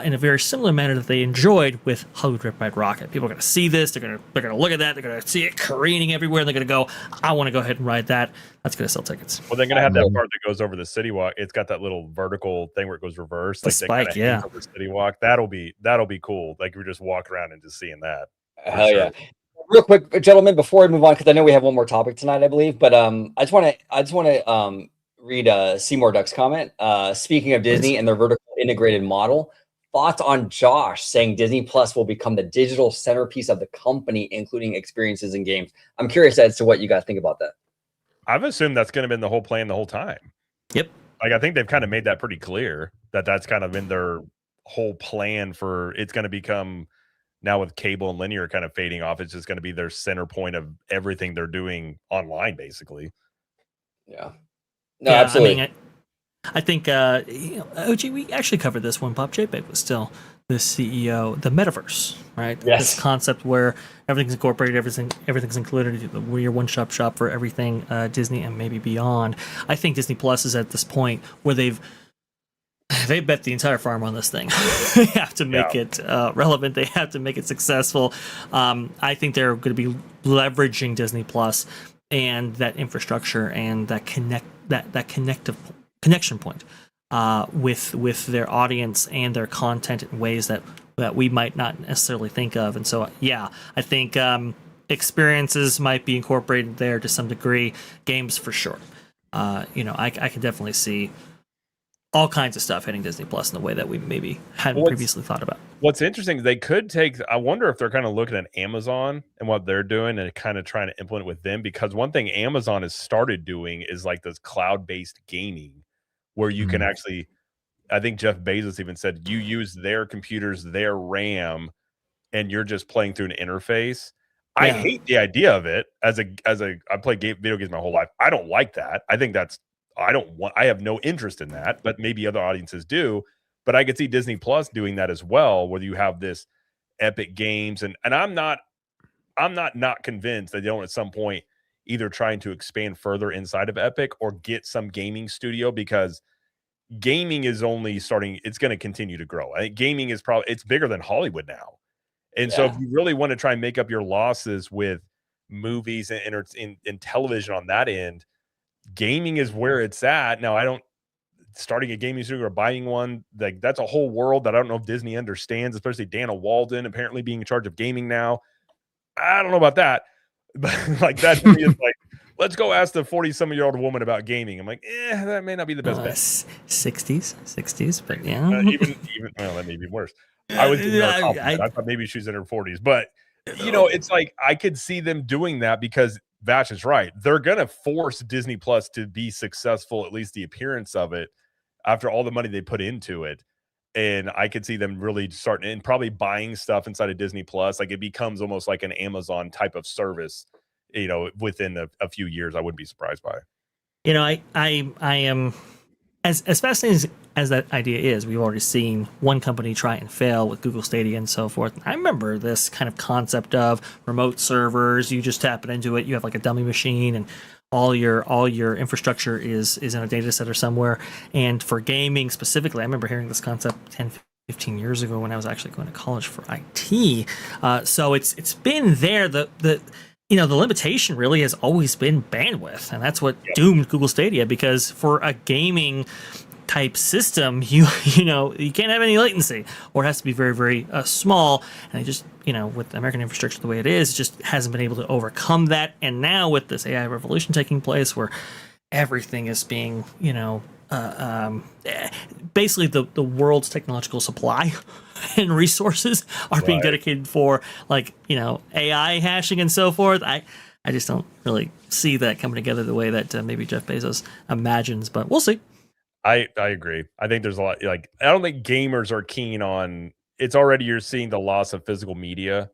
in a very similar manner that they enjoyed with Hollywood Rip Ride Rocket. People are going to see this, they're going to look at that, they're going to see it careening everywhere, and they're going to go, I want to go ahead and ride that. That's going to sell tickets. Well, they're going to have that part that goes over the city walk. It's got that little vertical thing where it goes reverse, the spike, yeah. Over the city walk. That'll be cool. Like we just walk around and just seeing that. Hell yeah. Real quick, gentlemen, before we move on, because I know we have one more topic tonight, I believe, but I just want to read Seymour Duck's comment. Speaking of Disney and their vertical integrated model, thoughts on Josh saying Disney Plus will become the digital centerpiece of the company, including experiences and games. I'm curious as to what you guys think about that. I've assumed that's going to be the whole plan the whole time. Yep. Like I think they've kind of made that pretty clear that that's kind of in their whole plan for it's going to become now with cable and linear kind of fading off. It's just going to be their center point of everything they're doing online, basically. Yeah. No, absolutely. I think, OG, we actually covered this when Bob Chapek was still the CEO, the metaverse, right? Yes. This concept where everything's incorporated, everything's included, where you're one-stop shop for everything Disney and maybe beyond. I think Disney Plus is at this point where they bet the entire farm on this thing. They have to make it relevant. They have to make it successful. I think they're going to be leveraging Disney Plus and that infrastructure and that connection point with their audience and their content in ways that we might not necessarily think of. And so, I think experiences might be incorporated there to some degree. Games for sure. I can definitely see all kinds of stuff hitting Disney Plus in a way that we maybe hadn't previously thought about. What's interesting, they could take, I wonder if they're kind of looking at Amazon and what they're doing and kind of trying to implement with them, because one thing Amazon has started doing is like this cloud-based gaming where you can actually, I think Jeff Bezos even said, you use their computers, their RAM, and you're just playing through an interface. Yeah. I hate the idea of it I play video games my whole life. I don't like that. I think I have no interest in that, but maybe other audiences do. But I could see Disney Plus doing that as well, where you have this Epic Games, and I'm not convinced that they don't at some point either trying to expand further inside of Epic or get some gaming studio, because gaming is only starting. It's going to continue to grow. I think gaming is it's bigger than Hollywood now, and so if you really want to try and make up your losses with movies and in television on that end, gaming is where it's at. Now, starting a gaming studio or buying one, like that's a whole world that I don't know if Disney understands, especially Dana Walden apparently being in charge of gaming now. I don't know about that, but like that to me is like, let's go ask the 40-some-year-old woman about gaming. I'm like, that may not be the best bet. 60s, but yeah. Even well, that may be worse. I thought maybe she's in her 40s, but it's like I could see them doing that because Vash is right. They're going to force Disney Plus to be successful, at least the appearance of it, after all the money they put into it. And I could see them really starting and probably buying stuff inside of Disney Plus. Like it becomes almost like an Amazon type of service, within a few years. I wouldn't be surprised by it. I am as fascinating as that idea is. We've already seen one company try and fail with Google Stadia and so forth. I remember this kind of concept of remote servers. You just tap it into it. You have like a dummy machine, and all your infrastructure is in a data center somewhere. And for gaming specifically, I remember hearing this concept 10, 15 years ago when I was actually going to college for IT. So it's been there. The limitation really has always been bandwidth, and that's what doomed Google Stadia, because for a gaming type system, you know, you can't have any latency, or it has to be very, very small. And they just, you know, with American infrastructure the way it is, it just hasn't been able to overcome that. And now with this AI revolution taking place, where everything is being, you know, basically the world's technological supply and resources are being dedicated for, like, you know, AI hashing and so forth. I just don't really see that coming together the way that maybe Jeff Bezos imagines, but we'll see. I agree. I think there's a lot, like, I don't think gamers are keen on, it's already, you're seeing the loss of physical media.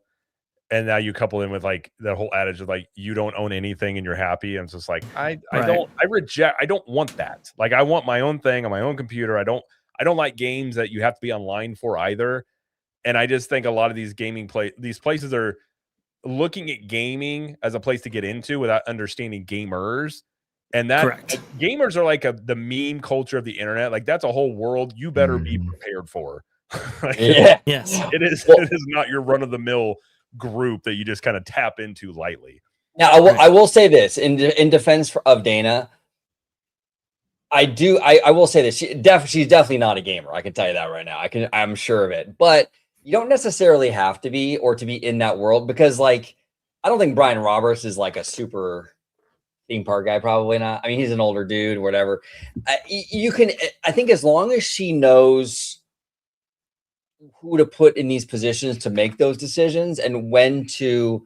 And now you couple in with like the whole adage of like, you don't own anything and you're happy. And it's just like, I don't want that. Like, I want my own thing on my own computer. I don't like games that you have to be online for either. And I just think a lot of these these places are looking at gaming as a place to get into without understanding gamers. And that gamers are like the meme culture of the internet. Like, that's a whole world you better be prepared for. Yes. It is not your run of the mill group that you just kind of tap into lightly. Now, I will say this in defense of Dana. I will say this. She's definitely not a gamer. I can tell you that right now. I'm sure of it. But you don't necessarily have to be, or to be in that world, because, like, I don't think Brian Roberts is like a super theme park guy. Probably not. I mean, he's an older dude or whatever. You can, I think, as long as she knows who to put in these positions to make those decisions and when to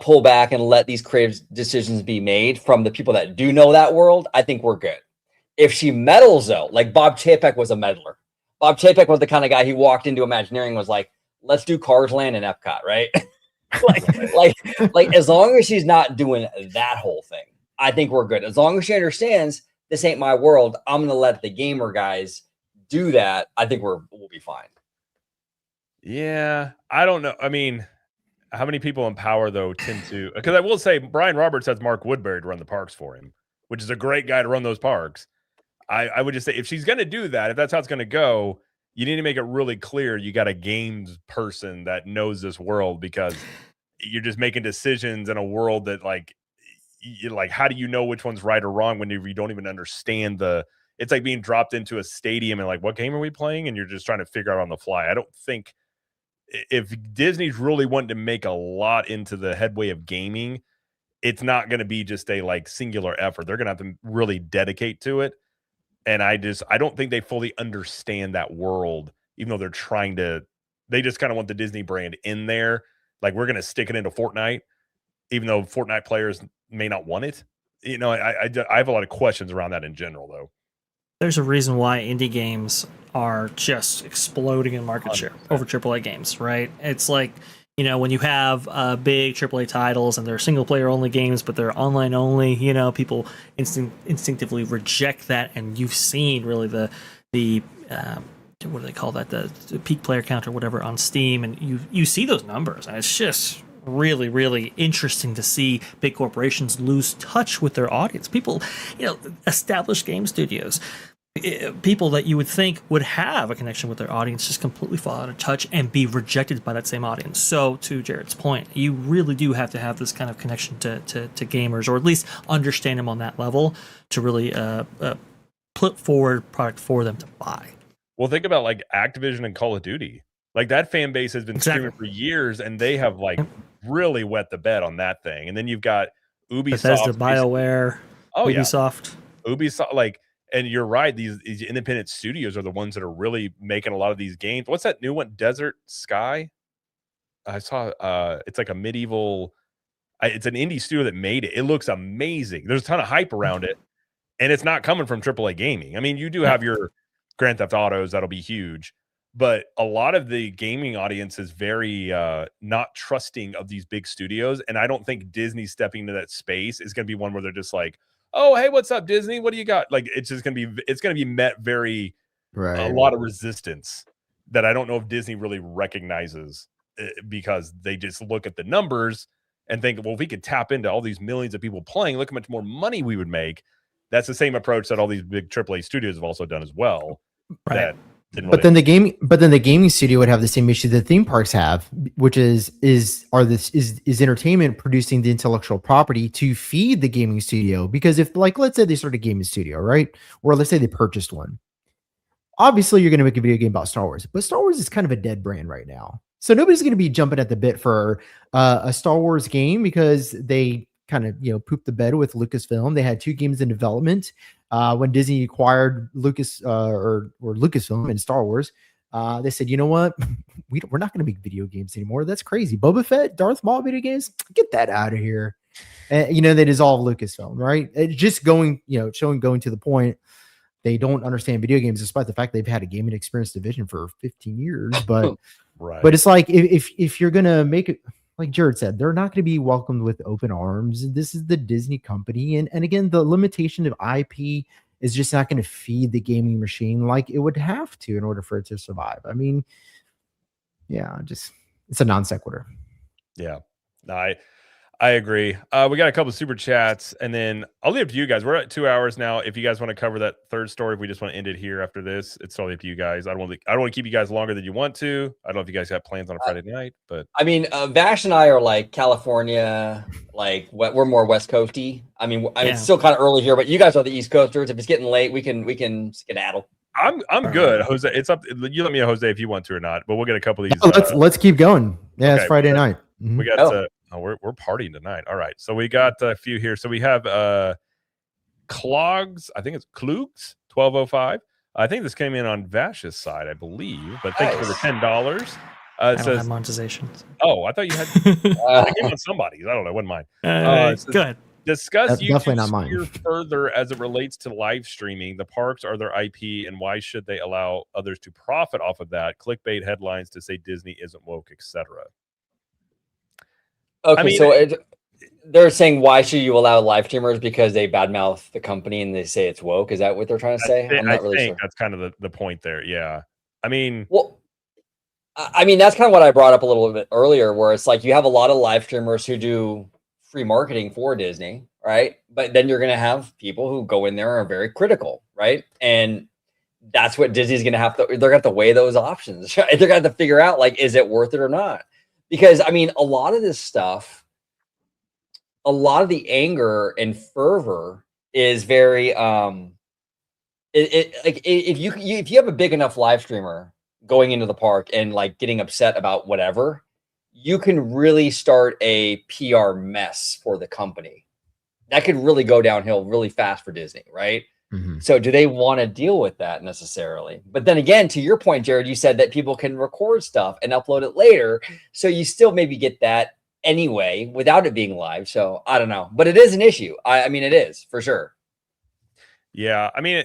pull back and let these creative decisions be made from the people that do know that world, I think we're good. If she meddles, though, like Bob Chapek was a meddler. Bob Chapek was the kind of guy, he walked into Imagineering and was like, let's do Cars Land and Epcot, right? like as long as she's not doing that whole thing, I think we're good. As long as she understands this ain't my world, I'm going to let the gamer guys do that. I think we'll be fine. Yeah, I don't know. I mean, how many people in power, though, tend to... Because I will say, Brian Roberts has Mark Woodbury to run the parks for him, which is a great guy to run those parks. I would just say, if she's going to do that, if that's how it's going to go, you need to make it really clear you got a games person that knows this world, because you're just making decisions in a world that, like, how do you know which one's right or wrong when you don't even understand the... It's like being dropped into a stadium and like, what game are we playing? And you're just trying to figure out on the fly. I don't think... If Disney's really wanting to make a lot into the headway of gaming, it's not going to be just a like singular effort. They're going to have to really dedicate to it. And I don't think they fully understand that world, even though they're trying to. They just kind of want the Disney brand in there. Like, we're going to stick it into Fortnite, even though Fortnite players may not want it. You know, I have a lot of questions around that in general, though. There's a reason why indie games are just exploding in market share over AAA games, right? It's like, you know, when you have big AAA titles and they're single player only games, but they're online only, you know, people instinctively reject that. And you've seen really the what do they call that? The peak player count or whatever on Steam. And you see those numbers, and it's just really, really interesting to see big corporations lose touch with their audience. People, you know, established game studios, people that you would think would have a connection with their audience, just completely fall out of touch and be rejected by that same audience. So, to Jared's point, you really do have to have this kind of connection to gamers, or at least understand them on that level to really put forward product for them to buy. Well, think about like Activision and Call of Duty. Like, that fan base has been streaming for years, and they have like really wet the bed on that thing. And then you've got Ubisoft, Bethesda, BioWare, Ubisoft. Ubisoft, like, and you're right, these independent studios are the ones that are really making a lot of these games. What's that new one? Desert Sky? I saw it's like a medieval, it's an indie studio that made it. It looks amazing. There's a ton of hype around it, and it's not coming from AAA gaming. I mean, you do have your Grand Theft Autos that'll be huge, but a lot of the gaming audience is very not trusting of these big studios. And I don't think Disney stepping into that space is going to be one where they're just like, oh, hey, what's up, Disney? What do you got? Like, it's just going to be met very, a lot of resistance that I don't know if Disney really recognizes, because they just look at the numbers and think, well, if we could tap into all these millions of people playing, look how much more money we would make. That's the same approach that all these big AAA studios have also done as well. Right. But then the gaming studio would have the same issue that theme parks have, which is entertainment producing the intellectual property to feed the gaming studio? Because if, like, let's say they start a gaming studio, right? Or let's say they purchased one. Obviously, you're going to make a video game about Star Wars, but Star Wars is kind of a dead brand right now. So nobody's going to be jumping at the bit for a Star Wars game because they kind of, pooped the bed with Lucasfilm. They had 2 games in development. When Disney acquired or Lucasfilm and Star Wars, they said, you know what? We're not going to make video games anymore. That's crazy. Boba Fett, Darth Maul video games, get that out of here. And, they dissolved Lucasfilm, right? It's just going to the point. They don't understand video games, despite the fact they've had a gaming experience division for 15 years. But, right. But it's like, if you're going to make it, like Jared said, they're not going to be welcomed with open arms. This is the Disney company. And again, the limitation of IP is just not going to feed the gaming machine like it would have to in order for it to survive. I mean, yeah, it's a non sequitur. Yeah, no, I agree. We got a couple of super chats, and then I'll leave it to you guys. We're at 2 hours now. If you guys want to cover that third story, if we just want to end it here after this, it's totally up to you guys. I don't want to keep you guys longer than you want to. I don't know if you guys have plans on a Friday night, but I mean, Vash and I are like California, like we're more West Coasty. I mean, it's still kind of early here, but you guys are the East Coasters. If it's getting late, we can skedaddle. I'm good, Jose. It's up. You let me know, Jose, if you want to or not. But we'll get a couple of these. Let's keep going. Yeah, okay, it's Friday night. Mm-hmm. We got. We're partying tonight. All right, so we got a few here. So we have Clogs. I think it's Klugs 1205. I think this came in on Vash's side, I believe. But thanks for the $10. I don't have monetizations. Oh, I thought you had. It came on somebody's. I don't know. It wasn't mine. Go ahead. Discuss That's definitely not mine. YouTube further as it relates to live streaming. The parks are their IP, and why should they allow others to profit off of that? Clickbait headlines to say Disney isn't woke, etc. Okay, I mean, they're saying why should you allow live streamers because they badmouth the company and they say it's woke? Is that what they're trying to say? I'm not really sure. That's kind of the point there. Yeah, I mean, that's kind of what I brought up a little bit earlier, where it's like you have a lot of live streamers who do free marketing for Disney, right? But then you're going to have people who go in there and are very critical, right? And that's what Disney's going to have to. They're going to have to weigh those options. Right? They're going to have to figure out, like, is it worth it or not? Because, I mean, a lot of this stuff, a lot of the anger and fervor is very, if you have a big enough live streamer going into the park and like getting upset about whatever, you can really start a PR mess for the company. That could really go downhill really fast for Disney, right? Mm-hmm. So do they want to deal with that necessarily? But then again, to your point, Jared, you said that people can record stuff and upload it later. So you still maybe get that anyway without it being live. So I don't know, but it is an issue. I mean, it is for sure. Yeah. I mean,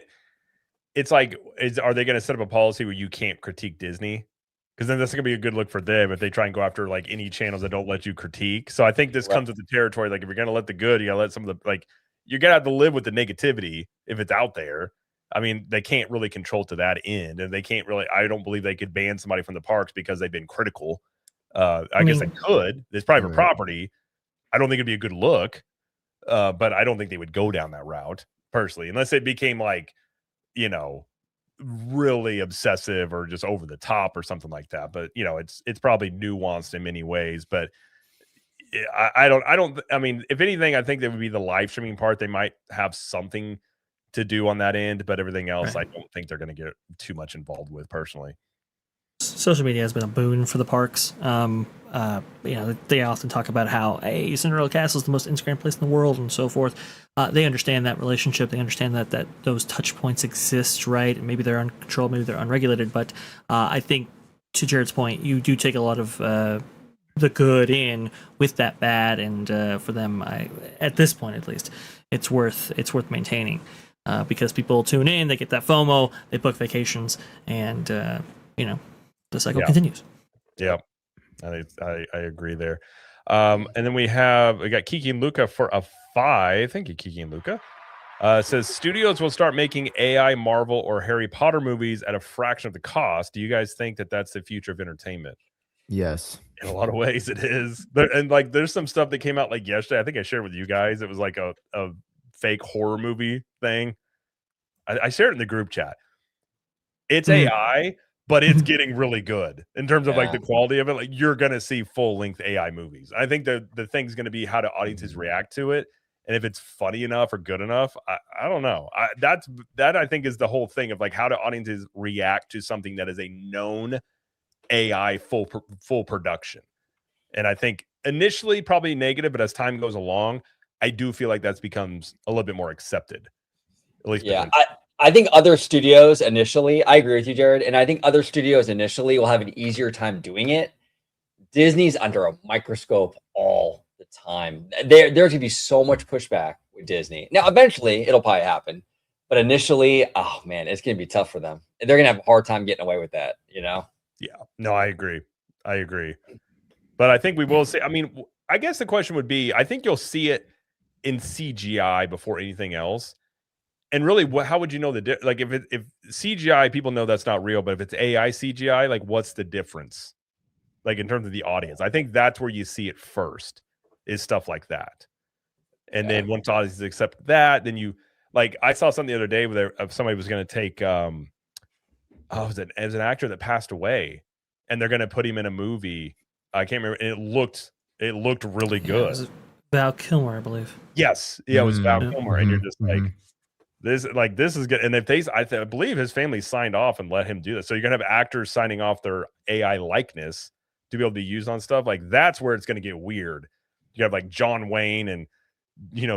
it's like, are they going to set up a policy where you can't critique Disney? Because then that's going to be a good look for them if they try and go after like any channels that don't let you critique. So I think this comes with the territory. Like if you're going to let the good, you got to let some of the, like, you're going to have to live with the negativity if it's out there. I mean, they can't really control to that end. And they can't really, I don't believe they could ban somebody from the parks because they've been critical. I guess they could. It's private property. I don't think it'd be a good look. But I don't think they would go down that route personally, unless it became like, you know, really obsessive or just over the top or something like that. But, you know, it's probably nuanced in many ways. But I mean, if anything, I think that would be the live streaming part. They might have something to do on that end, but everything else, I don't think they're going to get too much involved with personally. Social media has been a boon for the parks. You know, they often talk about how, hey, Cinderella Castle is the most Instagram place in the world and so forth. They understand that relationship. They understand that those touch points exist, right? And maybe they're uncontrolled, maybe they're unregulated. But I think, to Jared's point, you do take a lot of the good in with that bad, and for them, at this point at least, it's worth maintaining because people tune in, they get that FOMO, they book vacations, and you know, the cycle continues. Yeah, I agree there. And then we got Kiki and Luca for a 5. Thank you, Kiki and Luca. Says studios will start making AI Marvel or Harry Potter movies at a fraction of the cost. Do you guys think that that's the future of entertainment? Yes. In a lot of ways it is. And like there's some stuff that came out like yesterday. I think I shared with you guys. It was like a fake horror movie thing. I shared it in the group chat. It's AI, but it's getting really good in terms of like the quality of it. Like you're gonna see full length AI movies. I think the thing's gonna be how do audiences react to it, and if it's funny enough or good enough. I don't know. That I think is the whole thing of like how do audiences react to something that is a known AI full production. And I think initially probably negative, but as time goes along, I do feel like that becomes a little bit more accepted. At least, I think other studios initially, I agree with you, Jared, and I think other studios initially will have an easier time doing it. Disney's under a microscope all the time. There's going to be so much pushback with Disney. Now, eventually, it'll probably happen, but initially, oh man, it's going to be tough for them. They're going to have a hard time getting away with that. Yeah, no, I agree. But I think we will see. I mean, I guess the question would be, I think you'll see it in CGI before anything else. And really, how would you know like if CGI, people know that's not real, but if it's AI CGI, like what's the difference? Like in terms of the audience, I think that's where you see it first, is stuff like that. And then once audiences accept that, then you like I saw something the other day where somebody was going to take was it as an actor that passed away, and they're going to put him in a movie. I can't remember. And it looked really good. It was Val Kilmer, I believe. Yes, it was Val Kilmer, and you're just like. This is good, and if I believe his family signed off and let him do this, so you're gonna have actors signing off their AI likeness to be able to be used on stuff. Like that's where it's gonna get weird. You have like John Wayne and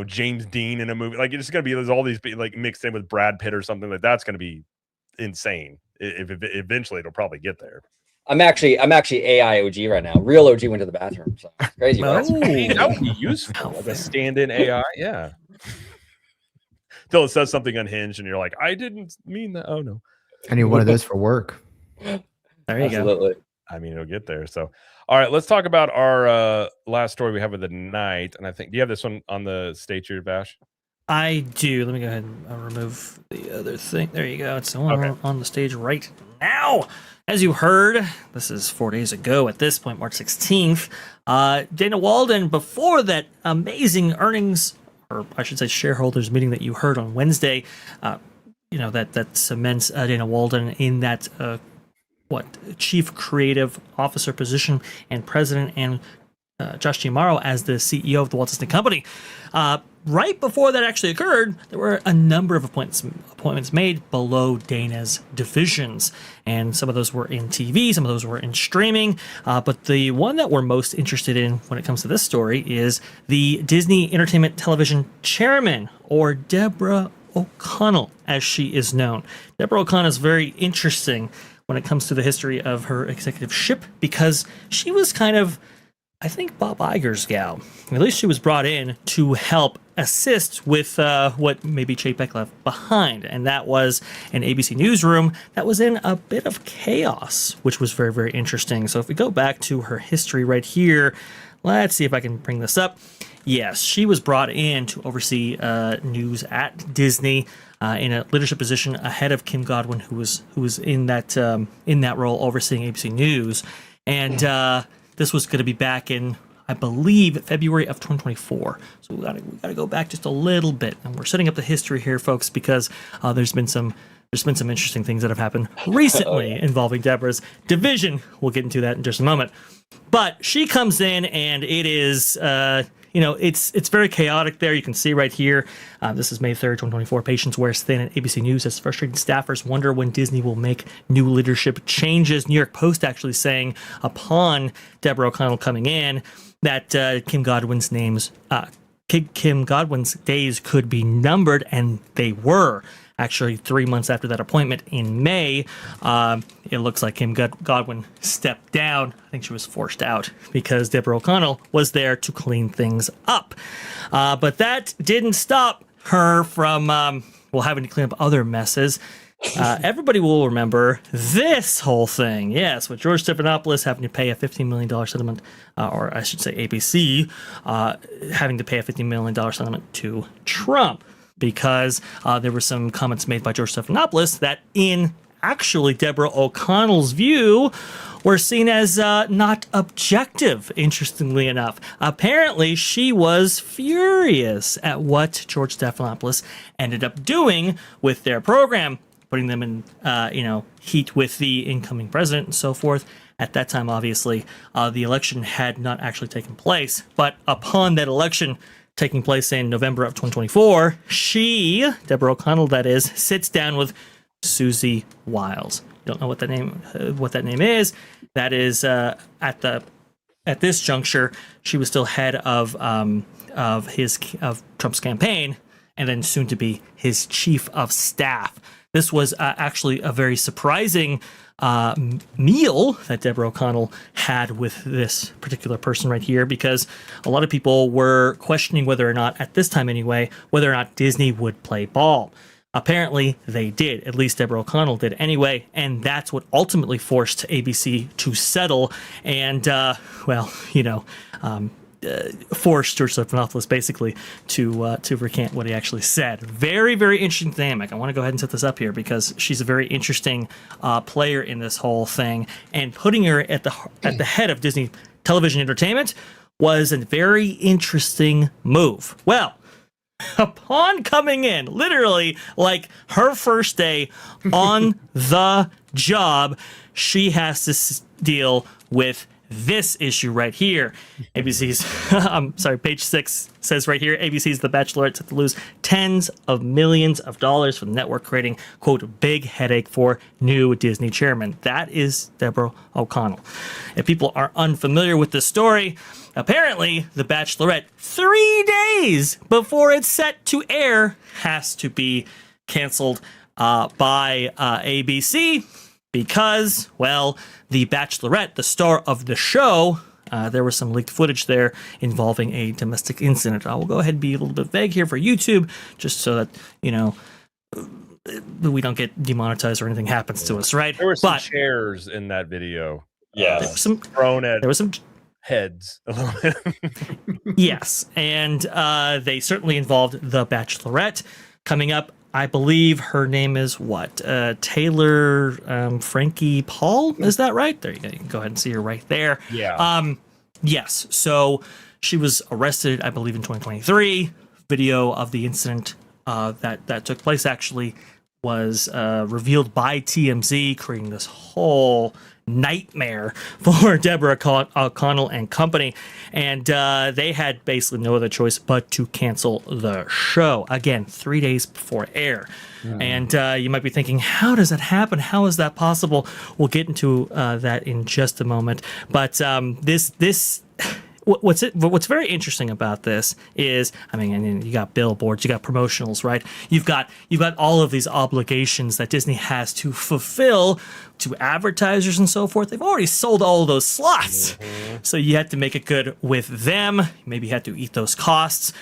James Dean in a movie. Like it's just gonna be there's all these like mixed in with Brad Pitt or something. Like that's gonna be insane. If eventually it'll probably get there. I'm actually AI OG right now. Real OG went to the bathroom. So crazy. That would be useful. Like a stand-in AI. Yeah. Till it says something unhinged and you're like, I didn't mean that. Oh no. I need one of those for work. There you Absolutely. go. I mean, it'll get there. So, all right, let's talk about our last story we have of the night. And I think, do you have this one on the stage here, Vash? I do. Let me go ahead and remove the other thing. There you go. It's on the stage right now. As you heard, this is 4 days ago at this point, March 16th. Dana Walden, before that amazing earnings, or I should say shareholders meeting that you heard on Wednesday, that cements Dana Walden in that chief creative officer position and president, and Josh Giamaro as the CEO of the Walt Disney Company. Right before that actually occurred, there were a number of appointments made below Dana's divisions, and some of those were in TV, some of those were in streaming, but the one that we're most interested in when it comes to this story is the Disney Entertainment Television chairman, or Deborah O'Connell, as she is known. Deborah O'Connell is very interesting when it comes to the history of her executive-ship, because she was kind of, I think, Bob Iger's gal. At least she was brought in to help assist with what maybe Chapek left behind, and that was an ABC newsroom that was in a bit of chaos, which was very, very interesting. So if we go back to her history right here, let's see if I can bring this up. Yes, she was brought in to oversee news at Disney in a leadership position ahead of Kim Godwin, who was in that role overseeing ABC News, and this was going to be back in, I believe, February of 2024. So we got to go back just a little bit, and we're setting up the history here, folks, because there's been some interesting things that have happened recently involving Deborah's division. We'll get into that in just a moment. But she comes in, and it is, it's very chaotic there. You can see right here. This is May 3rd, 2024. Patience wears thin at ABC News as frustrated staffers wonder when Disney will make new leadership changes. New York Post actually saying upon Deborah O'Connell coming in that Kim Godwin's days could be numbered, and they were. Actually, 3 months after that appointment in May, it looks like Kim Godwin stepped down. I think she was forced out because Deborah O'Connell was there to clean things up. But that didn't stop her from having to clean up other messes. Everybody will remember this whole thing. Yes, with George Stephanopoulos having to pay a $15 million settlement, or I should say ABC, having to pay a $15 million settlement to Trump, because there were some comments made by George Stephanopoulos that, in actually Deborah O'Connell's view, were seen as not objective, interestingly enough. Apparently, she was furious at what George Stephanopoulos ended up doing with their program. putting them in, heat with the incoming president and so forth. At that time, obviously, the election had not actually taken place. But upon that election taking place in November of 2024, Deborah O'Connell, that is, sits down with Susie Wiles. You don't know what that name is. That is at this juncture, she was still head of Trump's campaign, and then soon to be his chief of staff. This was actually a very surprising meal that Deborah O'Connell had with this particular person right here, because a lot of people were questioning whether or not, at this time anyway, whether or not Disney would play ball. Apparently, they did. At least Deborah O'Connell did anyway, and that's what ultimately forced ABC to settle and, forced George Stephanopoulos basically to recant what he actually said. Very, very interesting dynamic. I want to go ahead and set this up here because she's a very interesting player in this whole thing, and putting her at the head of Disney Television Entertainment was a very interesting move. Well, upon coming in, literally like her first day on the job, she has to deal with this issue right here. ABC's, page 6 says right here, ABC's The Bachelorette set to lose tens of millions of dollars for the network, creating, quote, big headache for new Disney chairman. That is Deborah O'Connell. If people are unfamiliar with the story, apparently The Bachelorette, 3 days before it's set to air, has to be canceled by ABC. Because, well, The Bachelorette, the star of the show, there was some leaked footage there involving a domestic incident. I will go ahead and be a little bit vague here for YouTube, just so that, we don't get demonetized or anything happens to us, right? There were some chairs in that video. Yeah. There was some heads a little bit. Yes, and they certainly involved The Bachelorette. Coming up, I believe her name is Taylor Frankie Paul. Is that right? There you go. You can go ahead and see her right there. Yeah. Yes. So she was arrested, I believe, in 2023. Video of the incident that took place actually was revealed by TMZ, creating this whole nightmare for Deborah O'Connell and company, and they had basically no other choice but to cancel the show again 3 days before air. And you might be thinking, how does that happen? How is that possible? We'll get into that in just a moment, but what's very interesting about this is, you got billboards, you got promotionals, right? You've got all of these obligations that Disney has to fulfill to advertisers and so forth. They've already sold all of those slots, so you have to make it good with them. Maybe you have to eat those costs.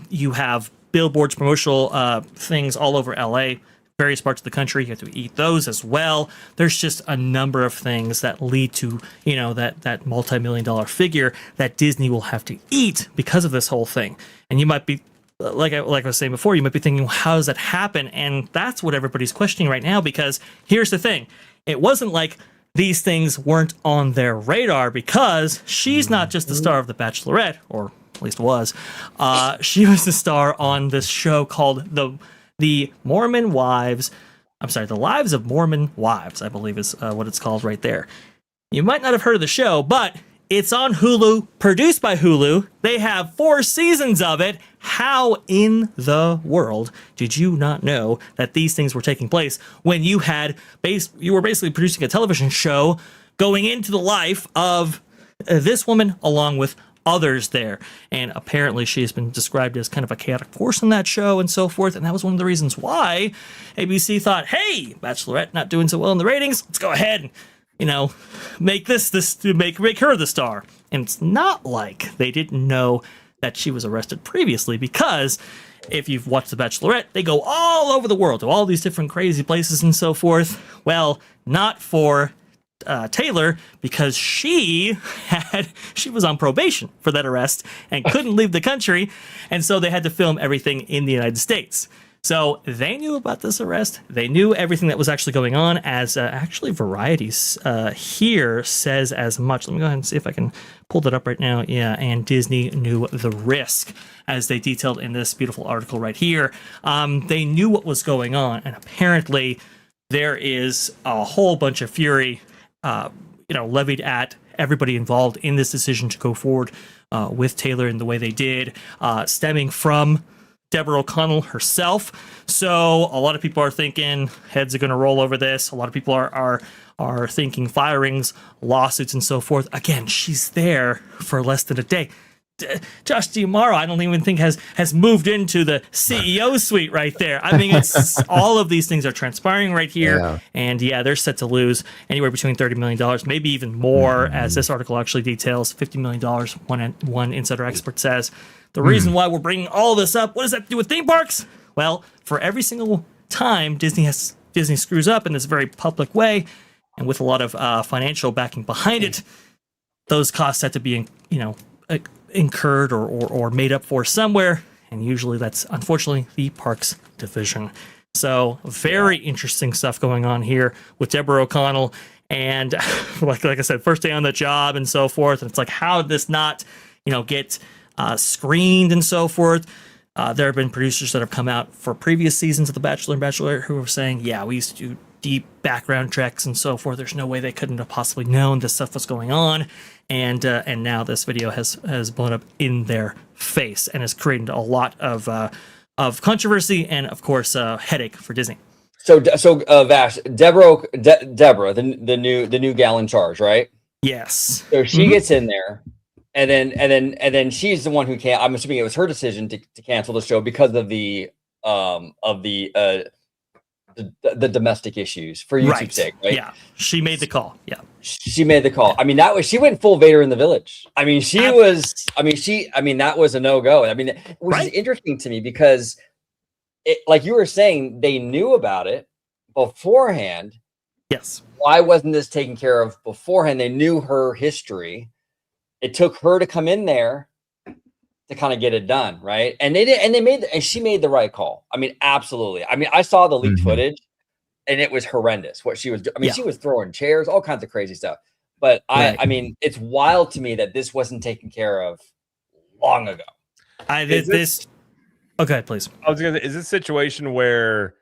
You have billboards, promotional things all over LA. Various parts of the country, you have to eat those as well. There's just a number of things that lead to, that multi-million-dollar figure that Disney will have to eat because of this whole thing. And you might be, like I was saying before, you might be thinking, well, how does that happen? And that's what everybody's questioning right now, because here's the thing. It wasn't like these things weren't on their radar, because she's not just the star of The Bachelorette, or at least was. She was the star on this show called The Lives of Mormon Wives, I believe is what it's called right there. You might not have heard of the show, but it's on Hulu, produced by Hulu. They have 4 seasons of it. How in the world did you not know that these things were taking place when you were basically producing a television show going into the life of this woman along with others there? And apparently she has been described as kind of a chaotic force in that show and so forth, and that was one of the reasons why ABC thought, hey, Bachelorette not doing so well in the ratings, let's go ahead and make make her the star. And it's not like they didn't know that she was arrested previously, because if you've watched The Bachelorette, they go all over the world to all these different crazy places and so forth. Well, not for Taylor, because she was on probation for that arrest and couldn't leave the country, and so they had to film everything in the United States. So they knew about this arrest. They knew everything that was actually going on, as actually Variety's here says as much. Let me go ahead and see if I can pull that up right now. Yeah, and Disney knew the risk, as they detailed in this beautiful article right here. They knew what was going on, and apparently there is a whole bunch of fury, levied at everybody involved in this decision to go forward with Taylor in the way they did, stemming from Deborah O'Connell herself. So a lot of people are thinking heads are going to roll over this. A lot of people are thinking firings, lawsuits, and so forth. Again, she's there for less than a day. Josh D'Amaro, I don't even think has moved into the CEO suite right there. I mean, it's all of these things are transpiring right here, and they're set to lose anywhere between $30 million, maybe even more, as this article actually details. $50 million, one insider expert says. The reason why we're bringing all this up, what does that have to do with theme parks? Well, for every single time Disney screws up in this very public way, and with a lot of financial backing behind it, those costs have to be, incurred or made up for somewhere, and usually that's unfortunately the parks division. So very interesting stuff going on here with Deborah O'Connell, and like I said, first day on the job and so forth. And it's like, how did this not get screened and so forth? There have been producers that have come out for previous seasons of The Bachelor and Bachelorette who were saying, we used to do deep background checks and so forth. There's no way they couldn't have possibly known this stuff was going on. And now this video has blown up in their face and has created a lot of controversy and, of course, headache for Disney. So Vash, Deborah, the new gal in charge, right? Yes. So she gets in there, and then she's the one who can't. I'm assuming it was her decision to cancel the show because of the domestic issues for YouTube's sake, right? Yeah, she made the call. Yeah, she made the call. I mean, she went full Vader in the Village. I mean, that was a no-go. I mean, which is interesting to me because, like you were saying, they knew about it beforehand. Yes. Why wasn't this taken care of beforehand? They knew her history. It took her to come in there to kind of get it done, right? And they did, and she made the right call. I mean, absolutely. I mean, I saw the leaked footage, and it was horrendous what she was doing. I mean, she was throwing chairs, all kinds of crazy stuff. But I mean, it's wild to me that this wasn't taken care of long ago. Okay, please. I was gonna say, is this a situation where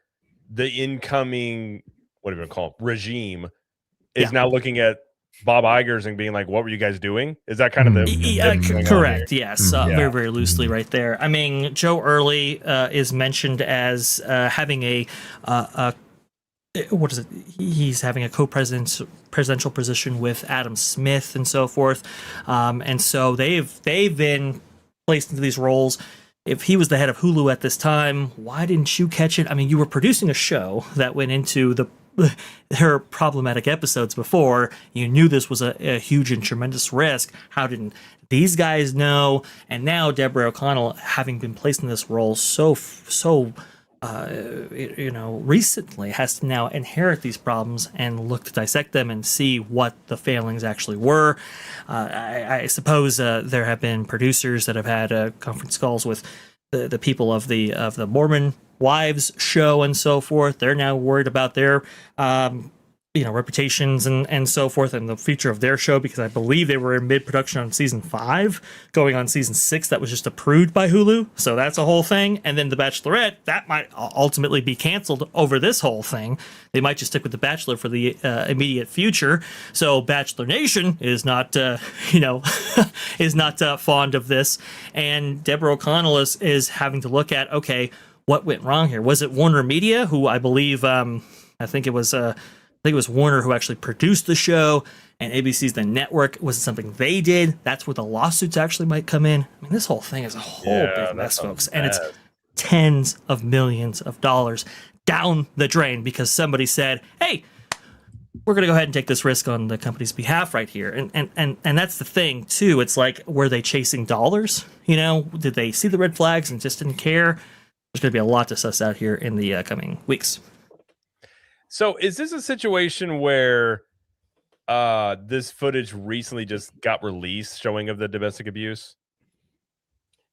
the incoming, what do you call it, regime is now looking at Bob Iger's and being like, what were you guys doing? Is that kind of the correct? Yes, very, very loosely right there. I mean, Joe Early is mentioned as having a what is it? He's having a presidential position with Adam Smith and so forth, and so they've been placed into these roles. If he was the head of Hulu at this time, why didn't you catch it? I mean, you were producing a show that went into her problematic episodes before. You knew this was a huge and tremendous risk. How didn't these guys know? And now Deborah O'Connell, having been placed in this role so recently, has to now inherit these problems and look to dissect them and see what the failings actually were. I suppose there have been producers that have had conference calls with the people of the Mormon Wives show and so forth. They're now worried about their reputations and so forth and the future of their show, because I believe they were in mid-production on season 5 going on season 6 that was just approved by Hulu, so that's a whole thing. And then The Bachelorette, that might ultimately be canceled over this whole thing. They might just stick with The Bachelor for the immediate future. So Bachelor Nation is not is not fond of this, and Deborah O'Connell is having to look at, okay, what went wrong here? Was it Warner Media, who I believe I think it was Warner who actually produced the show, and ABC's the network? Was it something they did? That's where the lawsuits actually might come in. I mean, this whole thing is a whole big mess, folks, and it's tens of millions of dollars down the drain because somebody said, hey, we're going to go ahead and take this risk on the company's behalf right here. And that's the thing, too. It's like, were they chasing dollars? Did they see the red flags and just didn't care? There's going to be a lot to suss out here in the coming weeks. So is this a situation where this footage recently just got released showing of the domestic abuse?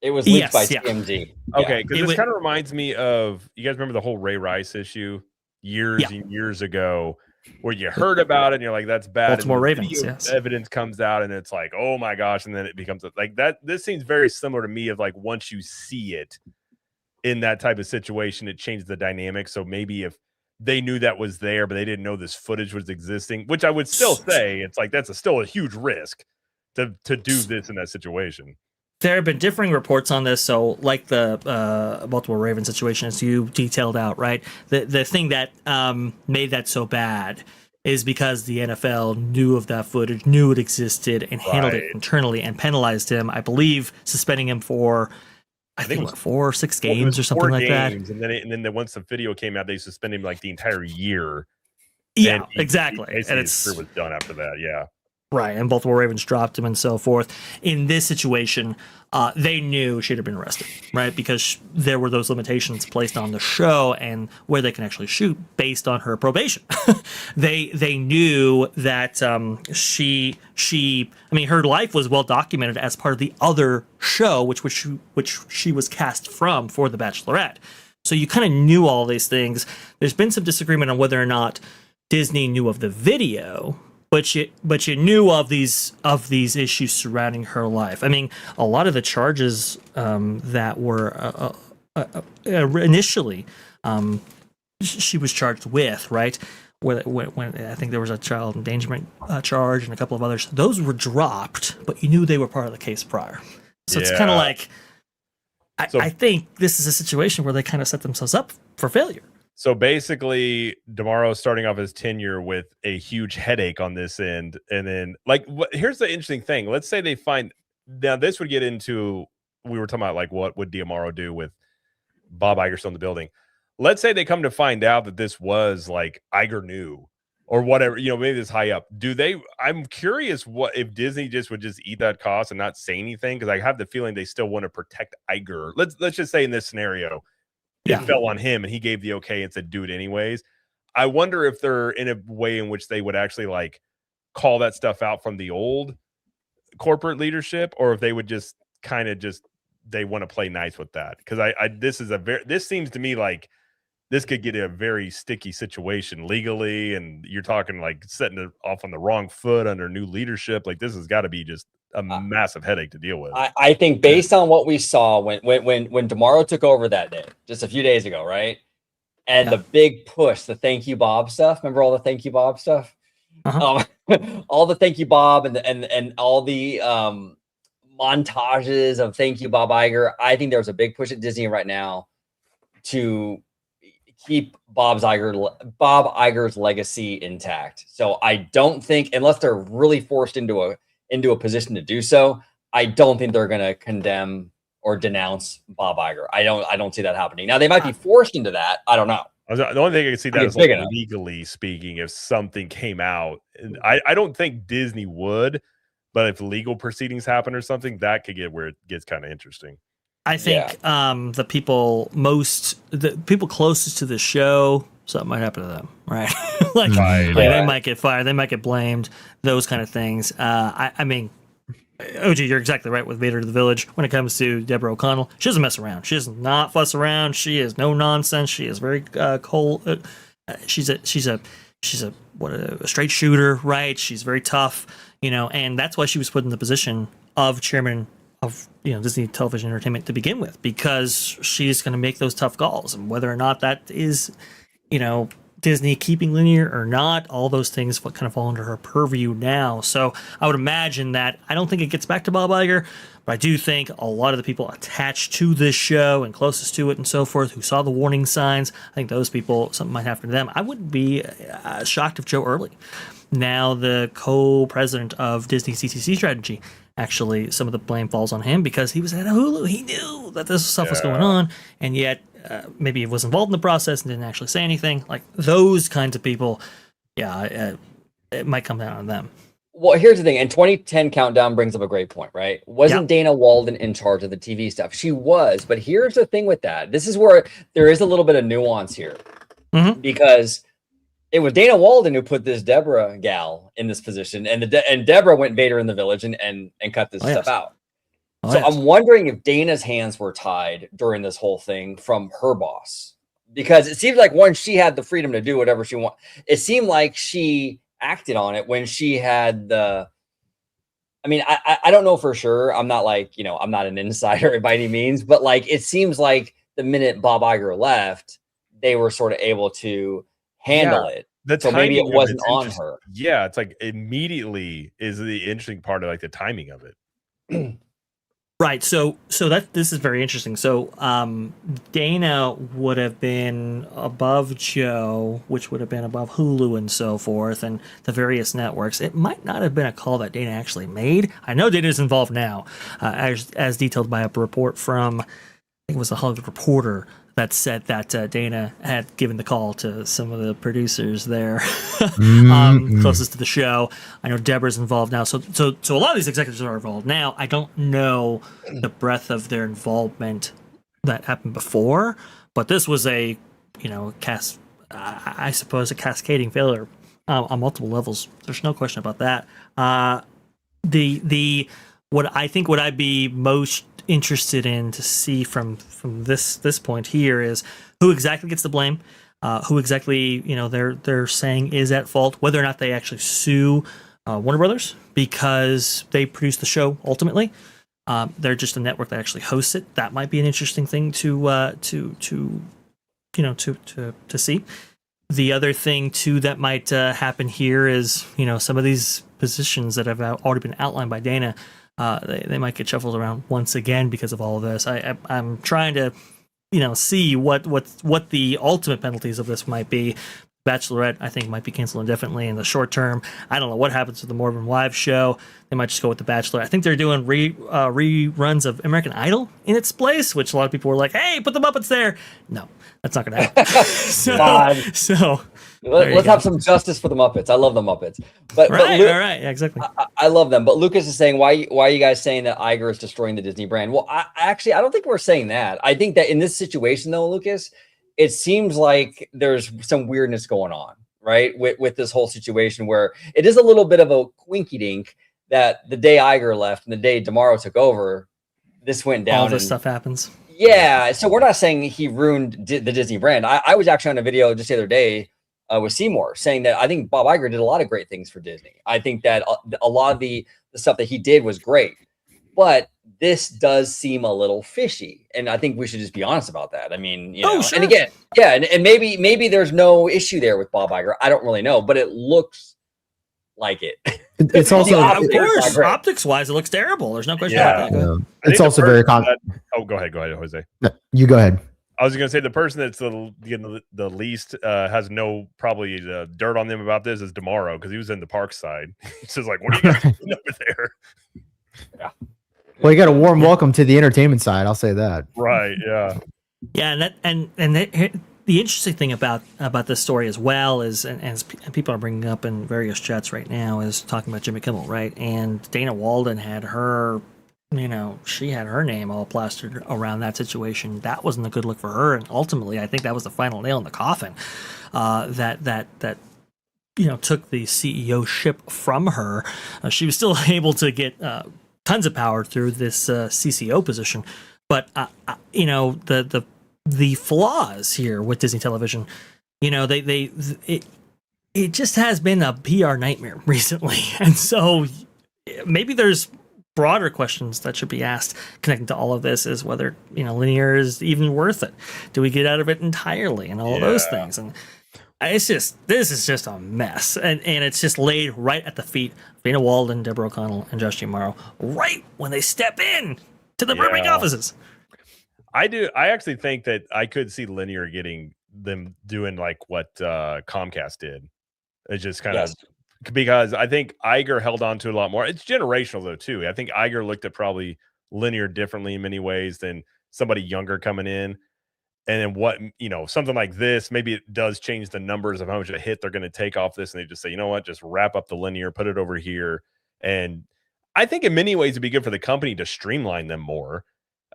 It was leaked by TMZ. Okay, because this kind of reminds me of, you guys remember the whole Ray Rice issue years and years ago, where you heard about it and you're like, that's bad. Baltimore Ravens, yes. Evidence comes out and it's like, oh my gosh, and then it becomes like that. This seems very similar to me of like, once you see it in that type of situation, it changes the dynamic. So maybe if they knew that was there, but they didn't know this footage was existing, which I would still say it's like that's still a huge risk to do this in that situation. There have been differing reports on this. So, like the Baltimore Ravens situation, as you detailed out, right? The thing that made that so bad is because the NFL knew of that footage, knew it existed, and handled it internally and penalized him. I believe suspending him for, I think it was 4 or 6 games or something like that. And then once the video came out, they suspended him like the entire year. Yeah, exactly. And his career was done after that. Yeah. Right, and Baltimore Ravens dropped him and so forth. In this situation, they knew she'd have been arrested, right? Because there were those limitations placed on the show and where they can actually shoot based on her probation. They knew that her life was well documented as part of the other show, which she was cast from for The Bachelorette. So you kind of knew all these things. There's been some disagreement on whether or not Disney knew of the video. But you knew of these issues surrounding her life. I mean, a lot of the charges that were initially she was charged with, right? When I think there was a child endangerment charge and a couple of others, those were dropped, but you knew they were part of the case prior. So it's kind of like I think this is a situation where they kind of set themselves up for failure. So basically, DeMauro starting off his tenure with a huge headache on this end. And then, here's the interesting thing. Let's say they find, now this would get into, we were talking about, like, what would DeMauro do with Bob Iger still in the building? Let's say they come to find out that this was, like, Iger knew or whatever, maybe this high up. I'm curious what if Disney would just eat that cost and not say anything? Because I have the feeling they still want to protect Iger. Let's just say in this scenario, it fell on him and he gave the okay and said do it anyways. I wonder if they're in a way in which they would actually like call that stuff out from the old corporate leadership, or if they would just kind of they want to play nice with that. Because this seems to me like this could get a very sticky situation legally, and you're talking like setting it off on the wrong foot under new leadership. Like this has got to be just a massive headache to deal with. I think based on what we saw when DeMauro took over that day, just a few days ago, right? And the big push, the thank you Bob stuff. Remember all the thank you Bob stuff? All the thank you Bob and all the montages of thank you Bob Iger. I think there's a big push at Disney right now to keep Bob Iger's legacy intact. So I don't think, unless they're really forced into a position to do so, I don't think they're going to condemn or denounce Bob Iger. I don't see that happening. Now they might be forced into that. I don't know. The only thing I can see that is like legally speaking, if something came out, I don't think Disney would, but if legal proceedings happen or something, that could get where it gets kind of interesting. I think the people closest to the show, something might happen to them, right? They might get fired, they might get blamed, those kind of things. I mean, OG, you're exactly right with Vader to the Village. When it comes to Deborah O'Connell, she doesn't mess around. She does not fuss around. She is no nonsense. She is very cold. She's a straight shooter, right? She's very tough, and that's why she was put in the position of chairman of Disney Television Entertainment to begin with, because she's going to make those tough calls, and whether or not that is Disney keeping linear or not, all those things kind of fall under her purview now. So I would imagine that I don't think it gets back to Bob Iger, but I do think a lot of the people attached to this show and closest to it and so forth who saw the warning signs, I think those people, something might happen to them. I wouldn't be shocked if Joe Early, now the co-president of Disney CTC strategy, actually some of the blame falls on him because he was at Hulu. He knew that this stuff was going on, and yet maybe he was involved in the process and didn't actually say anything. Like those kinds of people, it might come down on them. Well, here's the thing, and 2010 Countdown brings up a great point, right? Wasn't Dana Walden in charge of the TV stuff? She was, but here's the thing with that. This is where there is a little bit of nuance here, because it was Dana Walden who put this Deborah gal in this position, and Deborah went Vader in the Village and cut this stuff out. I'm wondering if Dana's hands were tied during this whole thing from her boss, because it seems like once she had the freedom to do whatever she wanted, it seemed like she acted on it when she had the. I mean, I don't know for sure. I'm not I'm not an insider by any means, but it seems like the minute Bob Iger left, they were sort of able to handle it. The So maybe it timing of wasn't it's on interest- her. Yeah, it's like immediately is the interesting part of like the timing of it. Right. So this is very interesting. So Dana would have been above Joe, which would have been above Hulu and so forth, and the various networks. It might not have been a call that Dana actually made. I know Dana is involved now, as detailed by a report from, I think it was the Hollywood Reporter, that said that Dana had given the call to some of the producers there closest to the show. I know Deborah's involved now. So a lot of these executives are involved now. I don't know the breadth of their involvement that happened before, but this was a, I suppose a cascading failure on multiple levels. There's no question about that. What I'd be most interested in to see from this point here is who exactly gets the blame, who exactly they're saying is at fault, whether or not they actually sue Warner Brothers because they produced the show ultimately. They're just a network that actually hosts it. That might be an interesting thing to see. The other thing too that might happen here is some of these positions that have already been outlined by Dana. They might get shuffled around once again because of all of this. I'm trying to, see what the ultimate penalties of this might be. Bachelorette, I think, might be canceled indefinitely in the short term. I don't know what happens with the Mormon Wives show. They might just go with The Bachelor. I think they're doing reruns of American Idol in its place, which a lot of people were like, "Hey, put the Muppets there." No, that's not going to happen. Let's have some justice for the Muppets. I love the Muppets. But right, yeah, exactly. I love them. But Lucas is saying, why are you guys saying that Iger is destroying the Disney brand? Well, I don't think we're saying that. I think that in this situation, though, Lucas, it seems like there's some weirdness going on, right? With this whole situation where it is a little bit of a quinky dink that the day Iger left and the day DeMauro took over, this went down. All this stuff happens. Yeah. So we're not saying he ruined the Disney brand. I was actually on a video just the other day with Seymour saying that I think Bob Iger did a lot of great things for Disney. I think that a lot of the stuff that he did was great, but this does seem a little fishy. And I think we should just be honest about that. I mean, sure. And again, yeah. And maybe there's no issue there with Bob Iger. I don't really know, but it looks like it. It's also, of course, optics wise, it looks terrible. There's no question about that. Yeah. It's also very go ahead, Jose. You go ahead. I was going to say the person that's the least has no probably dirt on them about this is DeMauro, because he was in the park side. He's just like, what are you guys doing over there? Yeah. Well, you got a warm welcome to the entertainment side. I'll say that. Right. Yeah. Yeah, and the interesting thing about this story as well is, and as people are bringing up in various chats right now, is talking about Jimmy Kimmel, right? And Dana Walden had her. She had her name all plastered around that situation. That wasn't a good look for her, and ultimately, I think that was the final nail in the coffin. That took the CEO ship from her. She was still able to get tons of power through this CCO position, but the flaws here with Disney Television, it just has been a PR nightmare recently, and so maybe there's broader questions that should be asked connecting to all of this, is whether linear is even worth it. Do we get out of it entirely, and all of those things? And this is just a mess, and it's just laid right at the feet of Dana Walden, Deborah O'Connell, and Josh DeMauro, right when they step in to the Burbank offices. I actually think that I could see linear getting them doing like what Comcast did. It's just kind of. Because I think Iger held on to it a lot more. It's generational, though, too. I think Iger looked at probably linear differently in many ways than somebody younger coming in. And then something like this, maybe it does change the numbers of how much a hit they're going to take off this. And they just say, you know what, just wrap up the linear, put it over here. And I think in many ways it'd be good for the company to streamline them more.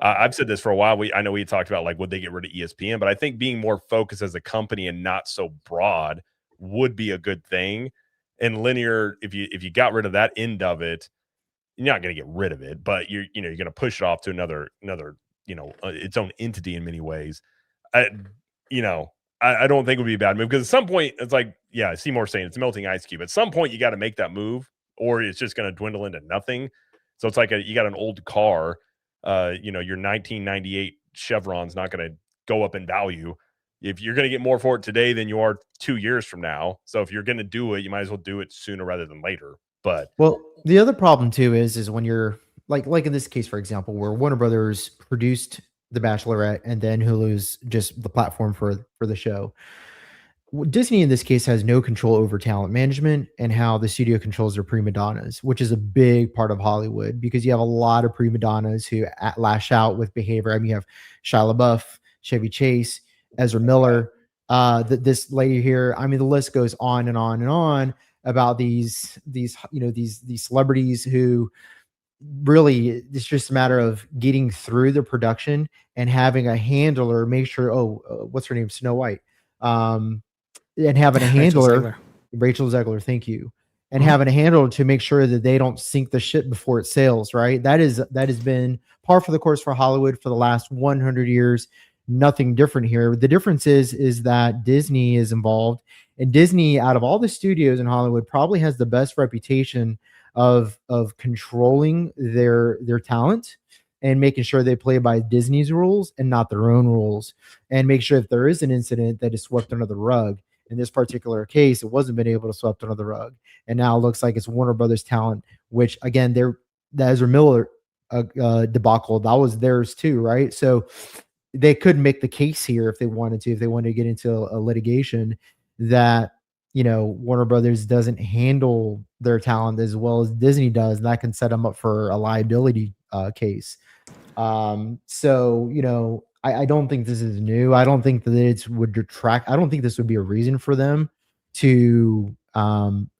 I've said this for a while. I know we talked about, like, would they get rid of ESPN? But I think being more focused as a company and not so broad would be a good thing. And linear, if you got rid of that end of it, you're not going to get rid of it, but you're going to push it off to another its own entity in many ways. I don't think it would be a bad move, because at some point it's like, yeah, Seymour saying it's a melting ice cube. At some point you got to make that move, or it's just going to dwindle into nothing. So it's like you got an old car, your 1998 Chevron's not going to go up in value. if you're going to get more for it today than you are 2 years from now. So if you're going to do it, you might as well do it sooner rather than later. But well, the other problem too is when you're like in this case, for example, where Warner Brothers produced The Bachelorette and then Hulu's just the platform for the show. Disney in this case has no control over talent management and how the studio controls their prima donnas, which is a big part of Hollywood because you have a lot of prima donnas who lash out with behavior. I mean, you have Shia LaBeouf, Chevy Chase, Ezra Miller, this lady here. I mean, the list goes on and on and on about these celebrities who really it's just a matter of getting through the production and having a handler make sure. What's her name? Snow White. And having a handler, Rachel Zegler, thank you, and having a handler to make sure that they don't sink the ship before it sails. Right. That has been par for the course for Hollywood for the last 100 years. Nothing different here. The difference is that Disney is involved, and Disney, out of all the studios in Hollywood, probably has the best reputation of controlling their talent and making sure they play by Disney's rules and not their own rules, and make sure if there is an incident that is swept under the rug. In this particular case, it wasn't been able to sweep under the rug, and now it looks like it's Warner Brothers talent, which again, the Ezra Miller debacle, that was theirs too, right? So they could make the case here if they wanted to get into a litigation that Warner Brothers doesn't handle their talent as well as Disney does, and that can set them up for a liability case. So I don't think this is new. I don't think that it would detract. I don't think this would be a reason for them to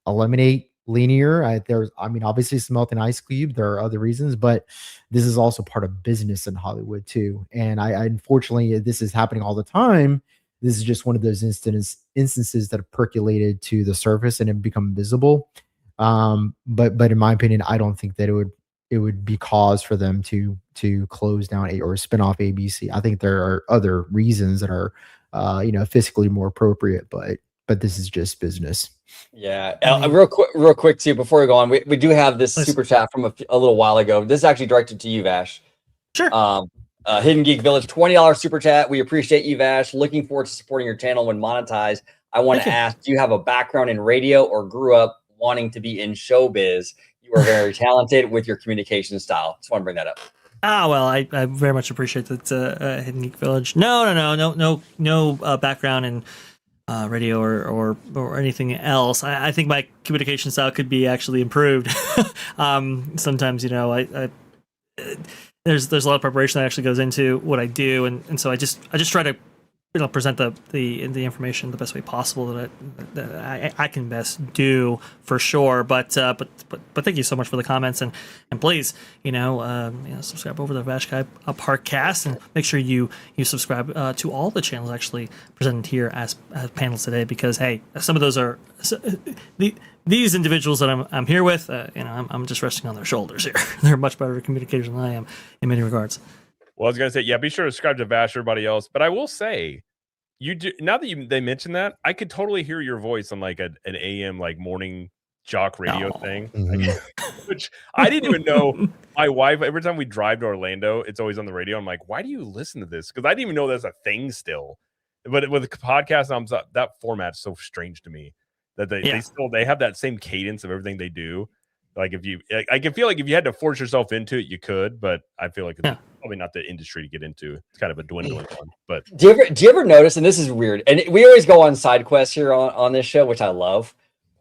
eliminate linear. Obviously Smelt and Ice Cube. There are other reasons, but this is also part of business in Hollywood too. And I unfortunately, this is happening all the time. This is just one of those instances that have percolated to the surface and have become visible. But in my opinion, I don't think that it would be cause for them to close down or spin off ABC. I think there are other reasons that are fiscally more appropriate, but this is just business. Yeah. Real quick too, before we go on, we do have this super chat from a little while ago. This is actually directed to you, Vash. Sure. Hidden Geek Village, $20 super chat. We appreciate you, Vash. Looking forward to supporting your channel when monetized. I want to ask, do you have a background in radio or grew up wanting to be in showbiz? You are very talented with your communication style. Just want to bring that up. Well, I very much appreciate that, Hidden Geek Village. No background in radio or anything else. I think my communication style could be actually improved. Sometimes, there's a lot of preparation that actually goes into what I do, and so I just try to present the information the best way possible that I can best do for sure. But thank you so much for the comments, and please subscribe over to the Vash Sky ParkCast, and make sure you subscribe to all the channels actually presented here as panels today, because hey, some of those are these individuals that I'm here with. I'm just resting on their shoulders here. They're much better at communication than I am in many regards. Well, I was gonna say, yeah, be sure to subscribe to Vash, everybody else. But I will say, you do now that they mentioned that, I could totally hear your voice on like an AM like morning jock radio thing, which I didn't even know. My wife, every time we drive to Orlando, it's always on the radio. I'm like, why do you listen to this? Because I didn't even know that's a thing still. But with the podcast, that format's so strange to me that they have that same cadence of everything they do. Like I can feel like if you had to force yourself into it, you could, but I feel like it's probably not the industry to get into. It's kind of a dwindling one. But do you ever notice, and this is weird, and we always go on side quests here on this show, which I love.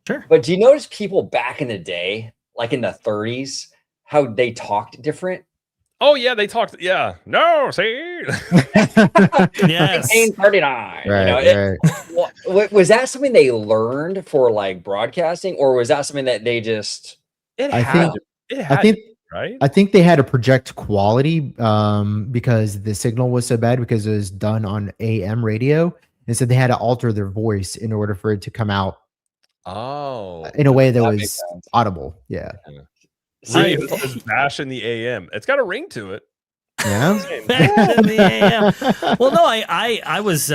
Sure. But do you notice people back in the day, like in the 30s, how they talked different? Oh yeah, they talked. Yeah, no, see, yes, 1939. Right. Was that something they learned for like broadcasting, or was that something that they just? I think they had to project quality because the signal was so bad because it was done on AM radio, and so they had to alter their voice in order for it to come out. In a way that was audible. Yeah. See, it's Vash in the AM. It's got a ring to it. Yeah. Vash in the AM. Well, no, I was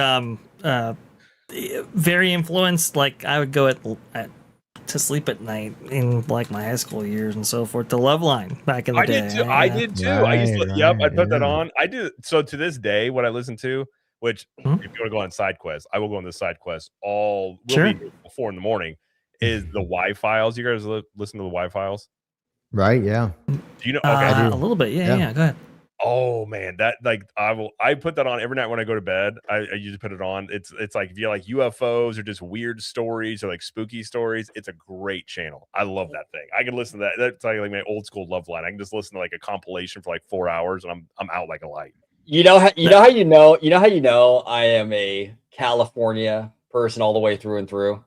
very influenced. Like I would go to sleep at night in like my high school years and so forth to Loveline back in the day. I did too. I used to, I'd put that on. I do. So to this day, what I listen to, which if you want to go on side quests, I will go on this side quest. We'll Sure. be here 4 in.the morning. Is the Y Files? You guys listen to the Y Files? Right? Yeah. Do you know? Okay, A little bit. Yeah. Go ahead. Oh man, that I put that on every night when I go to bed. I usually put it on. It's like if you like UFOs or just weird stories or like spooky stories, it's a great channel. I love that thing. I can listen to that. That's like my old school love line. I can just listen to like a compilation for like 4 hours and I'm out like a light. You know how you know I am a California person all the way through and through.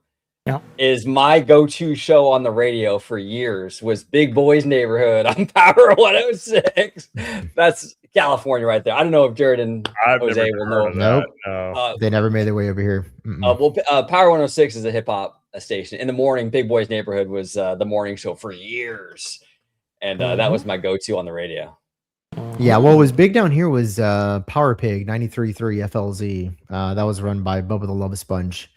Yeah. Is my go-to show on the radio for years was Big Boy's Neighborhood on Power 106. That's California right there. I don't know if Jared and Jose will know. Nope. No. They never made their way over here. Power 106 is a hip hop station. In the morning, Big Boy's Neighborhood was the morning show for years, and that was my go-to on the radio. Yeah, what was big down here was Power Pig 93.3 FLZ. That was run by Bubba the Love Sponge.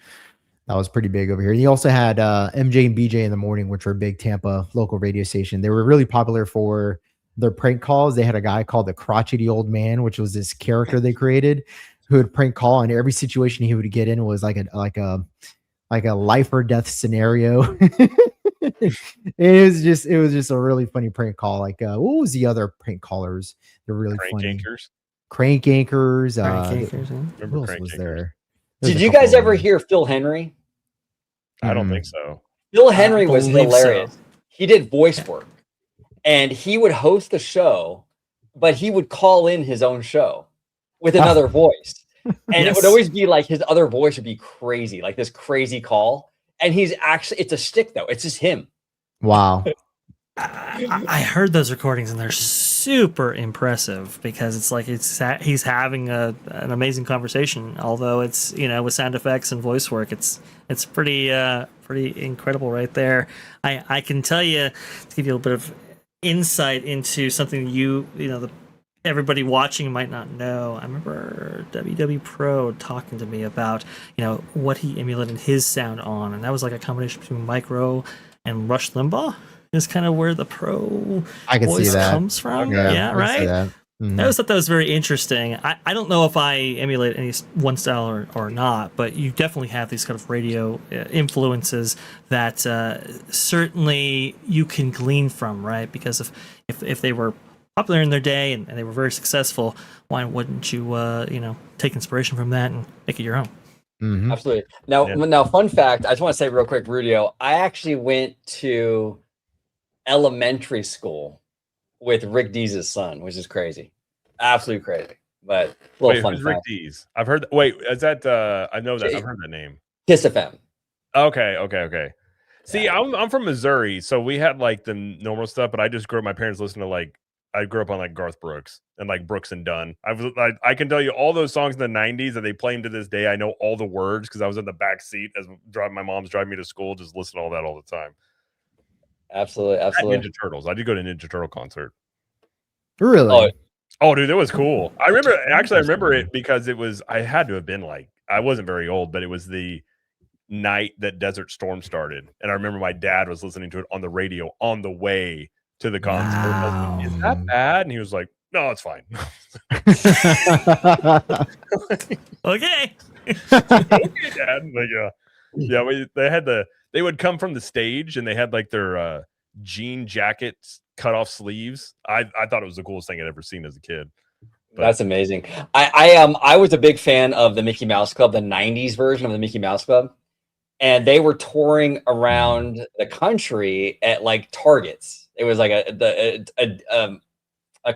That was pretty big over here. And you also had MJ and BJ in the morning, which were a big Tampa local radio station. They were really popular for their prank calls. They had a guy called the Crotchety Old Man, which was this character they created who would prank call, and every situation he would get in was like a life or death scenario. It was just a really funny prank call. Like what was the other prank callers? They're really funny. Crank Anchors. Who else was there? Did you guys ever hear Phil Henry? I don't think so. Phil Henry was hilarious. so. He did voice work, and he would host the show, but he would call in his own show with another voice. And it would always be like his other voice would be crazy, like this crazy call. And it's a stick though. It's just him. Wow. I heard those recordings and they're super impressive because it's like he's having an amazing conversation. Although it's with sound effects and voice work, it's pretty incredible right there. I can tell you, to give you a little bit of insight into something everybody watching might not know. I remember WW Pro talking to me about what he emulated his sound on, and that was like a combination between Micro and Rush Limbaugh. Is kind of where the pro voice comes from. Yeah, right. Mm-hmm. I always thought that was very interesting. I don't know if I emulate any one style or not, but you definitely have these kind of radio influences that certainly you can glean from, right? Because if they were popular in their day and they were very successful, why wouldn't you take inspiration from that and make it your own? Mm-hmm. Absolutely. Now, fun fact. I just want to say real quick, Rudio. I actually went to elementary school with Rick Dees' son, which is crazy, absolutely crazy. But fun Rick Dees? I've heard. Wait, is that? I know that. I've heard that name. Kiss FM. Okay. See, I'm from Missouri, so we had like the normal stuff, but I just grew up. My parents listened to I grew up on like Garth Brooks and like Brooks and Dunn. I can tell you all those songs in the '90s that they play them to this day. I know all the words because I was in the back seat as my mom's driving me to school, just listening to all that all the time. Absolutely. Ninja Turtles. I did go to a Ninja Turtle concert. Really? Oh, dude, it was cool. I remember it because it was. I had to have been I wasn't very old, but it was the night that Desert Storm started, and I remember my dad was listening to it on the radio on the way to the concert. Wow. Is that bad? And he was like, "No, it's fine." Okay. Okay, Dad. They would come from the stage and they had like their jean jackets cut off sleeves. I thought it was the coolest thing I'd ever seen as a kid. But That's amazing. I was a big fan of the Mickey Mouse Club, the '90s version of the Mickey Mouse Club, and they were touring around the country at like Targets. It was like a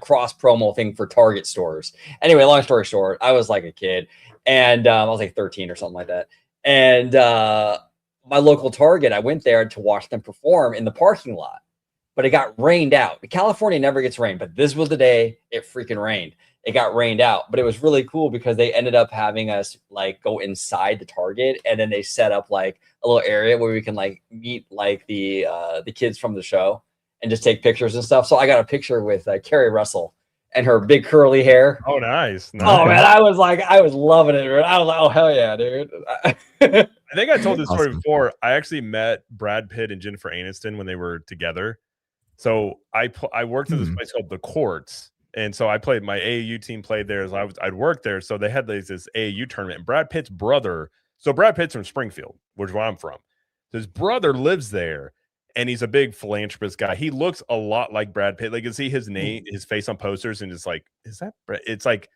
cross promo thing for Target stores. Anyway, long story short, I was like a kid, and I was like 13 or something like that, and my local Target, I went there to watch them perform in the parking lot, but it got rained out. California never gets rain, but this was the day it freaking rained. It got rained out, but it was really cool because they ended up having us like go inside the Target, and then they set up like a little area where we can like meet like the kids from the show and just take pictures and stuff. So I got a picture with Carrie Russell and her big curly hair. Oh, nice. Oh man, I was loving it. Man. I was like, oh hell yeah, dude. I think I told this story before. I actually met Brad Pitt and Jennifer Aniston when they were together. So I worked at this place called The Courts, And so I played, my AAU team played there as I'd worked there. So they had this AAU tournament, and Brad Pitt's brother. So Brad Pitt's from Springfield, which is where I'm from. His brother lives there, and he's a big philanthropist guy. He looks a lot like Brad Pitt. Like, you see his name, his face on posters, and it's like, is that Brad? It's like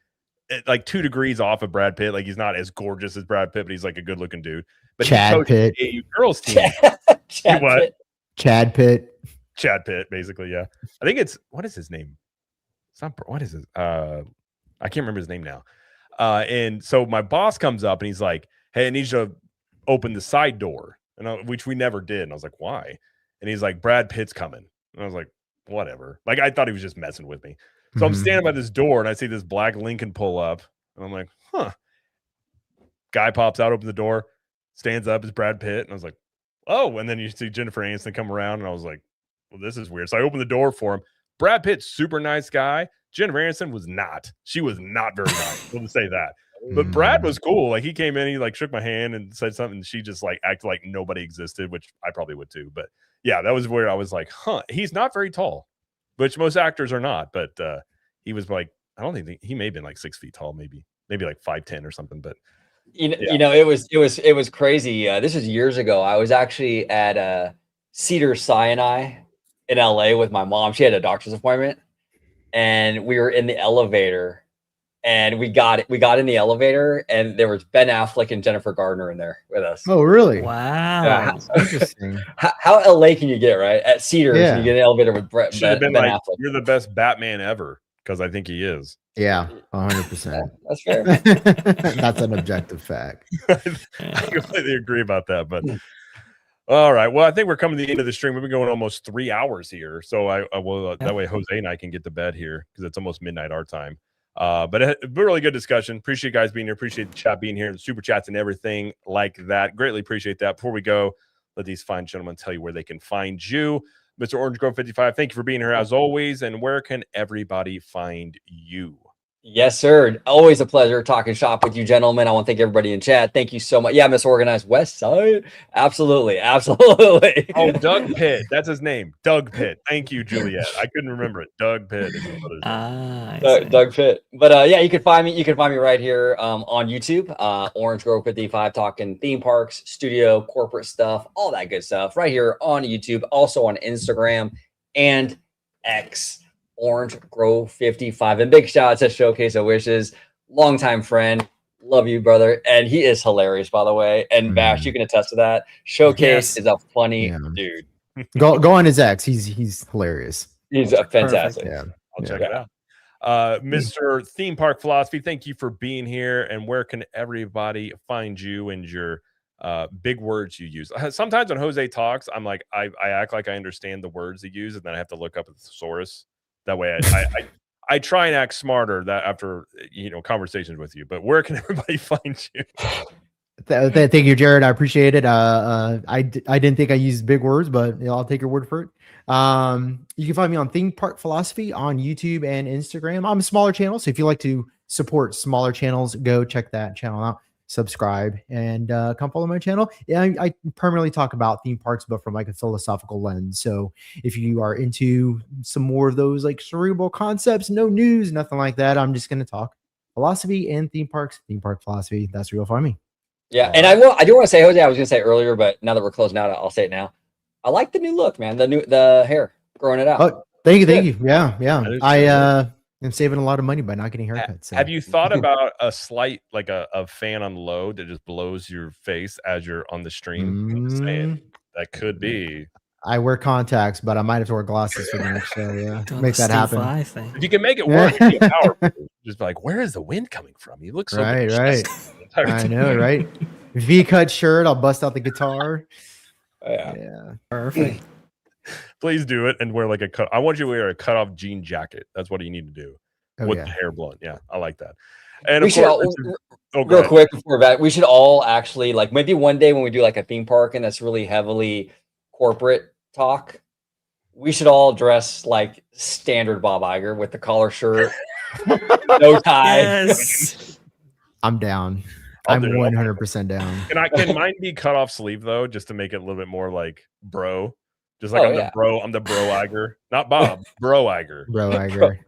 2 degrees off of Brad Pitt. Like, he's not as gorgeous as Brad Pitt, but he's like a good looking dude. But Chad Pitt, the AAU girls team. Chad Pitt. Chad Pitt, basically. Yeah, I think it's, what is his name? It's not, what is it? I can't remember his name now. And so my boss comes up and he's like, "Hey, I need you to open the side door," which we never did. And I was like, "Why?" And he's like, "Brad Pitt's coming." And I was like, "Whatever." Like, I thought he was just messing with me. So I'm standing by this door and I see this black Lincoln pull up, and I'm like, "Huh." Guy pops out, opens the door, stands up, is Brad Pitt, and I was like, "Oh." And then you see Jennifer Aniston come around, and I was like, "Well, this is weird." So I opened the door for him. Brad Pitt, super nice guy. Jennifer Aniston was not. She was not very nice. We'll say that. But Brad was cool. Like, he came in, he like shook my hand and said something. And she just like acted like nobody existed, which I probably would too. But yeah, that was where I was like, huh, he's not very tall, which most actors are not. But he was like, I don't think he may have been like 6 feet tall, maybe like 5'10" or something. But you know, it was crazy. This was years ago. I was actually at Cedars-Sinai in LA with my mom. She had a doctor's appointment, and we were in the elevator, and we got in the elevator, and there was Ben Affleck and Jennifer Gardner in there with us. Oh, really? Wow. Interesting. How LA can you get, right? At Cedars, Yeah. you get in the elevator with Ben like, Affleck. "You're the best Batman ever," because I think he is. Yeah, 100%. That's fair. That's an objective fact. I completely agree about that. But all right, well, I think we're coming to the end of the stream. We've been going almost 3 hours here, so I will that way Jose and I can get to bed here because it's almost midnight our time. But a really good discussion. Appreciate you guys being here. Appreciate the chat being here, the super chats and everything like that. Greatly appreciate that. Before we go, let these fine gentlemen tell you where they can find you. Mr. Orange Grove 55, thank you for being here as always. And where can everybody find you? Yes, sir. Always a pleasure talking shop with you, gentlemen. I want to thank everybody in chat. Thank you so much. Yeah, Miss Organized West Side. Absolutely. Oh, Doug Pitt. That's his name. Doug Pitt. Thank you, Juliet. I couldn't remember it. Doug Pitt. Doug Pitt. But yeah, you can find me. You can find me right here on YouTube. Orange Grove 55, talking theme parks, studio, corporate stuff, all that good stuff. Right here on YouTube. Also on Instagram and X. Orange Grove 55. And big shout out to Showcase of Wishes, longtime friend. Love you, brother. And he is hilarious, by the way. And Vash, you can attest to that. Showcase is a funny dude. Go on his X. He's hilarious. He's a fantastic. Yeah. I'll check it out. Mr. Theme Park Philosophy, thank you for being here. And where can everybody find you and your big words you use? Sometimes when Jose talks, I'm like, I act like I understand the words he uses, and then I have to look up a thesaurus. That way I try and act smarter that after conversations with you. But where can everybody find you? Thank you, Jared. I appreciate it. I didn't think I used big words, but I'll take your word for it. You can find me on Theme Park Philosophy on YouTube and Instagram. I'm a smaller channel, so if you like to support smaller channels, go check that channel out. Subscribe and come follow my channel. Yeah, I primarily talk about theme parks, but from like a philosophical lens. So if you are into some more of those like cerebral concepts, no news, nothing like that, I'm just going to talk philosophy and theme parks, theme park philosophy. That's where you'll find me. Yeah, and I do want to say, Jose, I was going to say earlier, but now that we're closing out, I'll say it now. I like the new look, man. The hair, growing it out. Oh, thank you. Yeah. I am saving a lot of money by not getting haircuts. So. Have you thought about a slight, like a fan on low that just blows your face as you're on the stream? I'm just saying, that could be. I wear contacts, but I might have to wear glasses for the next show. Yeah, make that happen. If you can make it work, it'd be powerful. Just be like, where is the wind coming from? You look so right. I know, right? V-cut shirt. I'll bust out the guitar. Yeah. Perfect. Please do it and wear like a cut. I want you to wear a cut off jean jacket. That's what you need to do with the hair blown. Yeah, I like that. And we should real quick before that, we should all actually like maybe one day when we do like a theme park and that's really heavily corporate talk, we should all dress like standard Bob Iger with the collar shirt, no tie. Yes. I'm down. I'm 100% down. Can mine be cut off sleeve though, just to make it a little bit more like bro? Just like Oh, I'm yeah. the bro. I'm the bro Iger, not Bob. Bro Iger. Bro Iger.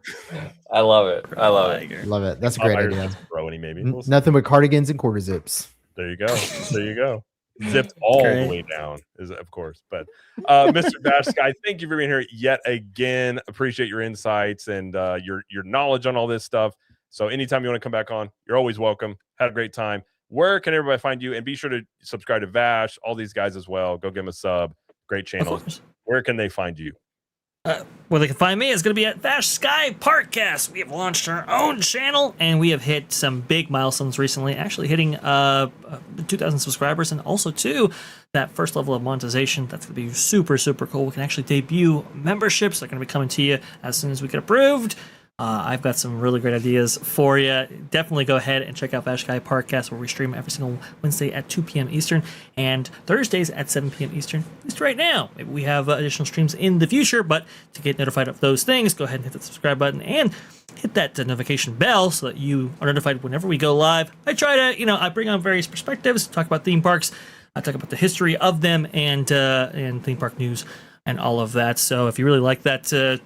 I love it. I love it. Love it. That's a Bob great Iger's idea. just brony, maybe. We'll see. Nothing but cardigans and quarter zips. There you go. There you go. Zipped all the way down, is of course. But Mr. Vash Sky, thank you for being here yet again. Appreciate your insights and your knowledge on all this stuff. So anytime you want to come back on, you're always welcome. Had a great time. Where can everybody find you? And be sure to subscribe to Vash, all these guys as well. Go give them a sub. Great channels. Where can they find you? Where they can find me is going to be at Vash Sky ParkCast. We have launched our own channel, and we have hit some big milestones recently, actually hitting 2,000 subscribers, and also, too, that first level of monetization. That's going to be super, super cool. We can actually debut memberships. They're going to be coming to you as soon as we get approved. I've got some really great ideas for you. Definitely go ahead and check out Vash Sky ParkCast, where we stream every single Wednesday at 2 p.m. Eastern and Thursdays at 7 p.m. Eastern. At least right now. Maybe we have additional streams in the future, but to get notified of those things, go ahead and hit the subscribe button and hit that notification bell so that you are notified whenever we go live. I try to, I bring on various perspectives, talk about theme parks, I talk about the history of them and theme park news and all of that. So if you really like that,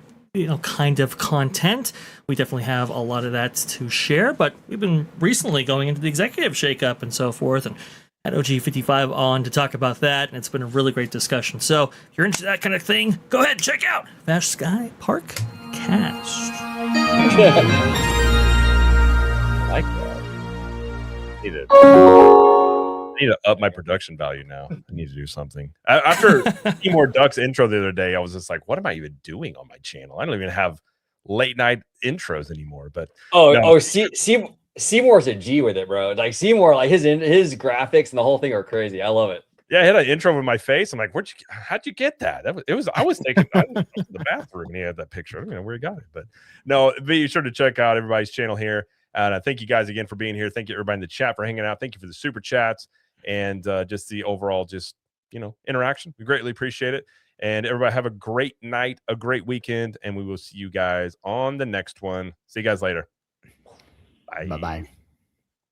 kind of content, we definitely have a lot of that to share, but we've been recently going into the executive shakeup and so forth, and had OG55 on to talk about that, and it's been a really great discussion. So if you're into that kind of thing, go ahead and check out Vash Sky ParkCast. I like that. I need to up my production value now. I need to do something. After Seymour Duck's intro the other day, I was just like, what am I even doing on my channel? I don't even have late night intros anymore. But Seymour's a G with it, bro. Like Seymour, like his graphics and the whole thing are crazy. I love it. Yeah, I had an intro with my face. I'm like, how'd you get that? I was thinking I was in the bathroom and he had that picture. I don't know where he got it, but no, be sure to check out everybody's channel here. And I thank you guys again for being here. Thank you everybody in the chat for hanging out. Thank you for the super chats and just the overall interaction. We greatly appreciate it. And everybody have a great night, a great weekend, and we will see you guys on the next one. See you guys later. Bye. Bye-bye.